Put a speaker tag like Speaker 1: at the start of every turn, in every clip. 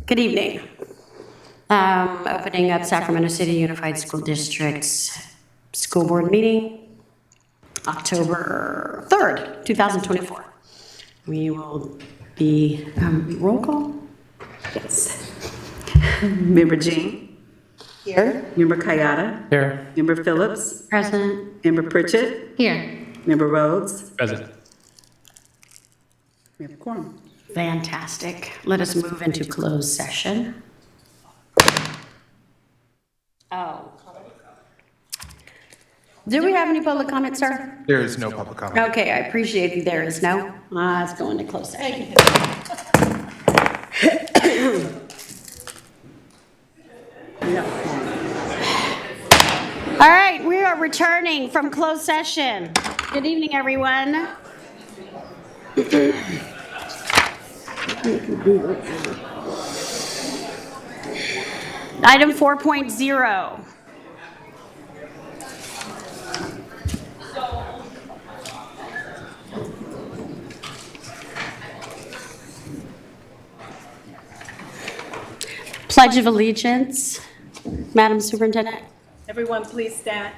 Speaker 1: Good evening. Opening up Sacramento City Unified School District's school board meeting, October 3rd, 2024. We will be, roll call?
Speaker 2: Yes. Member Jean?
Speaker 1: Here.
Speaker 2: Member Kayada?
Speaker 3: Here.
Speaker 2: Member Phillips?
Speaker 1: Present.
Speaker 2: Member Pritchett?
Speaker 4: Here.
Speaker 2: Member Rhodes?
Speaker 3: Present.
Speaker 2: We have a quorum.
Speaker 1: Fantastic. Let us move into closed session. Oh. Do we have any public comment, sir?
Speaker 3: There is no public comment.
Speaker 1: Okay, I appreciate you. There is no. Let's go into closed session. All right, we are returning from closed session. Good evening, everyone. Item 4.0. Pledge of Allegiance. Madam Superintendent.
Speaker 5: Everyone, please stand.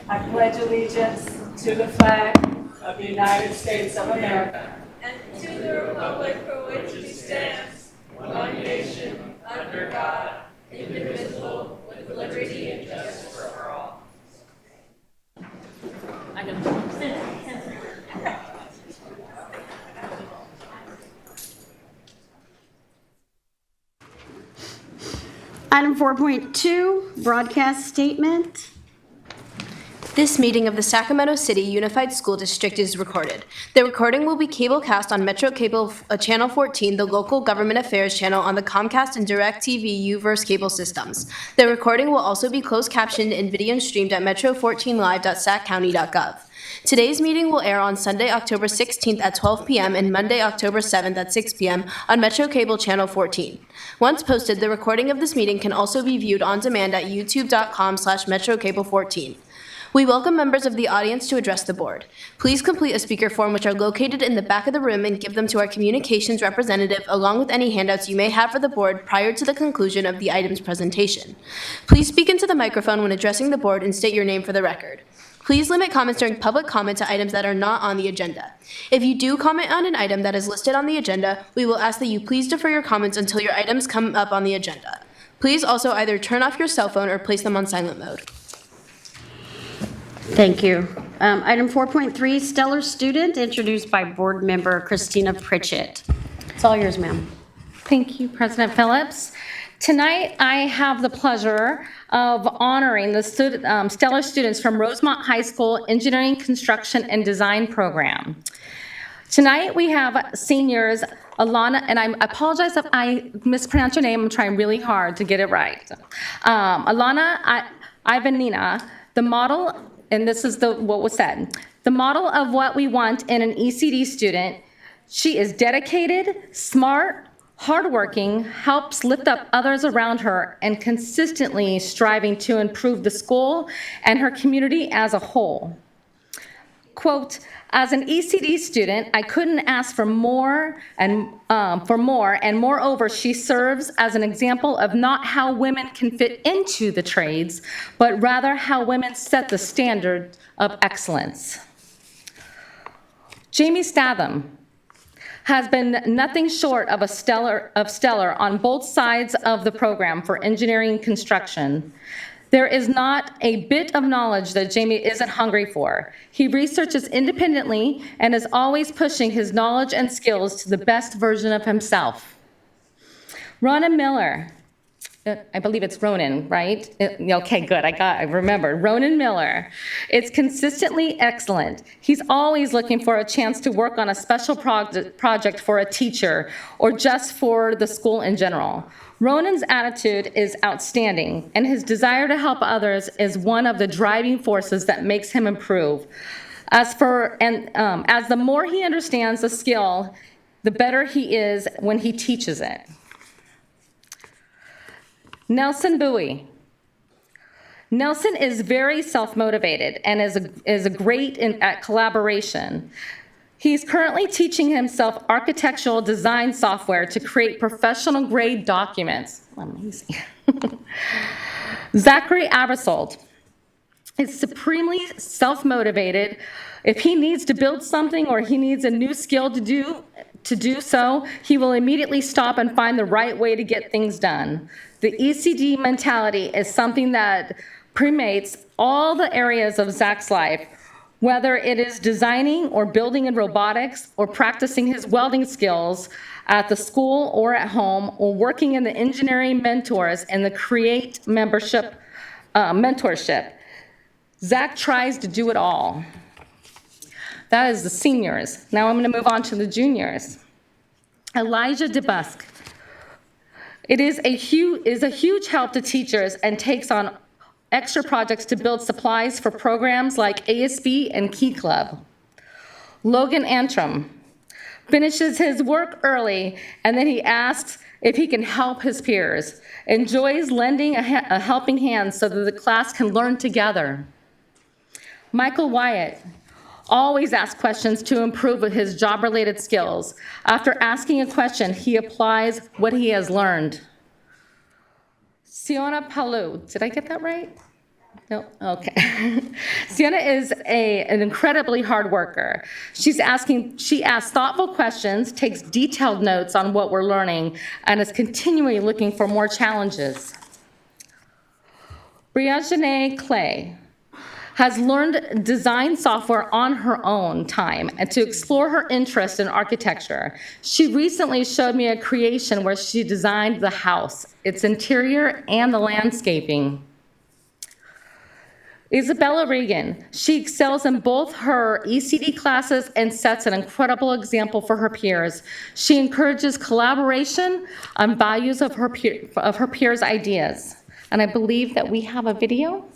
Speaker 5: I pledge allegiance to the flag of the United States of America
Speaker 6: and to the republic for which it stands, one nation, under God, indivisible, with liberty and justice for all.
Speaker 1: Item 4.2, broadcast statement.
Speaker 4: This meeting of the Sacramento City Unified School District is recorded. The recording will be cablecast on Metro Cable Channel 14, the local government affairs channel on the Comcast and DirecTV Uverse cable systems. The recording will also be closed captioned and video streamed at metro14live.saccounty.gov. Today's meeting will air on Sunday, October 16th at 12 p.m. and Monday, October 7th at 6 p.m. on Metro Cable Channel 14. Once posted, the recording of this meeting can also be viewed on demand at youtube.com/metrocable14. We welcome members of the audience to address the board. Please complete a speaker form which are located in the back of the room and give them to our communications representative along with any handouts you may have for the board prior to the conclusion of the item's presentation. Please speak into the microphone when addressing the board and state your name for the record. Please limit comments during public comment to items that are not on the agenda. If you do comment on an item that is listed on the agenda, we will ask that you please defer your comments until your items come up on the agenda. Please also either turn off your cell phone or place them on silent mode.
Speaker 1: Thank you. Item 4.3, stellar student, introduced by board member Christina Pritchett. It's all yours, ma'am.
Speaker 7: Thank you, President Phillips. Tonight, I have the pleasure of honoring the stellar students from Rosemont High School Engineering, Construction, and Design program. Tonight, we have seniors, Alana, and I apologize if I mispronounce your name. I'm trying really hard to get it right. Alana Ivanina, the model, and this is what was said, the model of what we want in an ECD student. She is dedicated, smart, hardworking, helps lift up others around her, and consistently striving to improve the school and her community as a whole. Quote, as an ECD student, I couldn't ask for more, and moreover, she serves as an example of not how women can fit into the trades, but rather how women set the standard of excellence. Jamie Statham has been nothing short of stellar on both sides of the program for engineering and construction. There is not a bit of knowledge that Jamie isn't hungry for. He researches independently and is always pushing his knowledge and skills to the best version of himself. Ronan Miller, I believe it's Ronan, right? Okay, good, I remembered. Ronan Miller. It's consistently excellent. He's always looking for a chance to work on a special project for a teacher or just for the school in general. Ronan's attitude is outstanding, and his desire to help others is one of the driving forces that makes him improve. As the more he understands the skill, the better he is when he teaches it. Nelson Bowie. Nelson is very self-motivated and is a great at collaboration. He's currently teaching himself architectural design software to create professional grade documents. Amazing. Zachary Abersold is supremely self-motivated. If he needs to build something or he needs a new skill to do so, he will immediately stop and find the right way to get things done. The ECD mentality is something that permeates all the areas of Zach's life, whether it is designing or building in robotics or practicing his welding skills at the school or at home, or working in the engineering mentors and the Create mentorship. Zach tries to do it all. That is the seniors. Now I'm going to move on to the juniors. Elijah DeBusk. It is a huge help to teachers and takes on extra projects to build supplies for programs like ASB and Key Club. Logan Antrim finishes his work early, and then he asks if he can help his peers. Enjoys lending a helping hand so that the class can learn together. Michael Wyatt always asks questions to improve with his job-related skills. After asking a question, he applies what he has learned. Siona Palu, did I get that right? No, okay. Sienna is an incredibly hard worker. She asks thoughtful questions, takes detailed notes on what we're learning, and is continually looking for more challenges. Brianne Clay has learned design software on her own time and to explore her interest in architecture. She recently showed me a creation where she designed the house, its interior, and the landscaping. Isabella Regan, she excels in both her ECD classes and sets an incredible example for her peers. She encourages collaboration on values of her peers' ideas. And I believe that we have a video.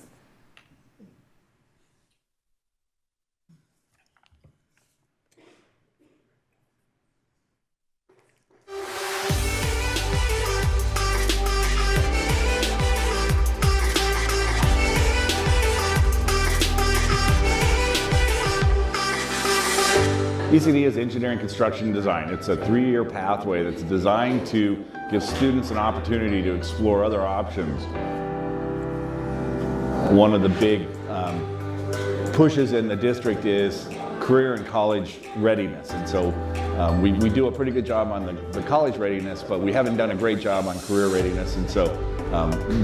Speaker 3: ECD is engineering, construction, and design. It's a 3-year pathway that's designed to give students an opportunity to explore other options. One of the big pushes in the district is career and college readiness. And so we do a pretty good job on the college readiness, but we haven't done a great job on career readiness. And so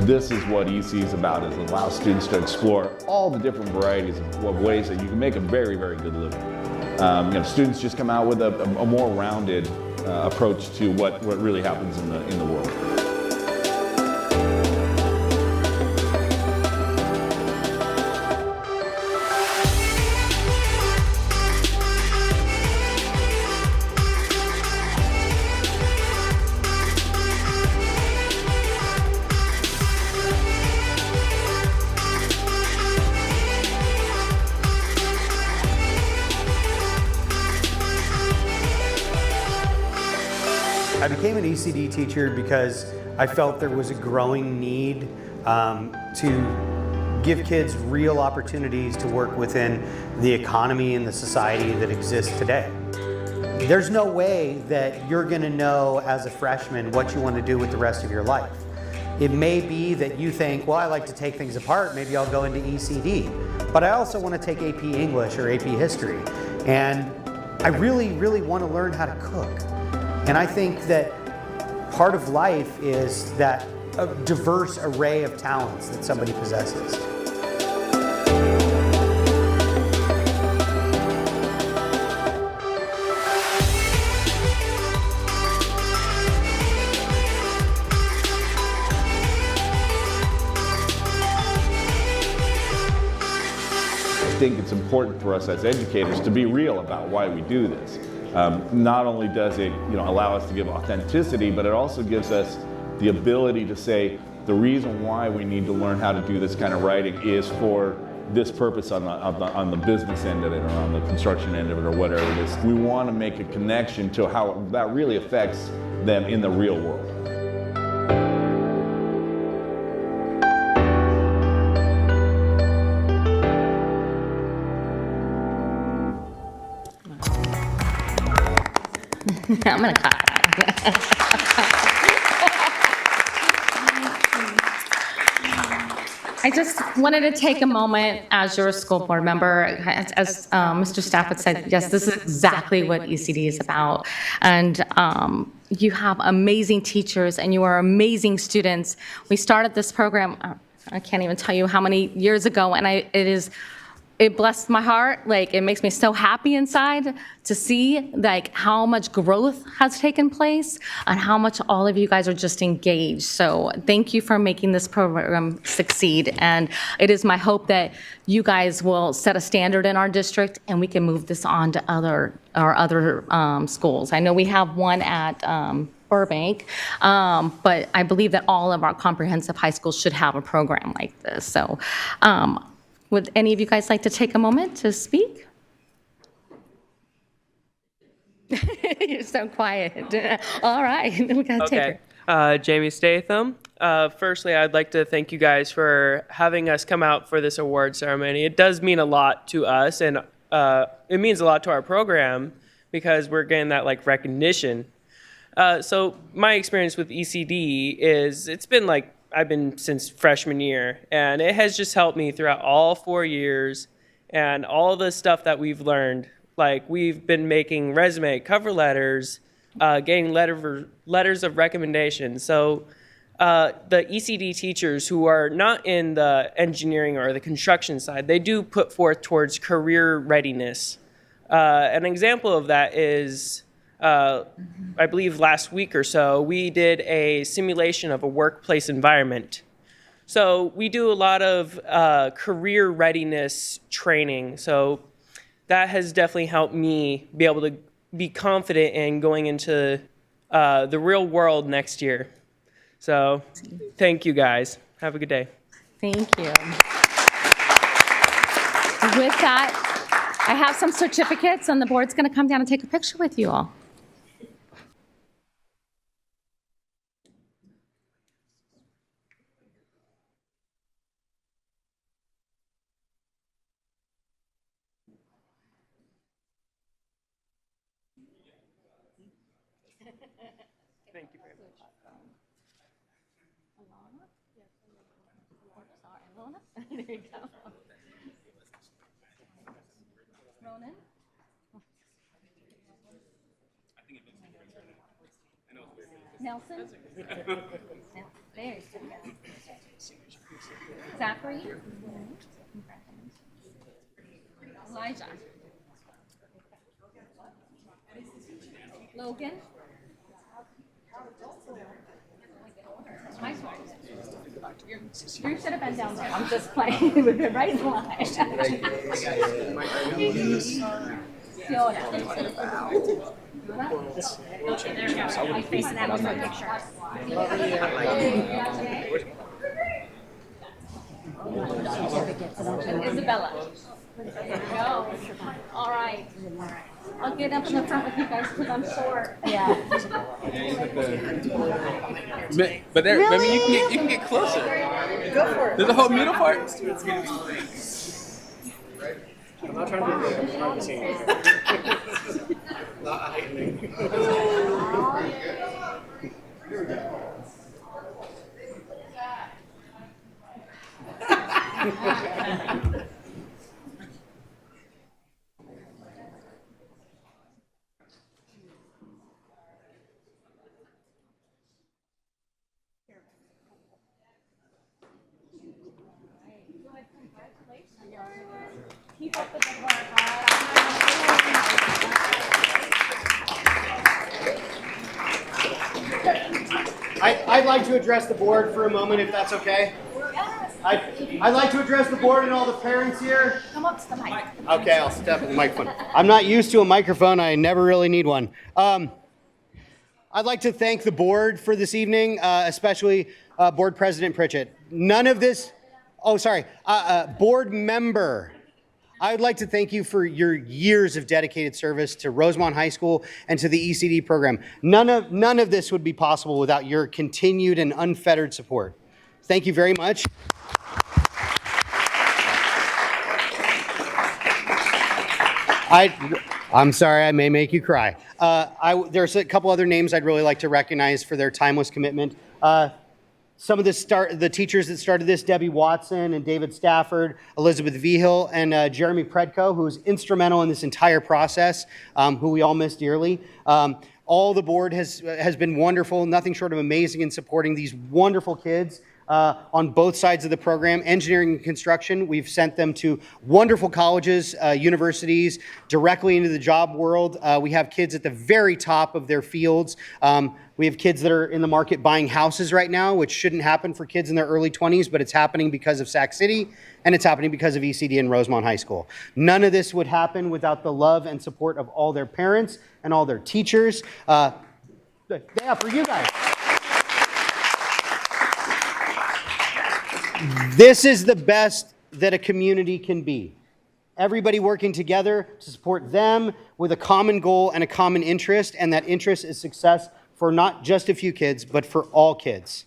Speaker 3: this is what EC is about, is it allows students to explore all the different varieties of ways that you can make a very, very good living. Students just come out with a more rounded approach to what really happens in the world.
Speaker 8: I became an ECD teacher because I felt there was a growing need to give kids real opportunities to work within the economy and the society that exists today. There's no way that you're going to know as a freshman what you want to do with the rest of your life. It may be that you think, well, I like to take things apart, maybe I'll go into ECD. But I also want to take AP English or AP History. And I really, really want to learn how to cook. And I think that part of life is that a diverse array of talents that somebody possesses.
Speaker 3: I think it's important for us as educators to be real about why we do this. Not only does it allow us to give authenticity, but it also gives us the ability to say the reason why we need to learn how to do this kind of writing is for this purpose on the business end of it or on the construction end of it or whatever it is. We want to make a connection to how that really affects them in the real world.
Speaker 7: I'm gonna clap. I just wanted to take a moment as your school board member, as Mr. Stafford said, yes, this is exactly what ECD is about. And you have amazing teachers and you are amazing students. We started this program, I can't even tell you how many years ago, and it blessed my heart. Like, it makes me so happy inside to see like how much growth has taken place and how much all of you guys are just engaged. So thank you for making this program succeed. And it is my hope that you guys will set a standard in our district and we can move this on to our other schools. I know we have one at Burbank, but I believe that all of our comprehensive high schools should have a program like this. So would any of you guys like to take a moment to speak? You're so quiet. All right, we gotta take it.
Speaker 9: Jamie Statham. Firstly, I'd like to thank you guys for having us come out for this award ceremony. It does mean a lot to us, and it means a lot to our program because we're getting that like recognition. So my experience with ECD is it's been like I've been since freshman year, and it has just helped me throughout all 4 years and all the stuff that we've learned. Like, we've been making resume, cover letters, getting letters of recommendation. So the ECD teachers who are not in the engineering or the construction side, they do put forth towards career readiness. An example of that is I believe last week or so, we did a simulation of a workplace environment. So we do a lot of career readiness training. So that has definitely helped me be able to be confident in going into the real world next year. So thank you guys. Have a good day.
Speaker 7: Thank you. With that, I have some certificates, and the board's going to come down and take a picture with you all.
Speaker 9: Thank you very much.
Speaker 7: There you go. Ronan? Nelson? There you go. Zachary? Elijah? Logan? My fault. You should have been down there. I'm just playing with the right line. I face that was my picture. Isabella. There you go. All right. I'll get up in the front with you guys because I'm short. Yeah.
Speaker 10: But there, I mean, you can get closer. Go for it. There's a whole middle part. I'm not trying to be good. I'm not seeing it.
Speaker 7: Keep up the good work.
Speaker 11: I'd like to address the board for a moment, if that's okay. I'd like to address the board and all the parents here.
Speaker 7: Come up to the mic.
Speaker 11: Okay, I'll step in the microphone. I'm not used to a microphone. I never really need one. I'd like to thank the board for this evening, especially Board President Pritchett. None of this, board member. I would like to thank you for your years of dedicated service to Rosemont High School and to the ECD program. None of this would be possible without your continued and unfettered support. Thank you very much. I'm sorry, I may make you cry. There's a couple other names I'd really like to recognize for their timeless commitment. Some of the teachers that started this, Debbie Watson and David Stafford, Elizabeth Vigil, and Jeremy Predko, who was instrumental in this entire process, who we all miss dearly. All the board has been wonderful, nothing short of amazing in supporting these wonderful kids on both sides of the program. Engineering and construction, we've sent them to wonderful colleges, universities, directly into the job world. We have kids at the very top of their fields. We have kids that are in the market buying houses right now, which shouldn't happen for kids in their early 20s, but it's happening because of Sac City, and it's happening because of ECD and Rosemont High School. None of this would happen without the love and support of all their parents and all their teachers. Yeah, for you guys. This is the best that a community can be. Everybody working together to support them with a common goal and a common interest, and that interest is success for not just a few kids, but for all kids.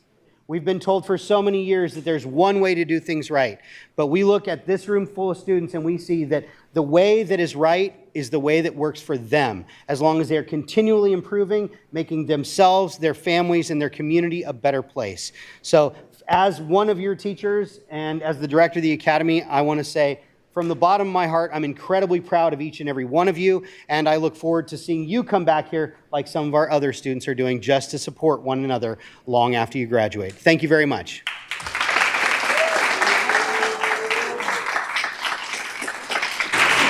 Speaker 11: We've been told for so many years that there's one way to do things right, but we look at this room full of students and we see that the way that is right is the way that works for them, as long as they're continually improving, making themselves, their families, and their community a better place. So as one of your teachers and as the director of the academy, I want to say, from the bottom of my heart, I'm incredibly proud of each and every one of you, and I look forward to seeing you come back here like some of our other students are doing, just to support one another long after you graduate. Thank you very much.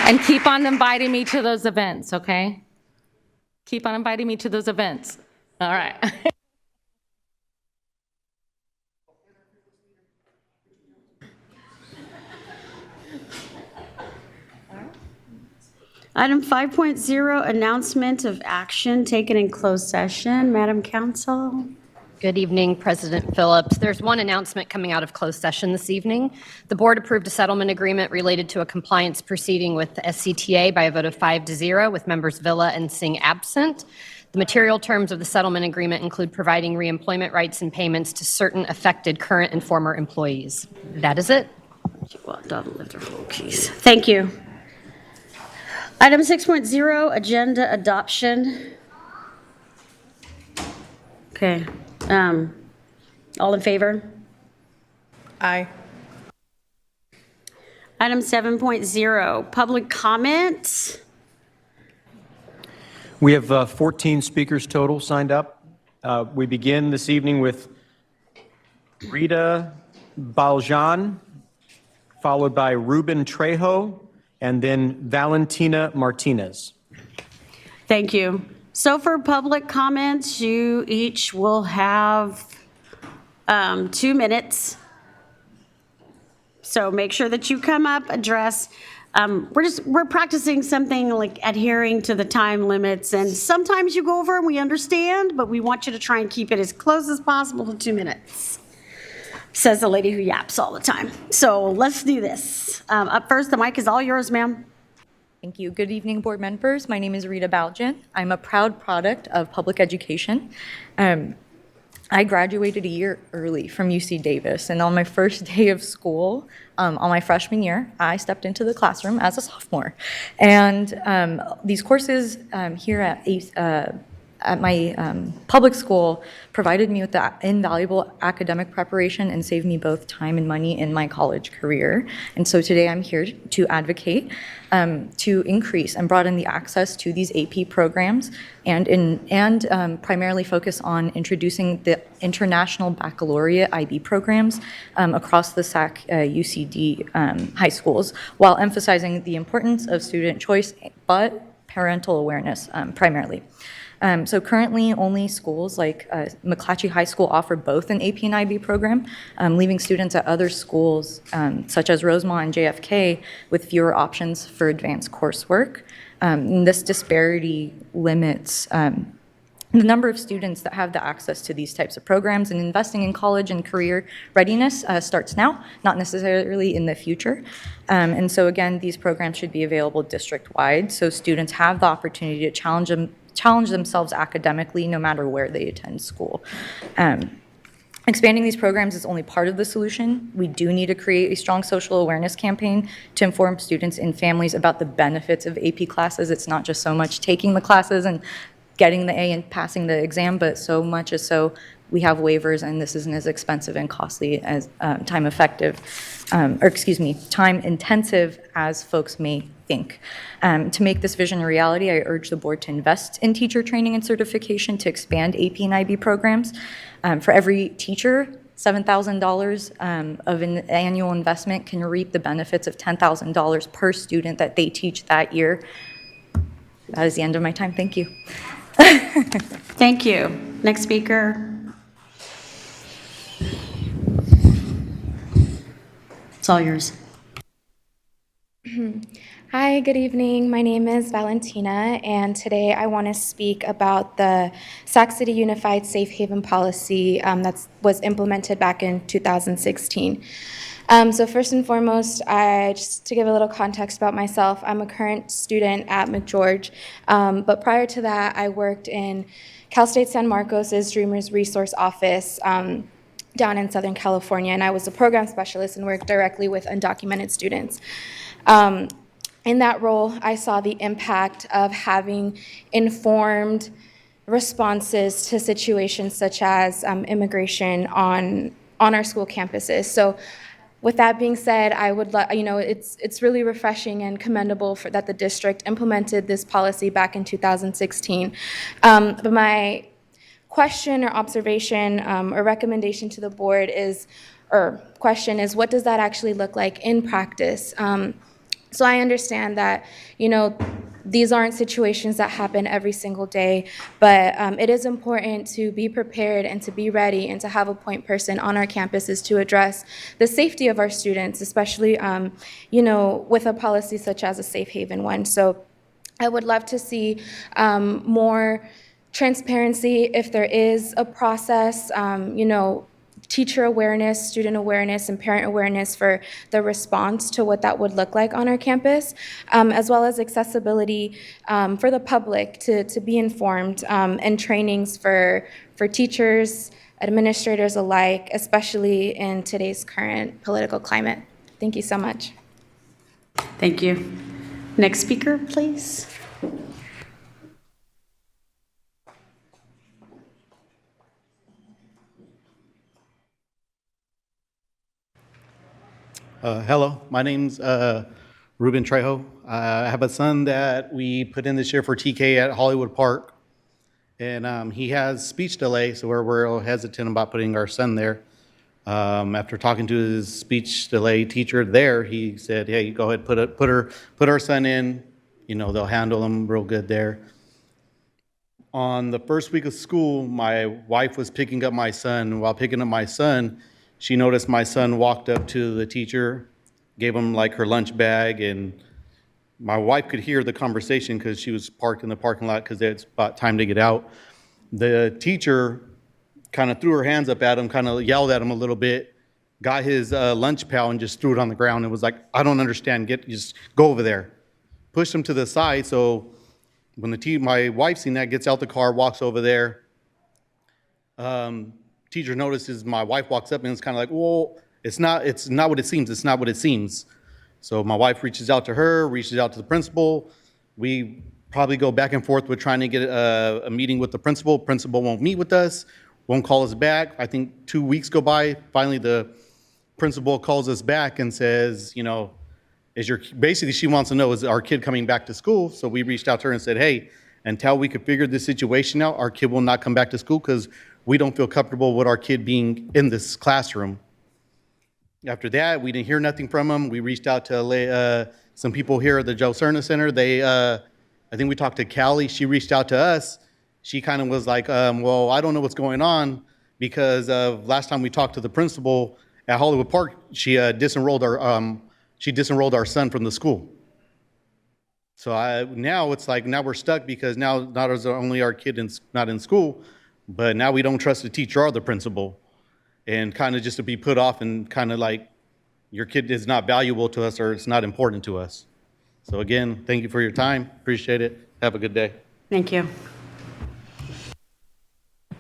Speaker 7: And keep on inviting me to those events, okay? Keep on inviting me to those events. All right.
Speaker 1: Item 5.0, announcement of action taken in closed session. Madam Counsel.
Speaker 12: Good evening, President Phillips. There's one announcement coming out of closed session this evening. The board approved a settlement agreement related to a compliance proceeding with the SCTA by a vote of 5-0, with members Villa and Singh absent. The material terms of the settlement agreement include providing reemployment rights and payments to certain affected current and former employees. That is it.
Speaker 1: Thank you. Item 6.0, agenda adoption. Okay. All in favor?
Speaker 6: Aye.
Speaker 1: Item 7.0, public comment.
Speaker 13: We have 14 speakers total signed up. We begin this evening with Rita Baljan, followed by Ruben Trejo, and then Valentina Martinez.
Speaker 1: Thank you. So for public comments, you each will have 2 minutes. So make sure that you come up, address. We're practicing something like adhering to the time limits, and sometimes you go over and we understand, but we want you to try and keep it as close as possible to 2 minutes. Says the lady who yaps all the time. So let's do this. Up first, the mic is all yours, ma'am.
Speaker 14: Thank you. Good evening, board members. My name is Rita Baljan. I'm a proud product of public education. I graduated a year early from UC Davis, and on my first day of school, on my freshman year, I stepped into the classroom as a sophomore. And these courses here at my public school provided me with that invaluable academic preparation and saved me both time and money in my college career. And so today I'm here to advocate to increase and broaden the access to these AP programs and primarily focus on introducing the International Baccalaureate IB programs across the SAC UCD high schools, while emphasizing the importance of student choice, but parental awareness primarily. So currently, only schools like McClatchy High School offer both an AP and IB program, leaving students at other schools, such as Rosemont and JFK, with fewer options for advanced coursework. And this disparity limits the number of students that have the access to these types of programs, and investing in college and career readiness starts now, not necessarily in the future. And so again, these programs should be available district-wide, so students have the opportunity to challenge themselves academically no matter where they attend school. And Expanding these programs is only part of the solution. We do need to create a strong social awareness campaign to inform students and families about the benefits of AP classes. It's not just so much taking the classes and getting the A and passing the exam, but so much as so we have waivers and this isn't as expensive and costly as time intensive as folks may think. To make this vision a reality, I urge the board to invest in teacher training and certification to expand AP and IB programs. For every teacher, $7,000 of an annual investment can reap the benefits of $10,000 per student that they teach that year. That is the end of my time. Thank you.
Speaker 1: Thank you. Next speaker. It's all yours.
Speaker 15: Hi, good evening. My name is Valentina, and today I want to speak about the Sac City Unified Safe Haven Policy that was implemented back in 2016. So first and foremost, just to give a little context about myself, I'm a current student at McGeorge, but prior to that, I worked in Cal State San Marcos' Dreamers Resource Office down in Southern California, and I was a program specialist and worked directly with undocumented students. In that role, I saw the impact of having informed responses to situations such as immigration on our school campuses. So with that being said, I would it's really refreshing and commendable that the district implemented this policy back in 2016. But my question or observation or recommendation to the board is, what does that actually look like in practice? So I understand that, these aren't situations that happen every single day, but it is important to be prepared and to be ready and to have a point person on our campuses to address the safety of our students, especially, with a policy such as a safe haven one. So I would love to see more transparency if there is a process, teacher awareness, student awareness, and parent awareness for the response to what that would look like on our campus, as well as accessibility for the public to be informed, and trainings for teachers, administrators alike, especially in today's current political climate. Thank you so much.
Speaker 1: Thank you. Next speaker, please.
Speaker 16: Hello, my name's Ruben Trejo. I have a son that we put in this year for TK at Hollywood Park, and he has speech delay, so we're a little hesitant about putting our son there. After talking to his speech delay teacher there, he said, "Hey, go ahead, put our son in. They'll handle him real good there." On the first week of school, my wife was picking up my son. While picking up my son, she noticed my son walked up to the teacher, gave him like her lunch bag, and my wife could hear the conversation because she was parked in the parking lot because it's about time to get out. The teacher kind of threw her hands up at him, kind of yelled at him a little bit, got his lunch pail and just threw it on the ground and was like, "I don't understand, just go over there." Pushed him to the side, so when my wife seen that, gets out the car, walks over there. Teacher notices my wife walks up and it's kind of like, "Well, it's not what it seems. It's not what it seems." So my wife reaches out to her, reaches out to the principal. We probably go back and forth with trying to get a meeting with the principal. Principal won't meet with us, won't call us back. I think 2 weeks go by. Finally, the principal calls us back and says, basically she wants to know, is our kid coming back to school? So we reached out to her and said, "Hey, until we could figure this situation out, our kid will not come back to school because we don't feel comfortable with our kid being in this classroom." After that, we didn't hear nothing from him. We reached out to some people here at the Joe Cerna Center. I think we talked to Callie. She reached out to us. She kind of was like, "Well, I don't know what's going on because of last time we talked to the principal at Hollywood Park, she disenrolled our son from the school." So now it's like, now we're stuck because now not only our kid not in school, but now we don't trust the teacher or the principal, and kind of just to be put off and kind of like, your kid is not valuable to us or it's not important to us. So again, thank you for your time. Appreciate it. Have a good day.
Speaker 1: Thank you.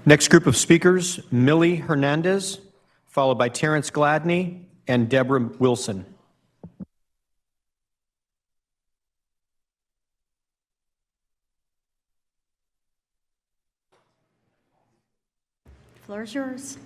Speaker 13: Next group of speakers, Millie Hernandez, followed by Terrence Gladney and Deborah Wilson.
Speaker 1: Floor is yours.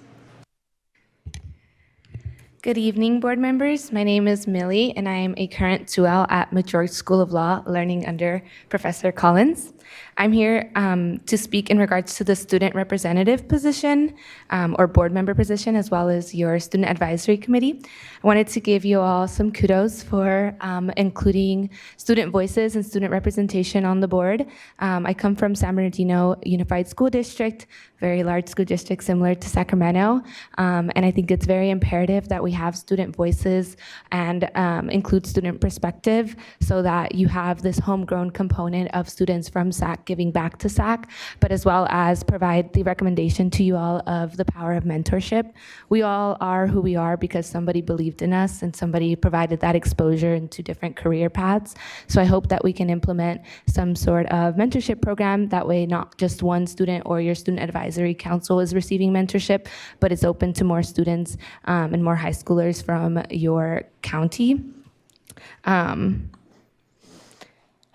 Speaker 15: Good evening, board members. My name is Millie, and I am a current 2L at Majorque School of Law, learning under Professor Collins. I'm here to speak in regards to the student representative position or board member position, as well as your student advisory committee. I wanted to give you all some kudos for including student voices and student representation on the board. I come from San Bernardino Unified School District, very large school district similar to Sacramento, and I think it's very imperative that we have student voices and include student perspective so that you have this homegrown component of students from SAC giving back to SAC, but as well as provide the recommendation to you all of the power of mentorship. We all are who we are because somebody believed in us and somebody provided that exposure into different career paths. So I hope that we can implement some sort of mentorship program. That way, not just one student or your student advisory council is receiving mentorship, but it's open to more students and more high schoolers from your county.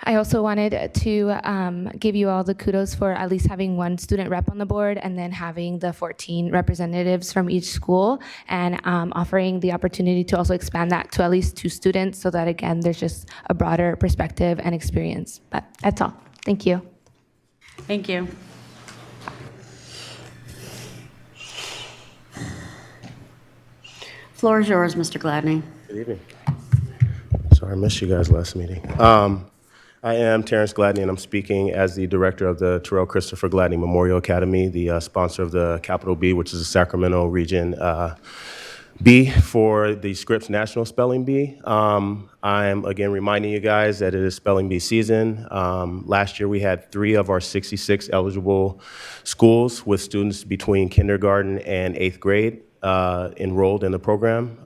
Speaker 15: I also wanted to give you all the kudos for at least having one student rep on the board and then having the 14 representatives from each school and offering the opportunity to also expand that to at least 2 students so that, again, there's just a broader perspective and experience. But that's all. Thank you.
Speaker 1: Thank you. Floor is yours, Mr. Gladney.
Speaker 17: Good evening. Sorry, I missed you guys last meeting. I am Terrence Gladney, and I'm speaking as the director of the Terrell Christopher Gladney Memorial Academy, the sponsor of the Capital B, which is the Sacramento Region B for the Scripps National Spelling Bee. I'm again reminding you guys that it is Spelling Bee season. Last year we had 3 of our 66 eligible schools with students between kindergarten and 8th grade enrolled in the program.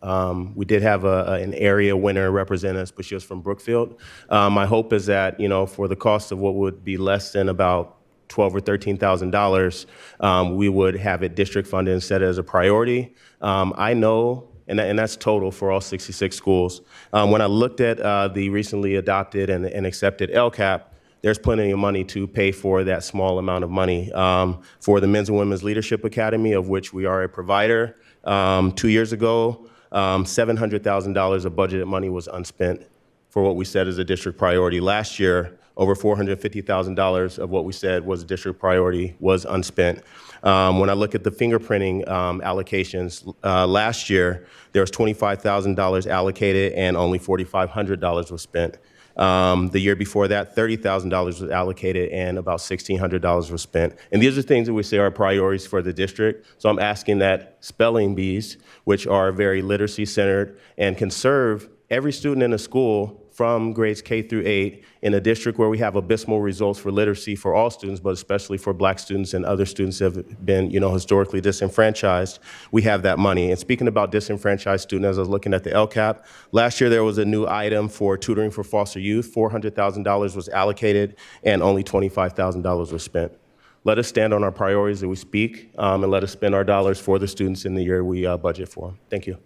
Speaker 17: We did have an area winner represent us, but she was from Brookfield. My hope is that, for the cost of what would be less than about $12,000 or $13,000, we would have it district funded instead as a priority. I know, and that's total for all 66 schools. When I looked at the recently adopted and accepted LCAP, there's plenty of money to pay for that small amount of money. For the Men's and Women's Leadership Academy, of which we are a provider, 2 years ago, $700,000 of budgeted money was unspent for what we said is a district priority. Last year, over $450,000 of what we said was a district priority was unspent. When I look at the fingerprinting allocations, last year, there was $25,000 allocated and only $4,500 was spent. The year before that, $30,000 was allocated and about $1,600 was spent. And these are things that we say are priorities for the district. So I'm asking that spelling bees, which are very literacy centered and can serve every student in a school from grades K through 8 in a district where we have abysmal results for literacy for all students, but especially for Black students and other students that have been, historically disenfranchised, we have that money. And speaking about disenfranchised students, as I was looking at the LCAP, last year there was a new item for tutoring for foster youth. $400,000 was allocated and only $25,000 was spent. Let us stand on our priorities that we speak, and let us spend our dollars for the students in the year we budget for them. Thank you.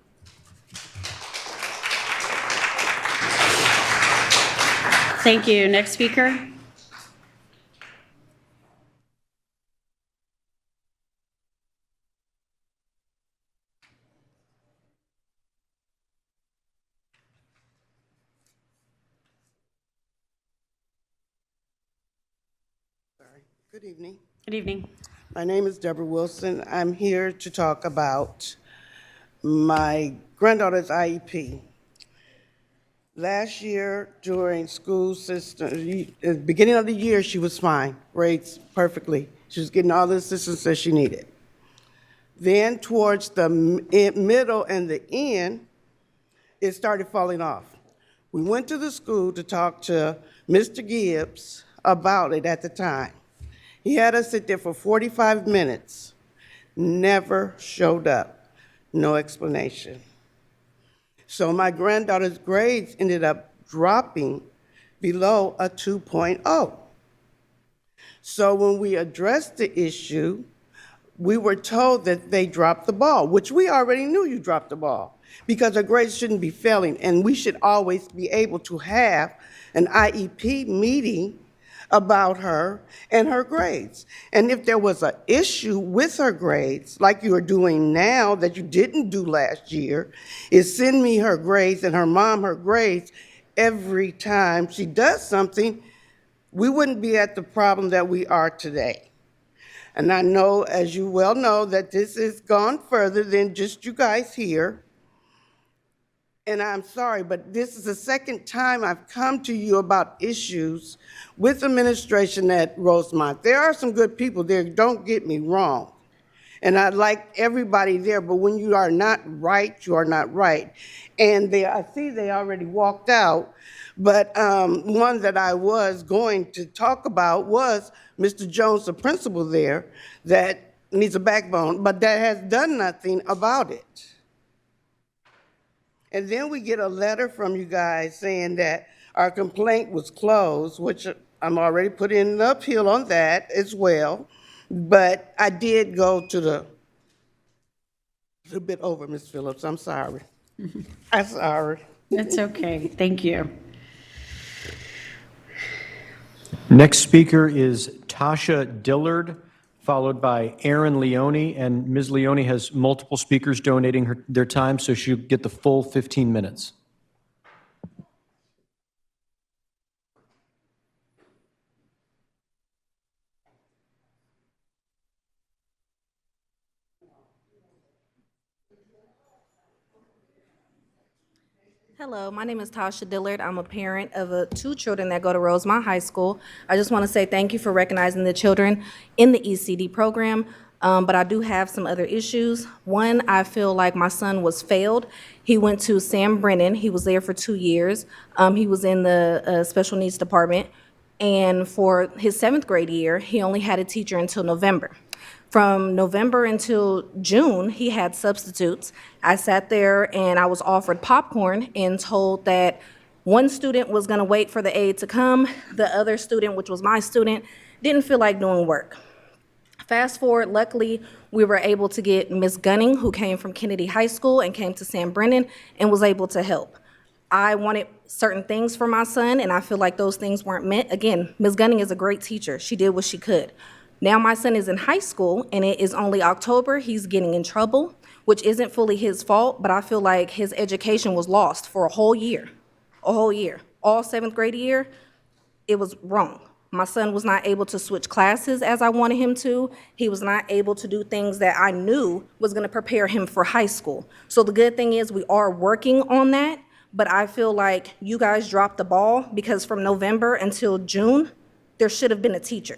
Speaker 1: Thank you. Next speaker.
Speaker 18: Good evening.
Speaker 1: Good evening.
Speaker 18: My name is Deborah Wilson. I'm here to talk about my granddaughter's IEP. Last year during school system, at the beginning of the year, she was fine, rates perfectly. She was getting all the assistance that she needed. Then towards the middle and the end, it started falling off. We went to the school to talk to Mr. Gibbs about it at the time. He had us sit there for 45 minutes, never showed up, no explanation. So my granddaughter's grades ended up dropping below a 2.0. So when we addressed the issue, we were told that they dropped the ball, which we already knew you dropped the ball, because her grades shouldn't be failing, and we should always be able to have an IEP meeting about her and her grades. And if there was an issue with her grades, like you are doing now that you didn't do last year, is send me her grades and her mom her grades every time she does something, we wouldn't be at the problem that we are today. And I know, as you well know, that this has gone further than just you guys here. And I'm sorry, but this is the second time I've come to you about issues with administration at Rosemont. There are some good people there, don't get me wrong. And I like everybody there, but when you are not right, you are not right. And I see they already walked out, but one that I was going to talk about was Mr. Jones, the principal there, that needs a backbone, but that has done nothing about it. And then we get a letter from you guys saying that our complaint was closed, which I'm already putting an appeal on that as well. But I did go to a little bit over, Ms. Phillips. I'm sorry. I'm sorry.
Speaker 1: That's okay. Thank you.
Speaker 13: Next speaker is Tasha Dillard, followed by Aaron Leone. And Ms. Leone has multiple speakers donating their time, so she'll get the full 15 minutes.
Speaker 19: Hello, my name is Tasha Dillard. I'm a parent of 2 children that go to Rosemont High School. I just want to say thank you for recognizing the children in the ECD program, but I do have some other issues. One, I feel like my son was failed. He went to Sam Brennan. He was there for 2 years. He was in the special needs department, and for his 7th grade year, he only had a teacher until November. From November until June, he had substitutes. I sat there and I was offered popcorn and told that one student was going to wait for the aide to come. The other student, which was my student, didn't feel like doing work. Fast forward, luckily, we were able to get Ms. Gunning, who came from Kennedy High School and came to Sam Brennan and was able to help. I wanted certain things for my son, and I feel like those things weren't met. Again, Ms. Gunning is a great teacher. She did what she could. Now my son is in high school, and it is only October. He's getting in trouble, which isn't fully his fault, but I feel like his education was lost for a whole year. All 7th grade year, it was wrong. My son was not able to switch classes as I wanted him to. He was not able to do things that I knew was going to prepare him for high school. So the good thing is we are working on that, but I feel like you guys dropped the ball because from November until June, there should have been a teacher.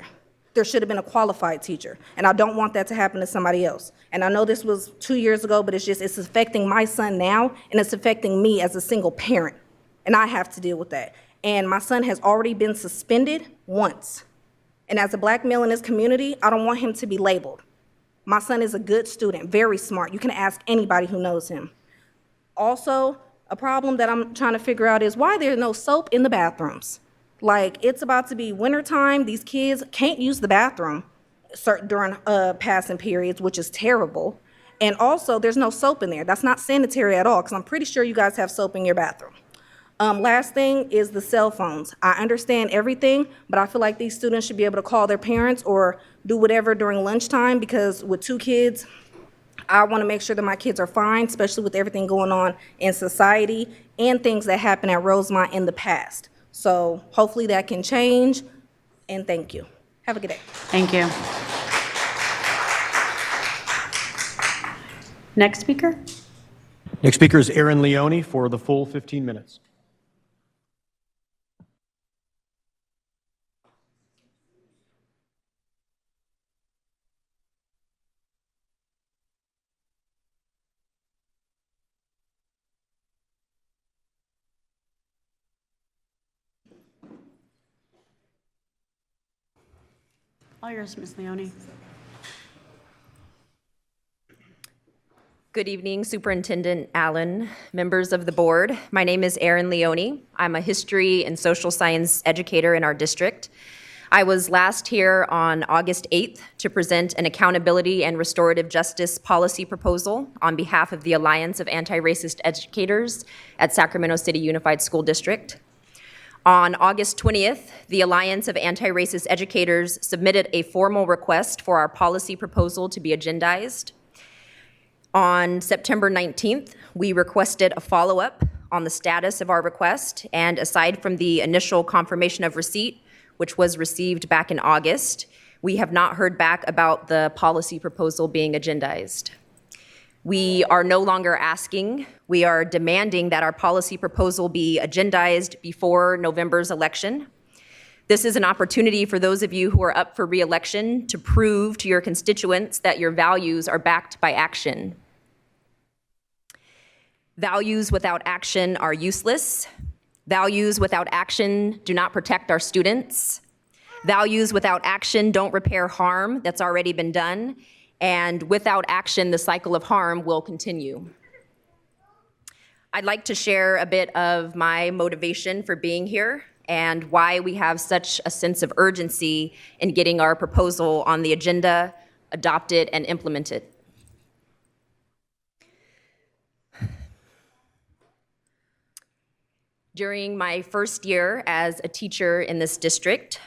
Speaker 19: There should have been a qualified teacher, and I don't want that to happen to somebody else. And I know this was 2 years ago, but it's affecting my son now, and it's affecting me as a single parent, and I have to deal with that. And my son has already been suspended once. And as a black male in this community, I don't want him to be labeled. My son is a good student, very smart. You can ask anybody who knows him. Also, a problem that I'm trying to figure out is why there's no soap in the bathrooms. Like, it's about to be wintertime. These kids can't use the bathroom during passing periods, which is terrible. And also, there's no soap in there. That's not sanitary at all, because I'm pretty sure you guys have soap in your bathroom. Last thing is the cell phones. I understand everything, but I feel like these students should be able to call their parents or do whatever during lunchtime, because with 2 kids, I want to make sure that my kids are fine, especially with everything going on in society and things that happened at Rosemont in the past. So hopefully that can change, and thank you. Have a good day.
Speaker 1: Thank you. Next speaker?
Speaker 13: Next speaker is Aaron Leone for the full 15 minutes.
Speaker 1: All yours, Ms. Leone.
Speaker 20: Good evening, Superintendent Allen, members of the board. My name is Erin Leone. I'm a history and social science educator in our district. I was last here on August 8th to present an accountability and restorative justice policy proposal on behalf of the Alliance of Anti-Racist Educators at Sacramento City Unified School District. On August 20th, the Alliance of Anti-Racist Educators submitted a formal request for our policy proposal to be agendized. On September 19th, we requested a follow-up on the status of our request, and aside from the initial confirmation of receipt, which was received back in August, we have not heard back about the policy proposal being agendized. We are no longer asking, we are demanding that our policy proposal be agendized before November's election. This is an opportunity for those of you who are up for re-election to prove to your constituents that your values are backed by action. Values without action are useless. Values without action do not protect our students. Values without action don't repair harm that's already been done. And without action, the cycle of harm will continue. I'd like to share a bit of my motivation for being here and why we have such a sense of urgency in getting our proposal on the agenda, adopted, and implemented. During my first year as a teacher in this district,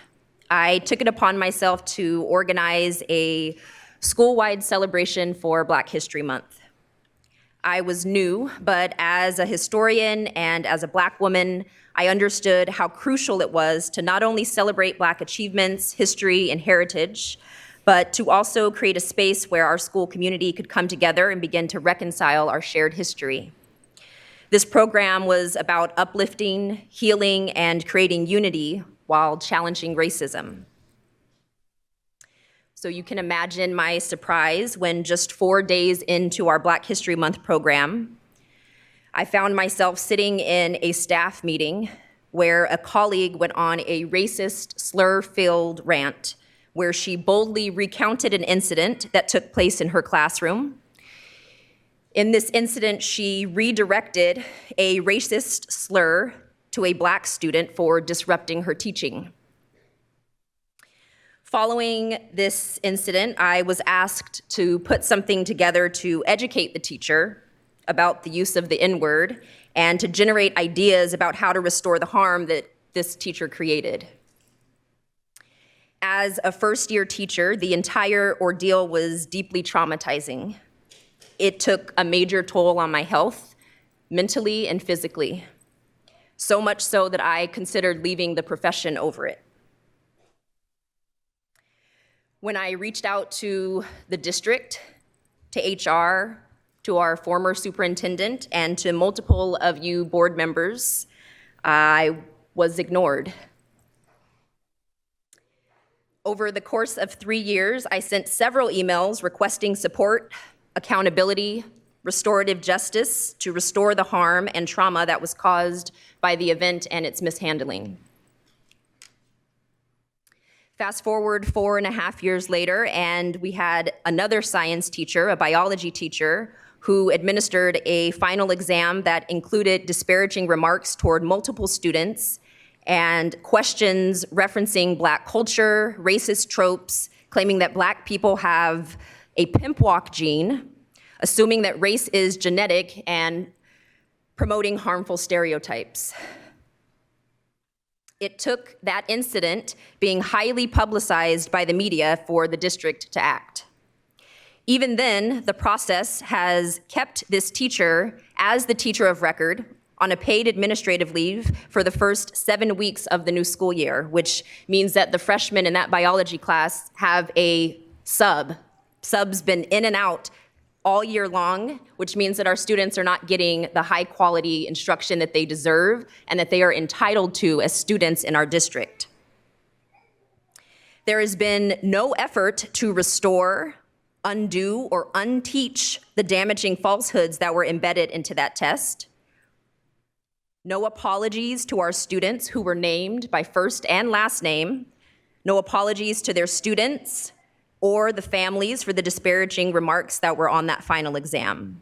Speaker 20: I took it upon myself to organize a school-wide celebration for Black History Month. I was new, but as a historian and as a Black woman, I understood how crucial it was to not only celebrate Black achievements, history, and heritage, but to also create a space where our school community could come together and begin to reconcile our shared history. This program was about uplifting, healing, and creating unity while challenging racism. So you can imagine my surprise when just 4 days into our Black History Month program, I found myself sitting in a staff meeting where a colleague went on a racist, slur-filled rant where she boldly recounted an incident that took place in her classroom. In this incident, she redirected a racist slur to a Black student for disrupting her teaching. Following this incident, I was asked to put something together to educate the teacher about the use of the N-word and to generate ideas about how to restore the harm that this teacher created. As a first-year teacher, the entire ordeal was deeply traumatizing. It took a major toll on my health, mentally and physically, so much so that I considered leaving the profession over it. When I reached out to the district, to HR, to our former superintendent, and to multiple of you board members, I was ignored. Over the course of 3 years, I sent several emails requesting support, accountability, restorative justice to restore the harm and trauma that was caused by the event and its mishandling. Fast forward 4.5 years later, and we had another science teacher, a biology teacher, who administered a final exam that included disparaging remarks toward multiple students and questions referencing Black culture, racist tropes, claiming that Black people have a pimp walk gene, assuming that race is genetic, and promoting harmful stereotypes. It took that incident being highly publicized by the media for the district to act. Even then, the process has kept this teacher as the teacher of record on a paid administrative leave for the first 7 weeks of the new school year, which means that the freshmen in that biology class have a sub. Sub's been in and out all year long, which means that our students are not getting the high quality instruction that they deserve and that they are entitled to as students in our district. There has been no effort to restore, undo, or unteach the damaging falsehoods that were embedded into that test. No apologies to our students who were named by first and last name. No apologies to their students or the families for the disparaging remarks that were on that final exam.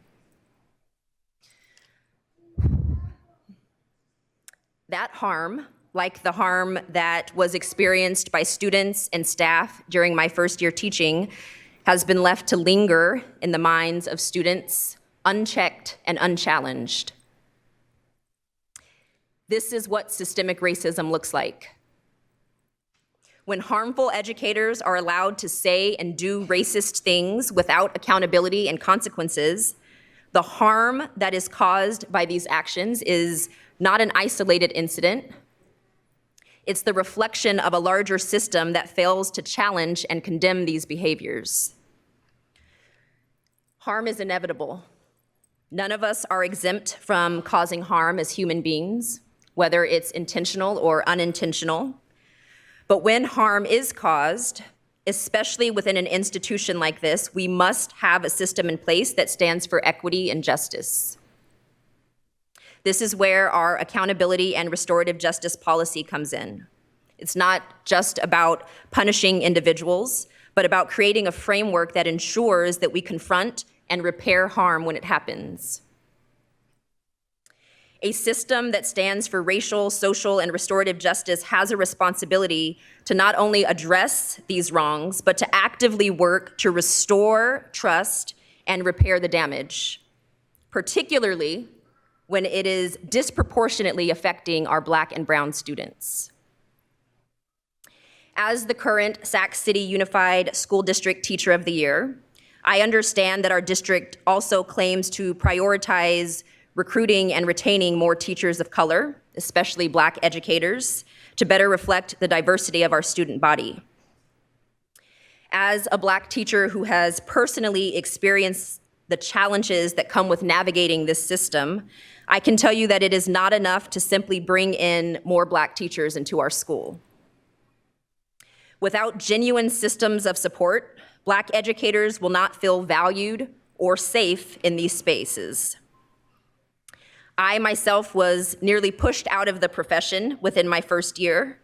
Speaker 20: That harm like the harm that was experienced by students and staff during my first year teaching, has been left to linger in the minds of students, unchecked and unchallenged. This is what systemic racism looks like. When harmful educators are allowed to say and do racist things without accountability and consequences, the harm that is caused by these actions is not an isolated incident. It's the reflection of a larger system that fails to challenge and condemn these behaviors. Harm is inevitable. None of us are exempt from causing harm as human beings, whether it's intentional or unintentional. But when harm is caused, especially within an institution like this, we must have a system in place that stands for equity and justice. This is where our accountability and restorative justice policy comes in. It's not just about punishing individuals, but about creating a framework that ensures that we confront and repair harm when it happens. A system that stands for racial, social, and restorative justice has a responsibility to not only address these wrongs, but to actively work to restore trust and repair the damage, particularly when it is disproportionately affecting our Black and brown students. As the current Sac City Unified School District Teacher of the Year, I understand that our district also claims to prioritize recruiting and retaining more teachers of color, especially Black educators, to better reflect the diversity of our student body. As a Black teacher who has personally experienced the challenges that come with navigating this system, I can tell you that it is not enough to simply bring in more Black teachers into our school. Without genuine systems of support, Black educators will not feel valued or safe in these spaces. I myself was nearly pushed out of the profession within my first year.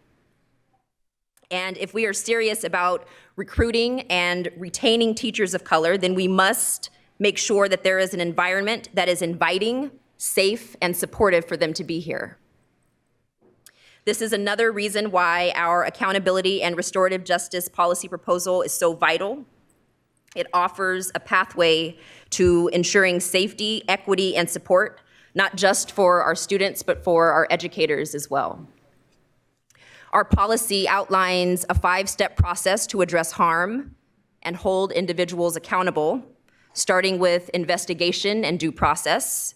Speaker 20: And if we are serious about recruiting and retaining teachers of color, then we must make sure that there is an environment that is inviting, safe, and supportive for them to be here. This is another reason why our accountability and restorative justice policy proposal is so vital. It offers a pathway to ensuring safety, equity, and support, not just for our students, but for our educators as well. Our policy outlines a 5-step process to address harm and hold individuals accountable, starting with investigation and due process,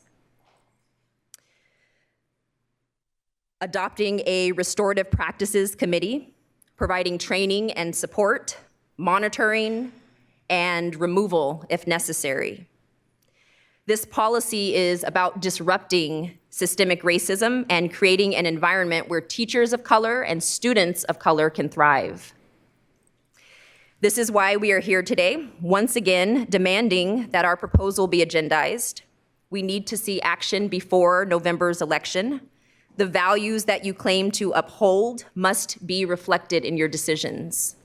Speaker 20: adopting a restorative practices committee, providing training and support, monitoring, and removal if necessary. This policy is about disrupting systemic racism and creating an environment where teachers of color and students of color can thrive. This is why we are here today, once again demanding that our proposal be agendized. We need to see action before November's election. The values that you claim to uphold must be reflected in your decisions.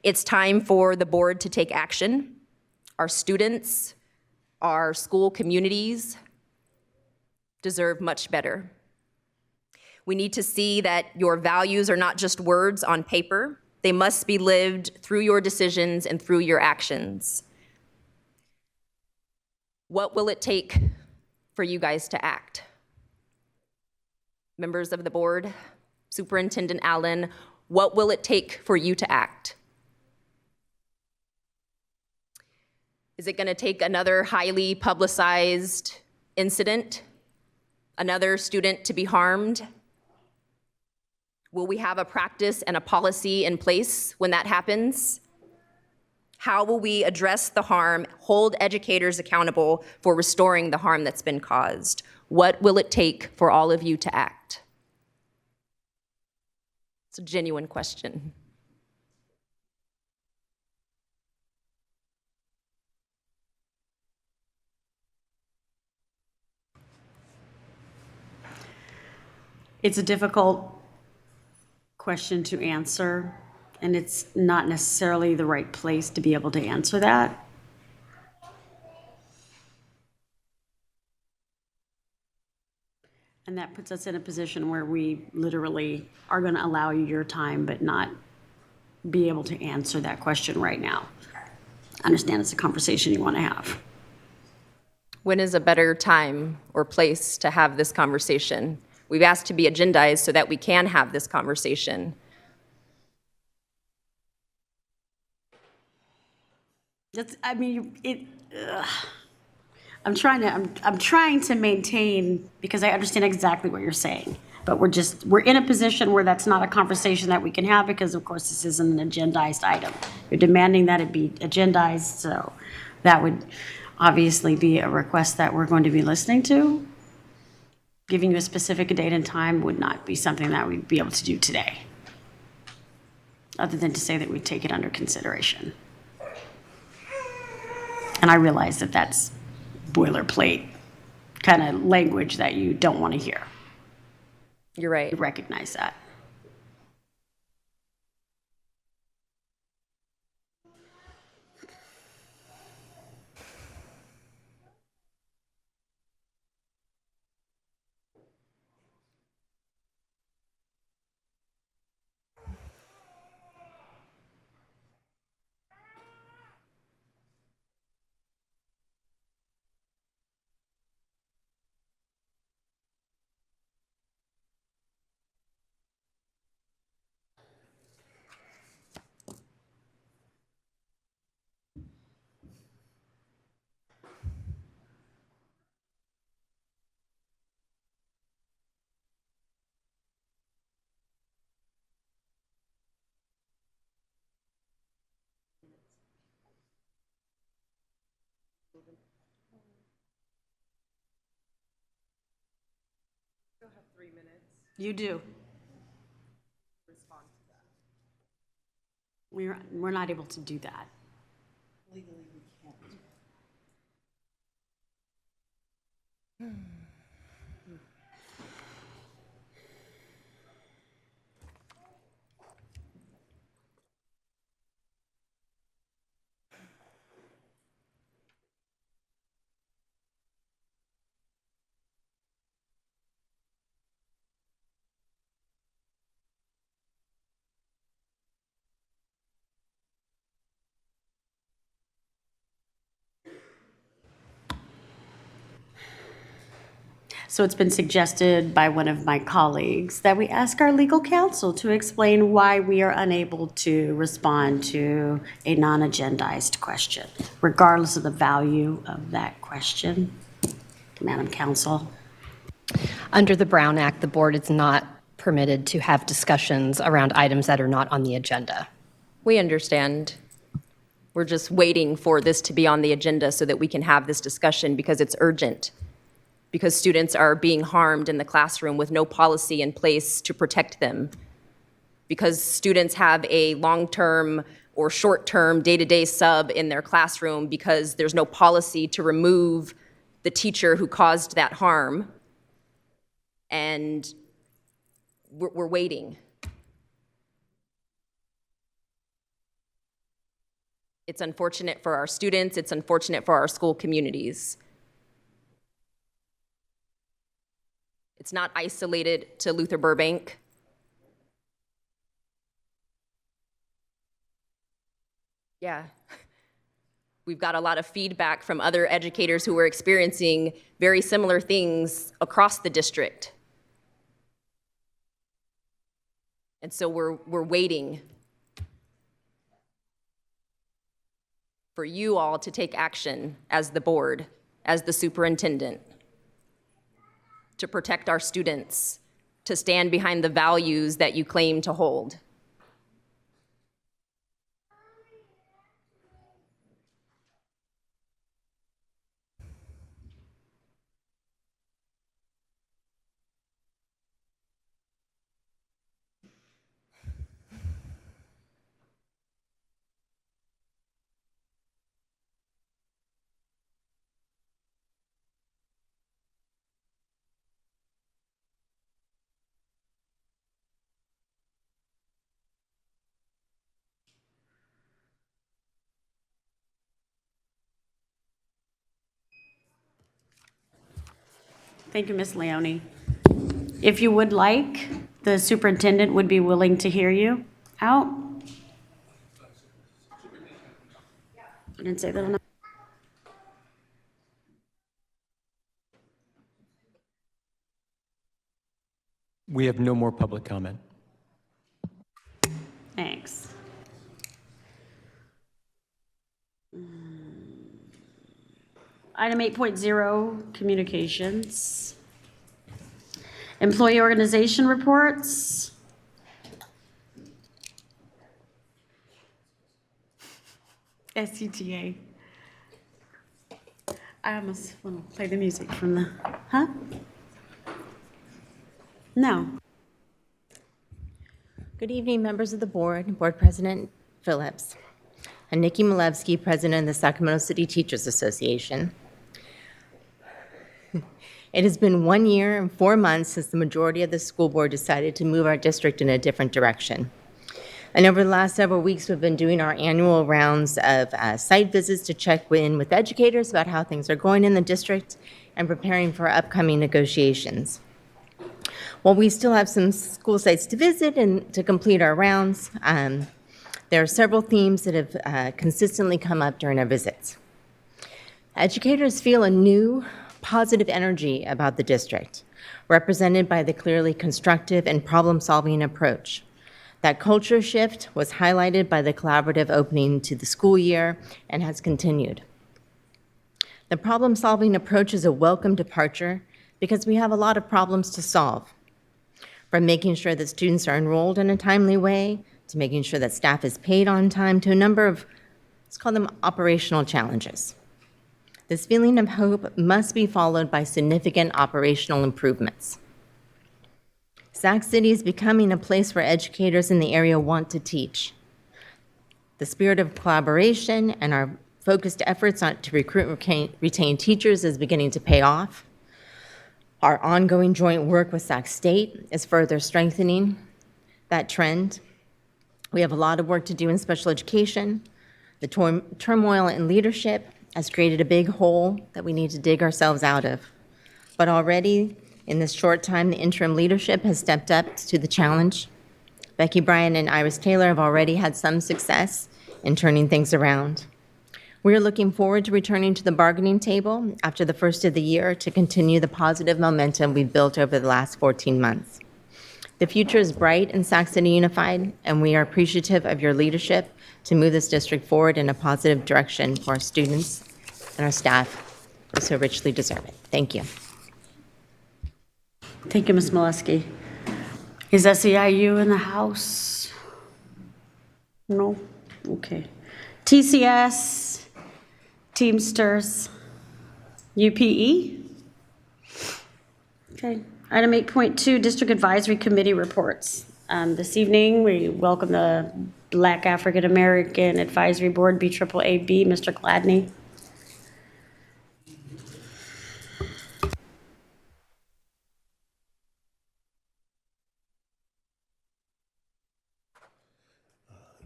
Speaker 20: It's time for the board to take action. Our students, our school communities deserve much better. We need to see that your values are not just words on paper. They must be lived through your decisions and through your actions. What will it take for you guys to act? Members of the board, Superintendent Allen, what will it take for you to act? Is it going to take another highly publicized incident? Another student to be harmed? Will we have a practice and a policy in place when that happens? How will we address the harm, hold educators accountable for restoring the harm that's been caused? What will it take for all of you to act? It's a genuine question.
Speaker 1: It's a difficult question to answer, and it's not necessarily the right place to be able to answer that. And that puts us in a position where we literally are going to allow you your time, but not be able to answer that question right now. I understand it's a conversation you want to have.
Speaker 20: When is a better time or place to have this conversation? We've asked to be agendized so that we can have this conversation.
Speaker 1: That's, I mean, I'm trying to maintain, because I understand exactly what you're saying, but we're in a position where that's not a conversation that we can have, because of course this isn't an agendized item. You're demanding that it be agendized, so that would obviously be a request that we're going to be listening to. Giving you a specific date and time would not be something that we'd be able to do today, other than to say that we'd take it under consideration. And I realize that that's boilerplate kind of language that you don't want to hear.
Speaker 20: You're right.
Speaker 1: You recognize that. You do. We're not able to do that. Legally, we can't. So it's been suggested by one of my colleagues that we ask our legal counsel to explain why we are unable to respond to a non-agendized question, regardless of the value of that question. Madam Counsel.
Speaker 12: Under the Brown Act, the board is not permitted to have discussions around items that are not on the agenda.
Speaker 20: We understand. We're just waiting for this to be on the agenda so that we can have this discussion because it's urgent. Because students are being harmed in the classroom with no policy in place to protect them. Because students have a long-term or short-term day-to-day sub in their classroom because there's no policy to remove the teacher who caused that harm. And we're waiting. It's unfortunate for our students. It's unfortunate for our school communities. It's not isolated to Luther Burbank. Yeah. We've got a lot of feedback from other educators who are experiencing very similar things across the district. And so we're waiting for you all to take action as the board, as the superintendent, to protect our students, to stand behind the values that you claim to hold.
Speaker 1: Thank you, Ms. Leone. If you would like, the superintendent would be willing to hear you out. I didn't say that enough.
Speaker 13: We have no more public comment.
Speaker 1: Thanks. Item 8.0, communications. Employee organization reports. SCTA. I almost want to play the music from the, huh? No.
Speaker 21: Good evening, members of the board, Board President Phillips. I'm Nikki Malevsky, President of the Sacramento City Teachers Association. It has been 1 year and 4 months since the majority of the school board decided to move our district in a different direction. And over the last several weeks, we've been doing our annual rounds of site visits to check in with educators about how things are going in the district and preparing for upcoming negotiations. While we still have some school sites to visit and to complete our rounds, there are several themes that have consistently come up during our visits. Educators feel a new, positive energy about the district, represented by the clearly constructive and problem-solving approach. That culture shift was highlighted by the collaborative opening to the school year and has continued. The problem-solving approach is a welcome departure because we have a lot of problems to solve, from making sure that students are enrolled in a timely way, to making sure that staff is paid on time, to a number of, let's call them operational challenges. This feeling of hope must be followed by significant operational improvements. Sac City is becoming a place where educators in the area want to teach. The spirit of collaboration and our focused efforts to recruit and retain teachers is beginning to pay off. Our ongoing joint work with Sac State is further strengthening that trend. We have a lot of work to do in special education. The turmoil in leadership has created a big hole that we need to dig ourselves out of. But already, in this short time, the interim leadership has stepped up to the challenge. Becky Bryan and Iris Taylor have already had some success in turning things around. We are looking forward to returning to the bargaining table after the first of the year to continue the positive momentum we've built over the last 14 months. The future is bright in Sac City Unified, and we are appreciative of your leadership to move this district forward in a positive direction for our students and our staff who so richly deserve it. Thank you.
Speaker 1: Thank you, Ms. Molesky. Is SEIU in the house? No? Okay. TCS, Teamsters, UPE? Okay. Item 8.2, District Advisory Committee reports. This evening, we welcome the Black African American Advisory Board, BAAB, Mr. Gladney.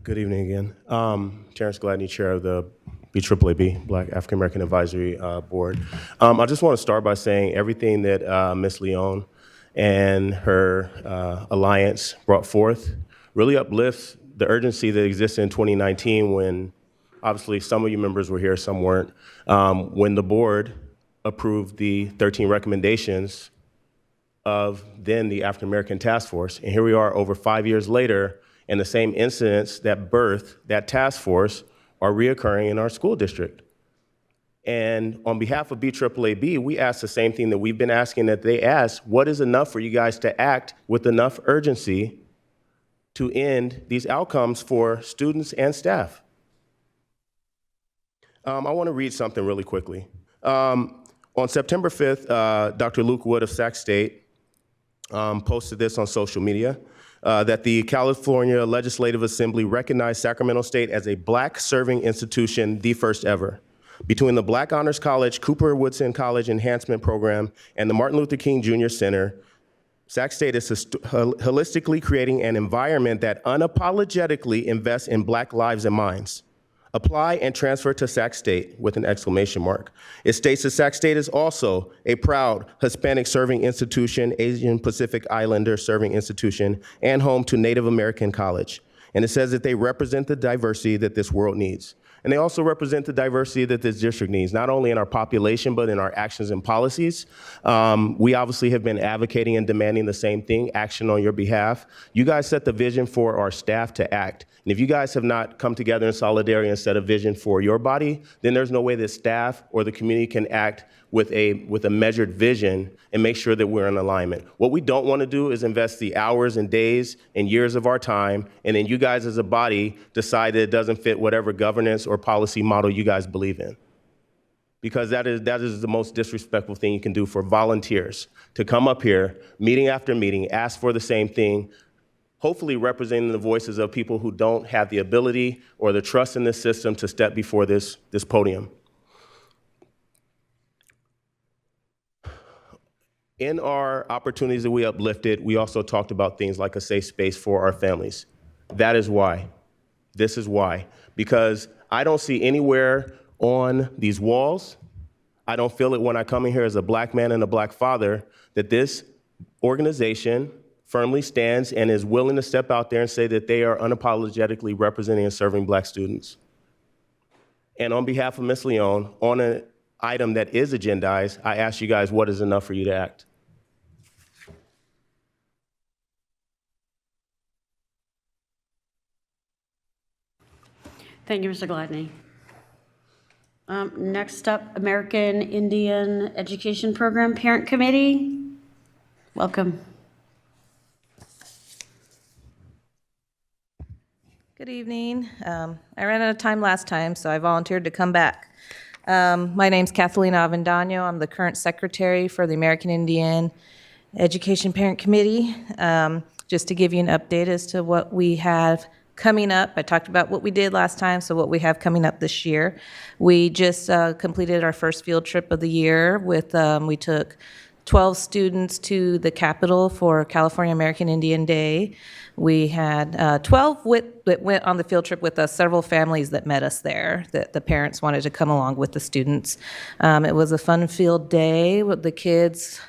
Speaker 17: Good evening again. Terrence Gladney, Chair of the BAAB, Black African American Advisory Board. I just want to start by saying everything that Ms. Leon and her alliance brought forth really uplifts the urgency that existed in 2019 when obviously some of you members were here, some weren't, when the board approved the 13 recommendations of then the African American Task Force. And here we are over 5 years later, and the same incidents that birthed that task force are reoccurring in our school district. And on behalf of BAAB, we ask the same thing that we've been asking that they ask: what is enough for you guys to act with enough urgency to end these outcomes for students and staff? I want to read something really quickly. On September 5th, Dr. Luke Wood of Sac State posted this on social media. That the California Legislative Assembly recognized Sacramento State as a Black serving institution, the first ever. Between the Black Honors College, Cooper Woodson College Enhancement Program, and the Martin Luther King Jr. Center, Sac State is holistically creating an environment that unapologetically invests in Black lives and minds. Apply and transfer to Sac State with an exclamation mark. It states that Sac State is also a proud Hispanic serving institution, Asian Pacific Islander serving institution, and home to Native American College. And it says that they represent the diversity that this world needs. And they also represent the diversity that this district needs, not only in our population, but in our actions and policies. We obviously have been advocating and demanding the same thing, action on your behalf. You guys set the vision for our staff to act. And if you guys have not come together in solidarity and set a vision for your body, then there's no way that staff or the community can act with a measured vision and make sure that we're in alignment. What we don't want to do is invest the hours and days and years of our time, and then you guys as a body decide that it doesn't fit whatever governance or policy model you guys believe in. Because that is the most disrespectful thing you can do for volunteers, to come up here, meeting after meeting, ask for the same thing, hopefully representing the voices of people who don't have the ability or the trust in this system to step before this podium. In our opportunities that we uplifted, we also talked about things like a safe space for our families. That is why. This is why. Because I don't see anywhere on these walls, I don't feel it when I come in here as a black man and a black father, that this organization firmly stands and is willing to step out there and say that they are unapologetically representing and serving black students. And on behalf of Ms. Leon, on an item that is agendized, I ask you guys, what is enough for you to act?
Speaker 1: Thank you, Mr. Gladney. Next up, American Indian Education Program Parent Committee. Welcome.
Speaker 2: Good evening. I ran out of time last time, so I volunteered to come back. My name's Kathleen Avendano. I'm the current secretary for the American Indian Education Parent Committee. Just to give you an update as to what we have coming up. I talked about what we did last time, so what we have coming up this year. We just completed our first field trip of the year with, we took 12 students to the Capitol for California American Indian Day. We had 12 that went on the field trip with us, several families that met us there, that the parents wanted to come along with the students. It was a fun-filled day with the kids.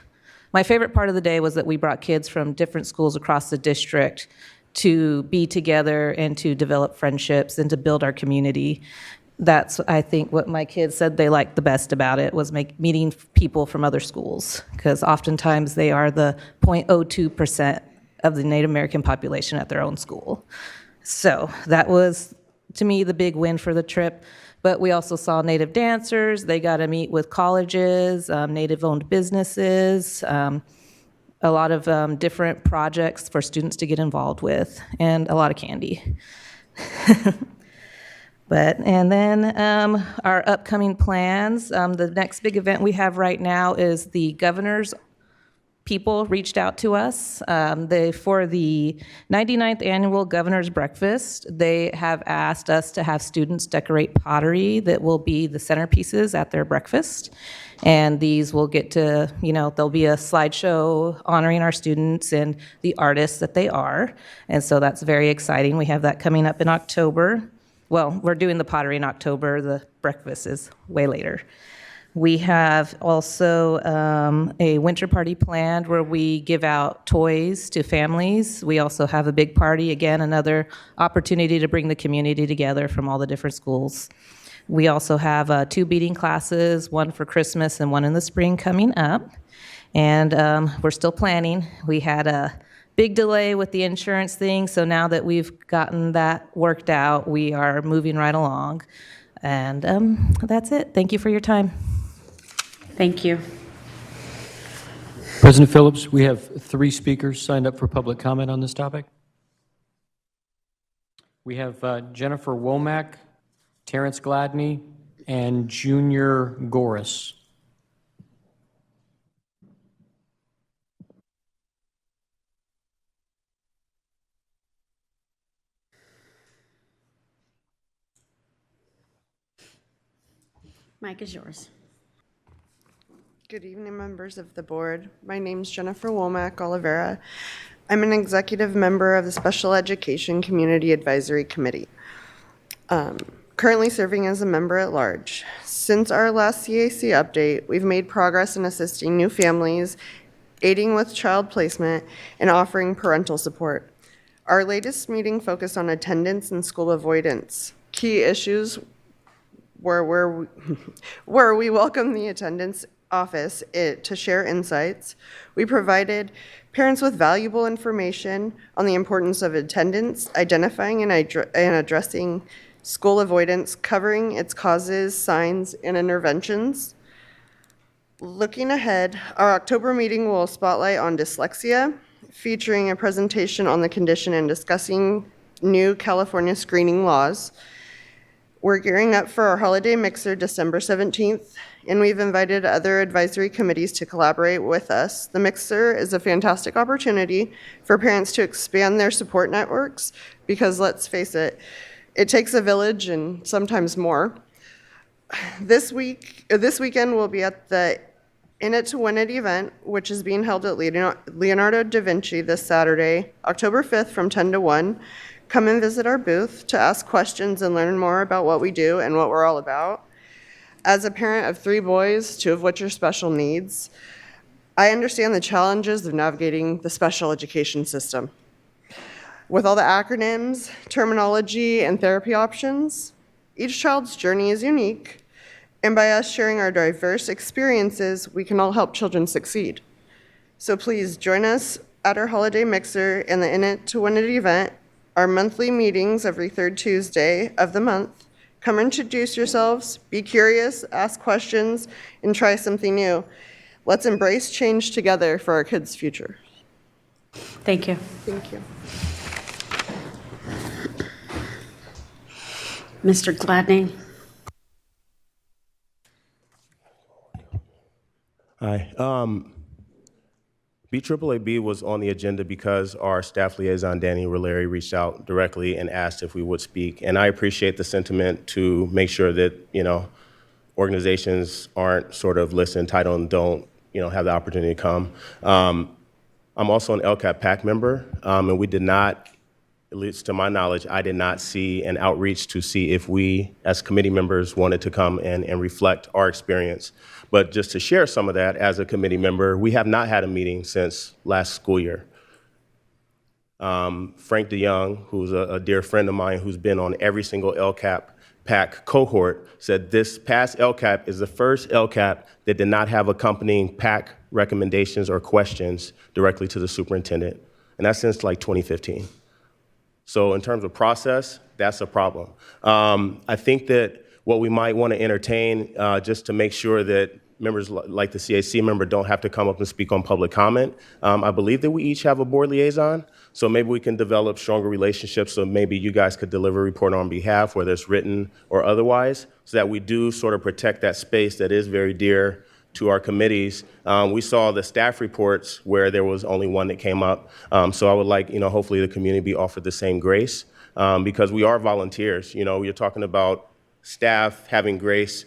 Speaker 2: My favorite part of the day was that we brought kids from different schools across the district to be together and to develop friendships and to build our community. That's, I think, what my kids said they liked the best about it, was meeting people from other schools, because oftentimes they are the 0.02% of the Native American population at their own school. So that was, to me, the big win for the trip. But we also saw Native dancers. They got to meet with colleges, Native-owned businesses, a lot of different projects for students to get involved with, and a lot of candy. And then our upcoming plans, the next big event we have right now is the governor's people reached out to us. For the 99th annual Governor's Breakfast, they have asked us to have students decorate pottery that will be the centerpieces at their breakfast. And these will get to, there'll be a slideshow honoring our students and the artists that they are. And so that's very exciting. We have that coming up in October. Well, we're doing the pottery in October. The breakfast is way later. We have also a winter party planned where we give out toys to families. We also have a big party, again, another opportunity to bring the community together from all the different schools. We also have 2 beading classes, one for Christmas and one in the spring coming up. And we're still planning. We had a big delay with the insurance thing, so now that we've gotten that worked out, we are moving right along. And that's it. Thank you for your time.
Speaker 1: Thank you.
Speaker 13: President Phillips, we have 3 speakers signed up for public comment on this topic. We have Jennifer Womack, Terrence Gladney, and Junior Goris.
Speaker 1: Mike is yours.
Speaker 22: Good evening, members of the board. My name is Jennifer Womack Oliveira. I'm an executive member of the Special Education Community Advisory Committee. currently serving as a member at large. Since our last CAC update, we've made progress in assisting new families, aiding with child placement, and offering parental support. Our latest meeting focused on attendance and school avoidance. Key issues were where we welcome the attendance office to share insights. We provided parents with valuable information on the importance of attendance, identifying and addressing school avoidance, covering its causes, signs, and interventions. Looking ahead, our October meeting will spotlight on dyslexia, featuring a presentation on the condition and discussing new California screening laws. We're gearing up for our holiday mixer December 17th, and we've invited other advisory committees to collaborate with us. The mixer is a fantastic opportunity for parents to expand their support networks because, let's face it, it takes a village and sometimes more. This weekend we'll be at the In It to Win It event, which is being held at Leonardo da Vinci this Saturday, October 5th from 10 to 1. Come and visit our booth to ask questions and learn more about what we do and what we're all about. As a parent of 3 boys, 2 of which are special needs, I understand the challenges of navigating the special education system. With all the acronyms, terminology, and therapy options, each child's journey is unique, and by us sharing our diverse experiences, we can all help children succeed. So please join us at our holiday mixer and the In It to Win It event, our monthly meetings every 3rd Tuesday of the month. Come introduce yourselves, be curious, ask questions, and try something new. Let's embrace change together for our kids' future.
Speaker 1: Thank you.
Speaker 22: Thank you.
Speaker 1: Mr. Gladney.
Speaker 17: Hi. BAAB was on the agenda because our staff liaison, Danny Roleri, reached out directly and asked if we would speak. And I appreciate the sentiment to make sure that, organizations aren't sort of listed, entitled, and don't, have the opportunity to come. I'm also an LCAP PAC member, and we did not, at least to my knowledge, I did not see an outreach to see if we, as committee members, wanted to come and reflect our experience. But just to share some of that as a committee member, we have not had a meeting since last school year. Frank DeYoung, who's a dear friend of mine who's been on every single LCAP PAC cohort, said this past LCAP is the first LCAP that did not have accompanying PAC recommendations or questions directly to the superintendent. And that's since like 2015. So in terms of process, that's a problem. I think that what we might want to entertain, just to make sure that members like the CAC member don't have to come up and speak on public comment. I believe that we each have a board liaison, so maybe we can develop stronger relationships, so maybe you guys could deliver a report on behalf, whether it's written or otherwise, so that we do sort of protect that space that is very dear to our committees. We saw the staff reports where there was only one that came up. So I would like, hopefully the community be offered the same grace, because we are volunteers. You're talking about staff having grace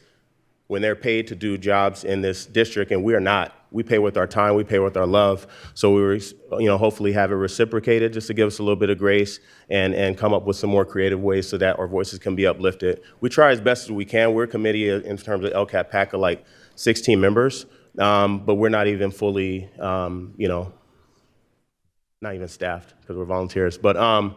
Speaker 17: when they're paid to do jobs in this district, and we are not. We pay with our time, we pay with our love. So we hopefully have it reciprocated just to give us a little bit of grace and come up with some more creative ways so that our voices can be uplifted. We try as best as we can. We're a committee in terms of LCAP PAC of like 16 members, but we're not even fully, not even staffed because we're volunteers. But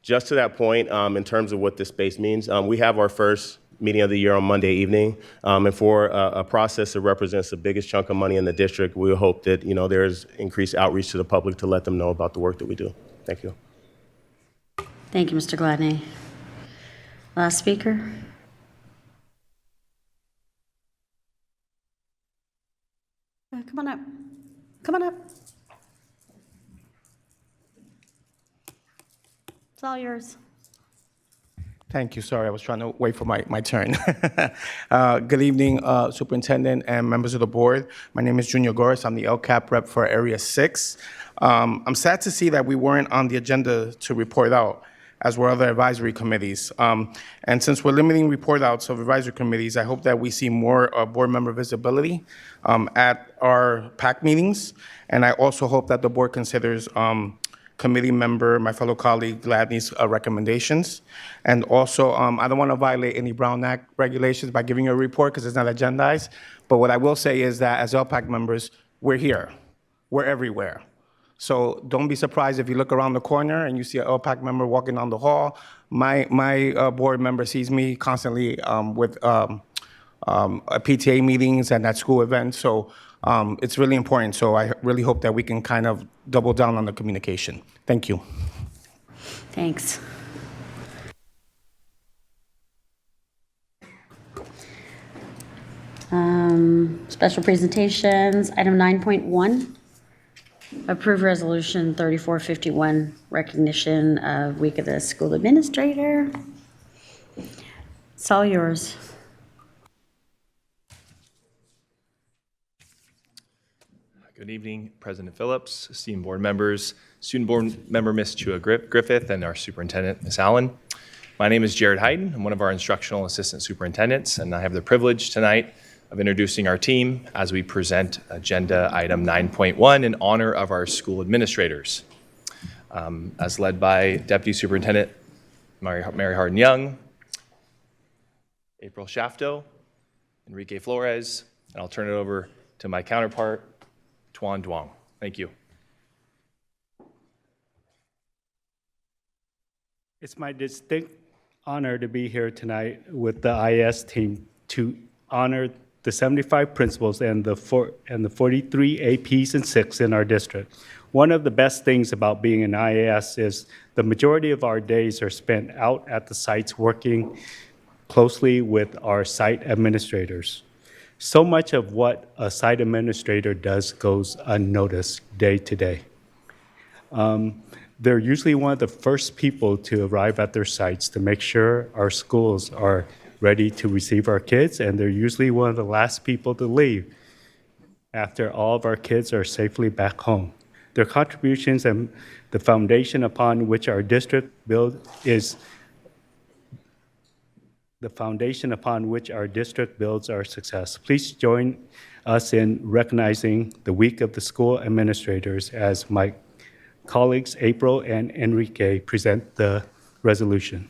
Speaker 17: just to that point, in terms of what this space means, we have our first meeting of the year on Monday evening, and for a process that represents the biggest chunk of money in the district, we hope that there's increased outreach to the public to let them know about the work that we do. Thank you.
Speaker 1: Thank you, Mr. Gladney. Last speaker. Come on up. Come on up. It's all yours.
Speaker 4: Thank you. Sorry, I was trying to wait for my turn. Good evening, Superintendent and members of the board. My name is Junior Goris. I'm the LCAP rep for Area 6. I'm sad to see that we weren't on the agenda to report out, as were other advisory committees. And since we're limiting report outs of advisory committees, I hope that we see more board member visibility at our PAC meetings. And I also hope that the board considers committee member, my fellow colleague Gladney's recommendations. And also, I don't want to violate any Brown Act regulations by giving you a report because it's not agendized. But what I will say is that as LPAC members, we're here. We're everywhere. So don't be surprised if you look around the corner and you see an LPAC member walking down the hall. My board member sees me constantly with PTA meetings and at school events. So it's really important. So I really hope that we can kind of double down on the communication. Thank you.
Speaker 1: Thanks. Special presentations, item 9.1. Approve resolution 3451, recognition of Week of the School Administrator. It's all yours.
Speaker 5: Good evening, President Phillips, esteemed board members, student board member Ms. Chua Griffith, and our superintendent, Ms. Allen. My name is Jared Hayden. I'm one of our instructional assistant superintendents, and I have the privilege tonight of introducing our team as we present agenda item 9.1 in honor of our school administrators. As led by Deputy Superintendent Mary Harden-Young, April Shafto, Enrique Flores, and I'll turn it over to my counterpart, Tuan Duong. Thank you.
Speaker 8: It's my distinct honor to be here tonight with the IS team to honor the 75 principals and the 43 APs and 6 in our district. One of the best things about being an IAS is the majority of our days are spent out at the sites working closely with our site administrators. So much of what a site administrator does goes unnoticed day to day. They're usually one of the first people to arrive at their sites to make sure our schools are ready to receive our kids, and they're usually one of the last people to leave after all of our kids are safely back home. Their contributions and the foundation upon which our district builds our success. Please join us in recognizing the Week of the School Administrators as my colleagues April and Enrique present the resolution.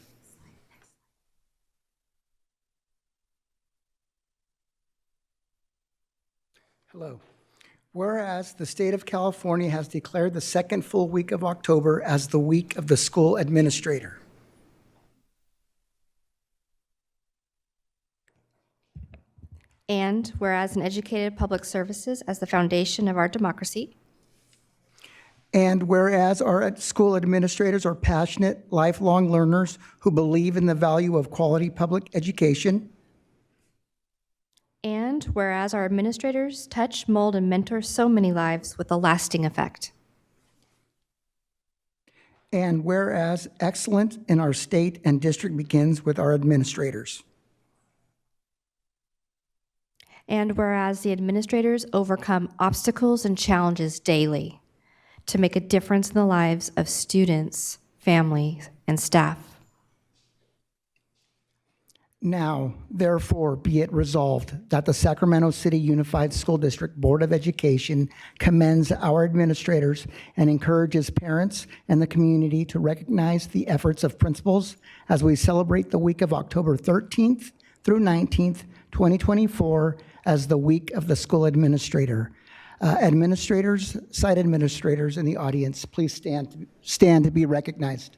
Speaker 23: Hello. Whereas the state of California has declared the second full week of October as the Week of the School Administrator.
Speaker 24: And whereas an educated public services as the foundation of our democracy.
Speaker 23: And whereas our school administrators are passionate, lifelong learners who believe in the value of quality public education.
Speaker 24: And whereas our administrators touch, mold, and mentor so many lives with a lasting effect.
Speaker 23: And whereas excellence in our state and district begins with our administrators.
Speaker 24: And whereas the administrators overcome obstacles and challenges daily to make a difference in the lives of students, families, and staff.
Speaker 23: Now, therefore, be it resolved that the Sacramento City Unified School District Board of Education commends our administrators and encourages parents and the community to recognize the efforts of principals as we celebrate the week of October 13th through 19th, 2024 as the Week of the School Administrator. Administrators, site administrators in the audience, please stand to be recognized.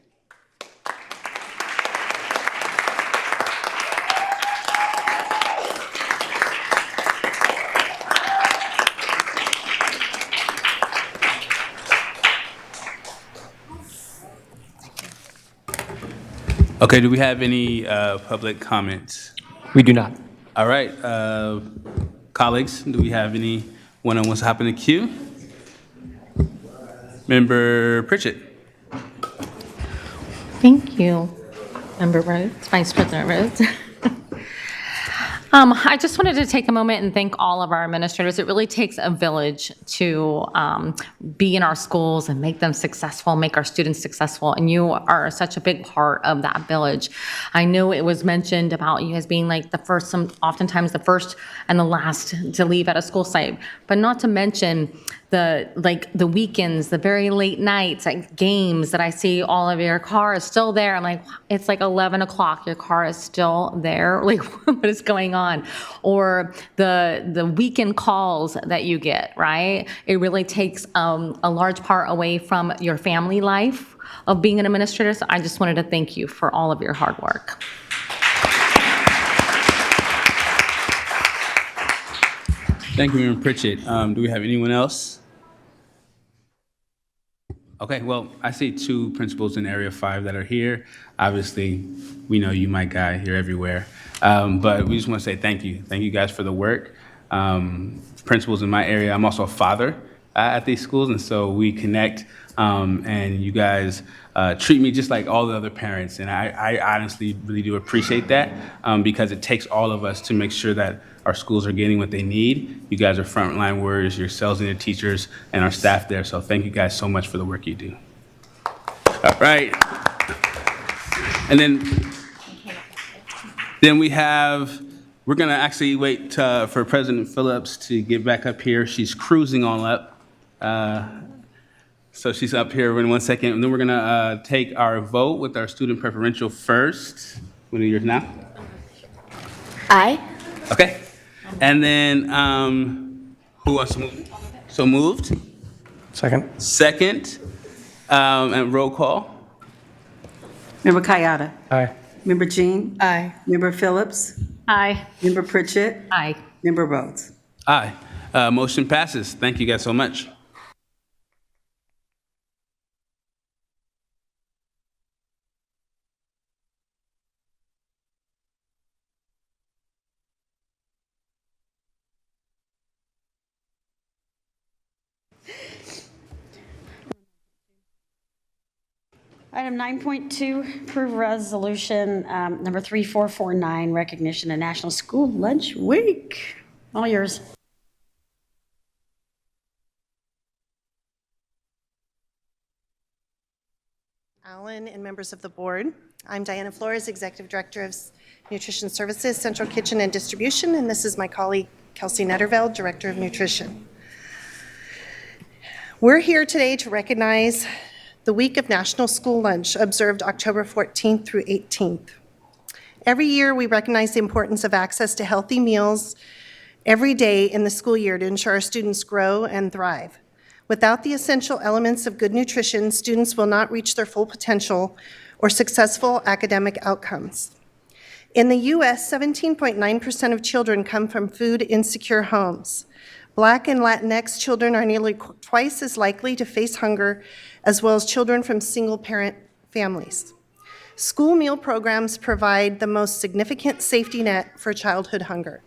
Speaker 10: Okay, do we have any public comments?
Speaker 13: We do not.
Speaker 10: All right, colleagues, do we have anyone who wants to hop in the queue? Member Pritchett.
Speaker 7: Thank you, Member Rhodes, Vice President Rhodes. I just wanted to take a moment and thank all of our administrators. It really takes a village to be in our schools and make them successful, make our students successful, and you are such a big part of that village. I know it was mentioned about you guys being like the first, oftentimes the first and the last to leave at a school site, but not to mention the weekends, the very late nights, like games that I see all of your car is still there. I'm like, it's like 11 o'clock, your car is still there. Like, what is going on? Or the weekend calls that you get, right? It really takes a large part away from your family life of being an administrator. So I just wanted to thank you for all of your hard work.
Speaker 10: Thank you, Member Pritchett. Do we have anyone else? Okay, well, I see two principals in Area 5 that are here. Obviously, we know you, my guy, you're everywhere. But we just want to say thank you. Thank you guys for the work. Principals in my area, I'm also a father at these schools, and so we connect, and you guys treat me just like all the other parents. And I honestly really do appreciate that, because it takes all of us to make sure that our schools are getting what they need. You guys are frontline warriors, your sales and your teachers, and our staff there. So thank you guys so much for the work you do. All right. And then we're gonna actually wait for President Phillips to get back up here. She's cruising on up. So she's up here in 1 second. And then we're gonna take our vote with our student preferential first. What are yours now?
Speaker 21: Aye.
Speaker 10: Okay. And then, who wants to move? So moved?
Speaker 4: Second.
Speaker 10: Second, and roll call.
Speaker 3: Member Kayada.
Speaker 4: Aye.
Speaker 3: Member Jean.
Speaker 21: Aye.
Speaker 3: Member Phillips.
Speaker 7: Aye.
Speaker 3: Member Pritchett.
Speaker 7: Aye.
Speaker 3: Member Rhodes.
Speaker 10: Aye. Motion passes. Thank you guys so much.
Speaker 1: Item 9.2, approve resolution number 3449, recognition of National School Lunch Week. All yours.
Speaker 6: Alan and members of the board. I'm Diana Flores, Executive Director of Nutrition Services, Central Kitchen and Distribution, and this is my colleague, Kelsey Netterveld, Director of Nutrition. We're here today to recognize the week of National School Lunch, observed October 14th through 18th. Every year, we recognize the importance of access to healthy meals every day in the school year to ensure our students grow and thrive. Without the essential elements of good nutrition, students will not reach their full potential or successful academic outcomes. In the U.S., 17.9% of children come from food-insecure homes. Black and Latinx children are nearly twice as likely to face hunger, as well as children from single-parent families. School meal programs provide the most significant safety net for childhood hunger.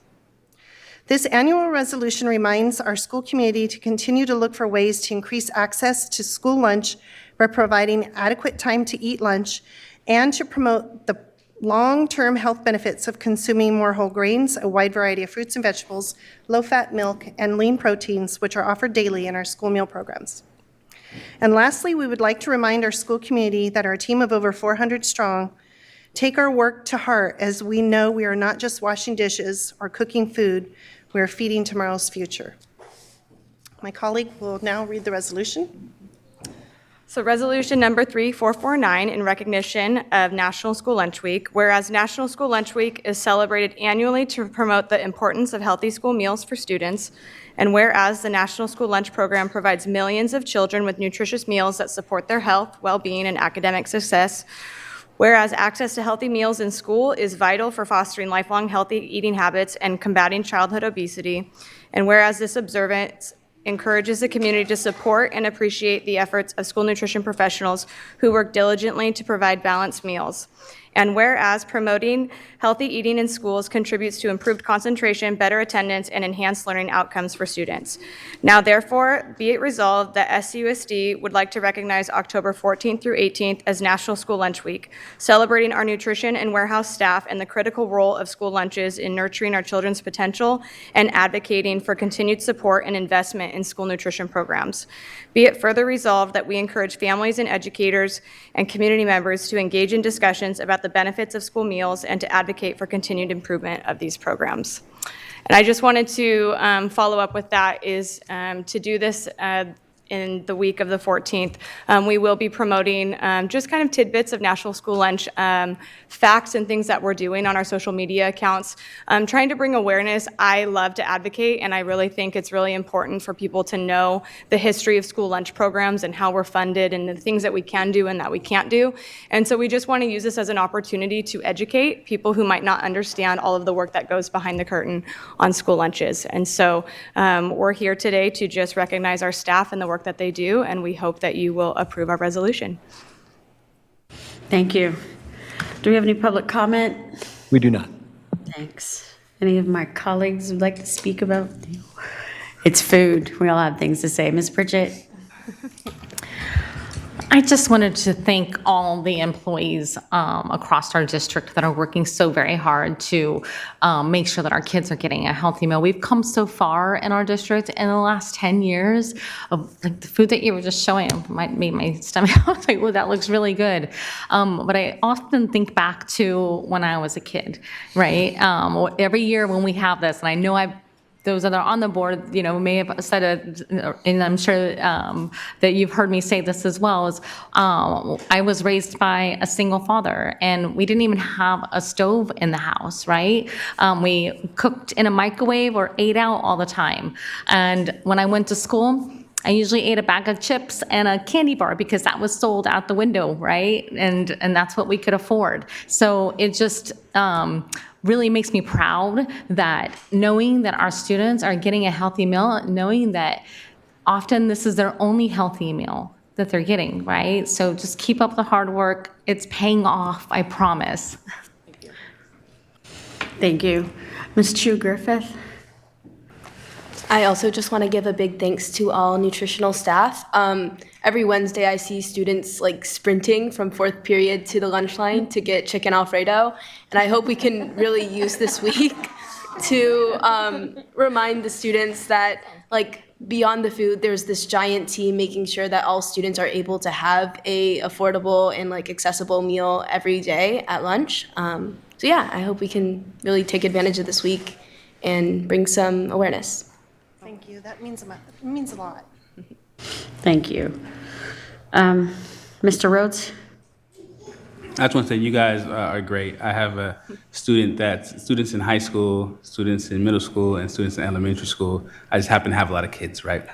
Speaker 6: This annual resolution reminds our school community to continue to look for ways to increase access to school lunch by providing adequate time to eat lunch and to promote the long-term health benefits of consuming more whole grains, a wide variety of fruits and vegetables, low-fat milk, and lean proteins, which are offered daily in our school meal programs. And lastly, we would like to remind our school community that our team of over 400 strong take our work to heart, as we know we are not just washing dishes or cooking food, we are feeding tomorrow's future. My colleague will now read the resolution.
Speaker 14: So resolution number 3449 in recognition of National School Lunch Week, whereas National School Lunch Week is celebrated annually to promote the importance of healthy school meals for students, and whereas the National School Lunch Program provides millions of children with nutritious meals that support their health, well-being, and academic success, whereas access to healthy meals in school is vital for fostering lifelong healthy eating habits and combating childhood obesity, and whereas this observance encourages the community to support and appreciate the efforts of school nutrition professionals who work diligently to provide balanced meals. And whereas promoting healthy eating in schools contributes to improved concentration, better attendance, and enhanced learning outcomes for students. Now therefore, be it resolved that SUSD would like to recognize October 14th through 18th as National School Lunch Week, celebrating our nutrition and warehouse staff and the critical role of school lunches in nurturing our children's potential and advocating for continued support and investment in school nutrition programs. Be it further resolved that we encourage families and educators and community members to engage in discussions about the benefits of school meals and to advocate for continued improvement of these programs.
Speaker 9: And I just wanted to follow up with that is to do this in the week of the 14th. We will be promoting just kind of tidbits of National School Lunch, facts and things that we're doing on our social media accounts, trying to bring awareness. I love to advocate, and I really think it's really important for people to know the history of school lunch programs and how we're funded and the things that we can do and that we can't do. And so we just want to use this as an opportunity to educate people who might not understand all of the work that goes behind the curtain on school lunches. And so we're here today to just recognize our staff and the work that they do, and we hope that you will approve our resolution.
Speaker 1: Thank you. Do we have any public comment?
Speaker 13: We do not.
Speaker 1: Thanks. Any of my colleagues would like to speak about? It's food. We all have things to say. Ms. Pritchett?
Speaker 7: I just wanted to thank all the employees across our district that are working so very hard to make sure that our kids are getting a healthy meal. We've come so far in our district in the last 10 years of like the food that you were just showing made my stomach, I was like, oh, that looks really good. But I often think back to when I was a kid, right? Every year when we have this, and I know those that are on the board, may have said it, and I'm sure that you've heard me say this as well, is I was raised by a single father, and we didn't even have a stove in the house, right? We cooked in a microwave or ate out all the time. And when I went to school, I usually ate a bag of chips and a candy bar because that was sold out the window, right? And that's what we could afford. So it just really makes me proud that knowing that our students are getting a healthy meal, knowing that often this is their only healthy meal that they're getting, right? So just keep up the hard work. It's paying off, I promise.
Speaker 1: Thank you. Ms. Chu Griffith?
Speaker 11: I also just want to give a big thanks to all nutritional staff. Every Wednesday I see students like sprinting from fourth period to the lunch line to get chicken Alfredo. And I hope we can really use this week to remind the students that like beyond the food, there's this giant team making sure that all students are able to have a affordable and like accessible meal every day at lunch. So yeah, I hope we can really take advantage of this week and bring some awareness.
Speaker 6: Thank you. That means a lot.
Speaker 1: Thank you. Mr. Rhodes?
Speaker 10: I just want to say you guys are great. I have students in high school, students in middle school, and students in elementary school. I just happen to have a lot of kids, right?